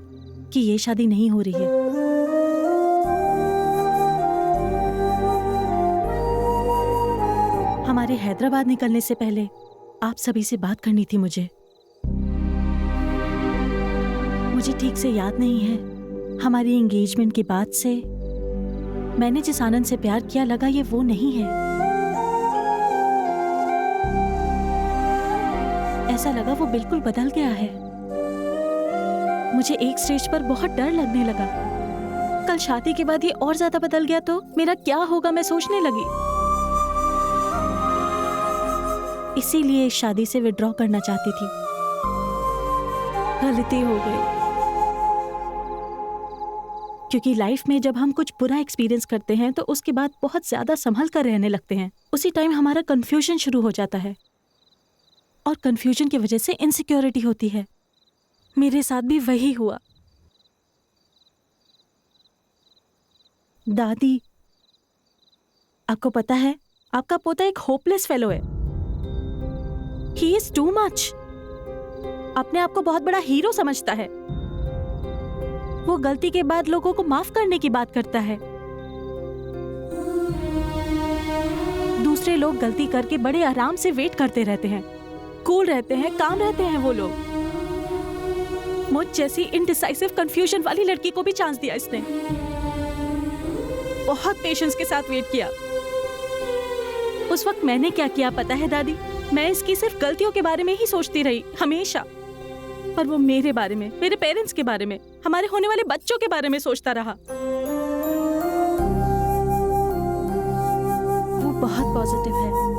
[SPEAKER 12] कि ये शादी नहीं हो रही है। हमारे हैदराबाद निकलने से पहले आप सभी से बात करनी थी मुझे ठीक से याद नहीं है। हमारी एंगेजमेंट के बाद से मैंने जिस आनंद से प्यार किया, लगा ये वो नहीं है। ऐसा लगा वो बिल्कुल बदल गया है। मुझे एक स्टेज पर बहुत डर लगने लगा। कल शादी के बाद ये और ज्यादा बदल गया तो मेरा क्या होगा, मैं सोचने लगी। इसीलिए इस शादी से विड्रॉ करना चाहती थी। गलती हो गई, क्योंकि लाइफ में जब हम कुछ बुरा एक्सपीरियंस करते हैं तो उसके बाद बहुत ज्यादा संभल कर रहने लगते हैं। उसी टाइम हमारा कंफ्यूजन शुरू हो जाता है और कंफ्यूजन की वजह से इनसिक्योरिटी होती है। मेरे साथ भी वही हुआ। दादी, आपको पता है आपका पोता एक होपलेस फेलो है। He is too much. अपने आप को बहुत बड़ा हीरो समझता है। वो गलती के बाद लोगों को माफ करने की बात करता है। दूसरे लोग गलती करके बड़े आराम से वेट करते रहते हैं, कूल रहते हैं, काम रहते हैं वो लोग। मुझ जैसी इनडिसाइसिव कंफ्यूजन वाली लड़की को भी चांस दिया इसने। बहुत पेशेंस के साथ वेट किया। उस वक्त मैंने क्या किया पता है दादी? मैं इसकी सिर्फ गलतियों के बारे में ही सोचती रही हमेशा, पर वो मेरे बारे में, मेरे पेरेंट्स के बारे में, हमारे होने वाले बच्चों के बारे में सोचता रहा। वो बहुत पॉजिटिव है।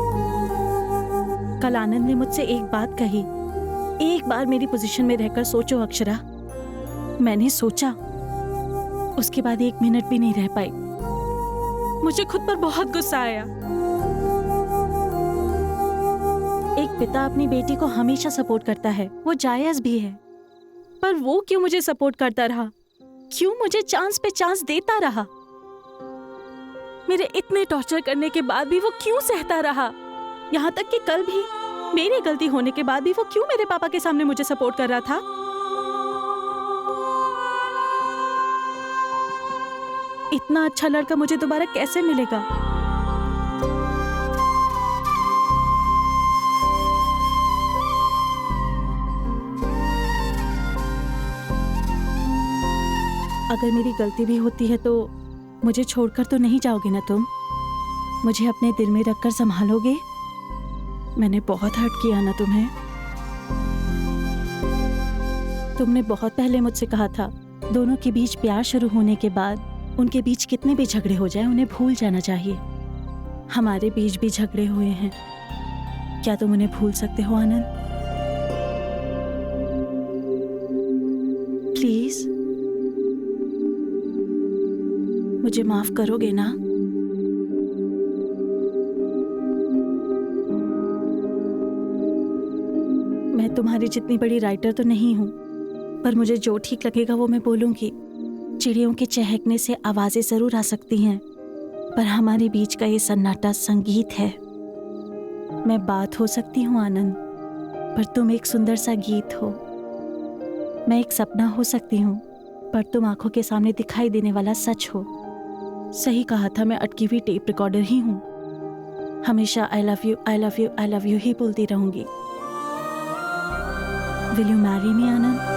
[SPEAKER 12] कल आनंद ने मुझसे एक बात कही। एक बार मेरी पोजीशन में रहकर सोचो अक्षरा। मैंने सोचा, उसके बाद 1 मिनट भी नहीं रह पाई। मुझे खुद पर बहुत गुस्सा आया। एक पिता अपनी बेटी को हमेशा सपोर्ट करता है, वो जायज भी है, पर वो क्यों मुझे सपोर्ट करता रहा? क्यों मुझे चांस पे चांस देता रहा? मेरे इतने टॉर्चर करने के बाद भी वो क्यों सहता रहा? यहाँ तक कि कल भी मेरी गलती होने के बाद भी वो क्यों मेरे पापा के सामने मुझे सपोर्ट कर रहा था? इतना अच्छा लड़का मुझे दोबारा कैसे मिलेगा? अगर मेरी गलती भी होती है तो मुझे छोड़कर तो नहीं जाओगे ना तुम? मुझे अपने दिल में रखकर संभालोगे? मैंने बहुत हर्ट किया ना तुम्हें? तुमने बहुत पहले मुझसे कहा था, दोनों के बीच प्यार शुरू होने के बाद उनके बीच कितने भी झगड़े हो जाएं, उन्हें भूल जाना चाहिए। हमारे बीच भी झगड़े हुए हैं, क्या तुम उन्हें भूल सकते हो आनंद? प्लीज मुझे माफ करोगे ना? मैं तुम्हारी जितनी बड़ी राइटर तो नहीं हूं, पर मुझे जो ठीक लगेगा वो मैं बोलूंगी। चिड़ियों के चहकने से आवाजें जरूर आ सकती हैं, पर हमारे बीच का ये सन्नाटा संगीत है। मैं बात हो सकती हूँ आनंद, पर तुम एक सुंदर सा गीत हो। मैं एक सपना हो सकती हूँ, पर तुम आंखों के सामने दिखाई देने वाला सच हो। सही कहा था, मैं अटकी हुई टेप रिकॉर्डर ही हूँ। हमेशा I love you, I love you, I love you ही बोलती रहूंगी। Will you marry me Anand?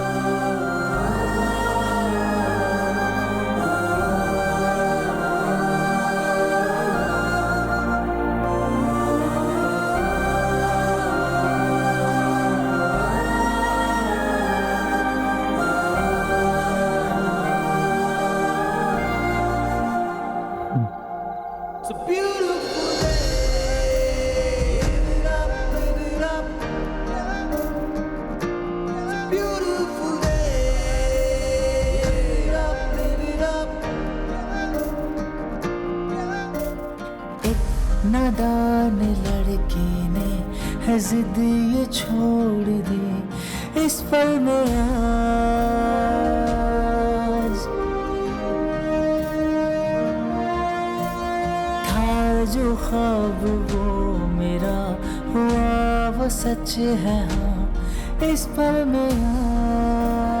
[SPEAKER 16] नादान लड़के ने है जिद ये छोड़ दी इस पल में आज। था जो ख्वाब वो मेरा हुआ वो सच है, हाँ इस पल में आज।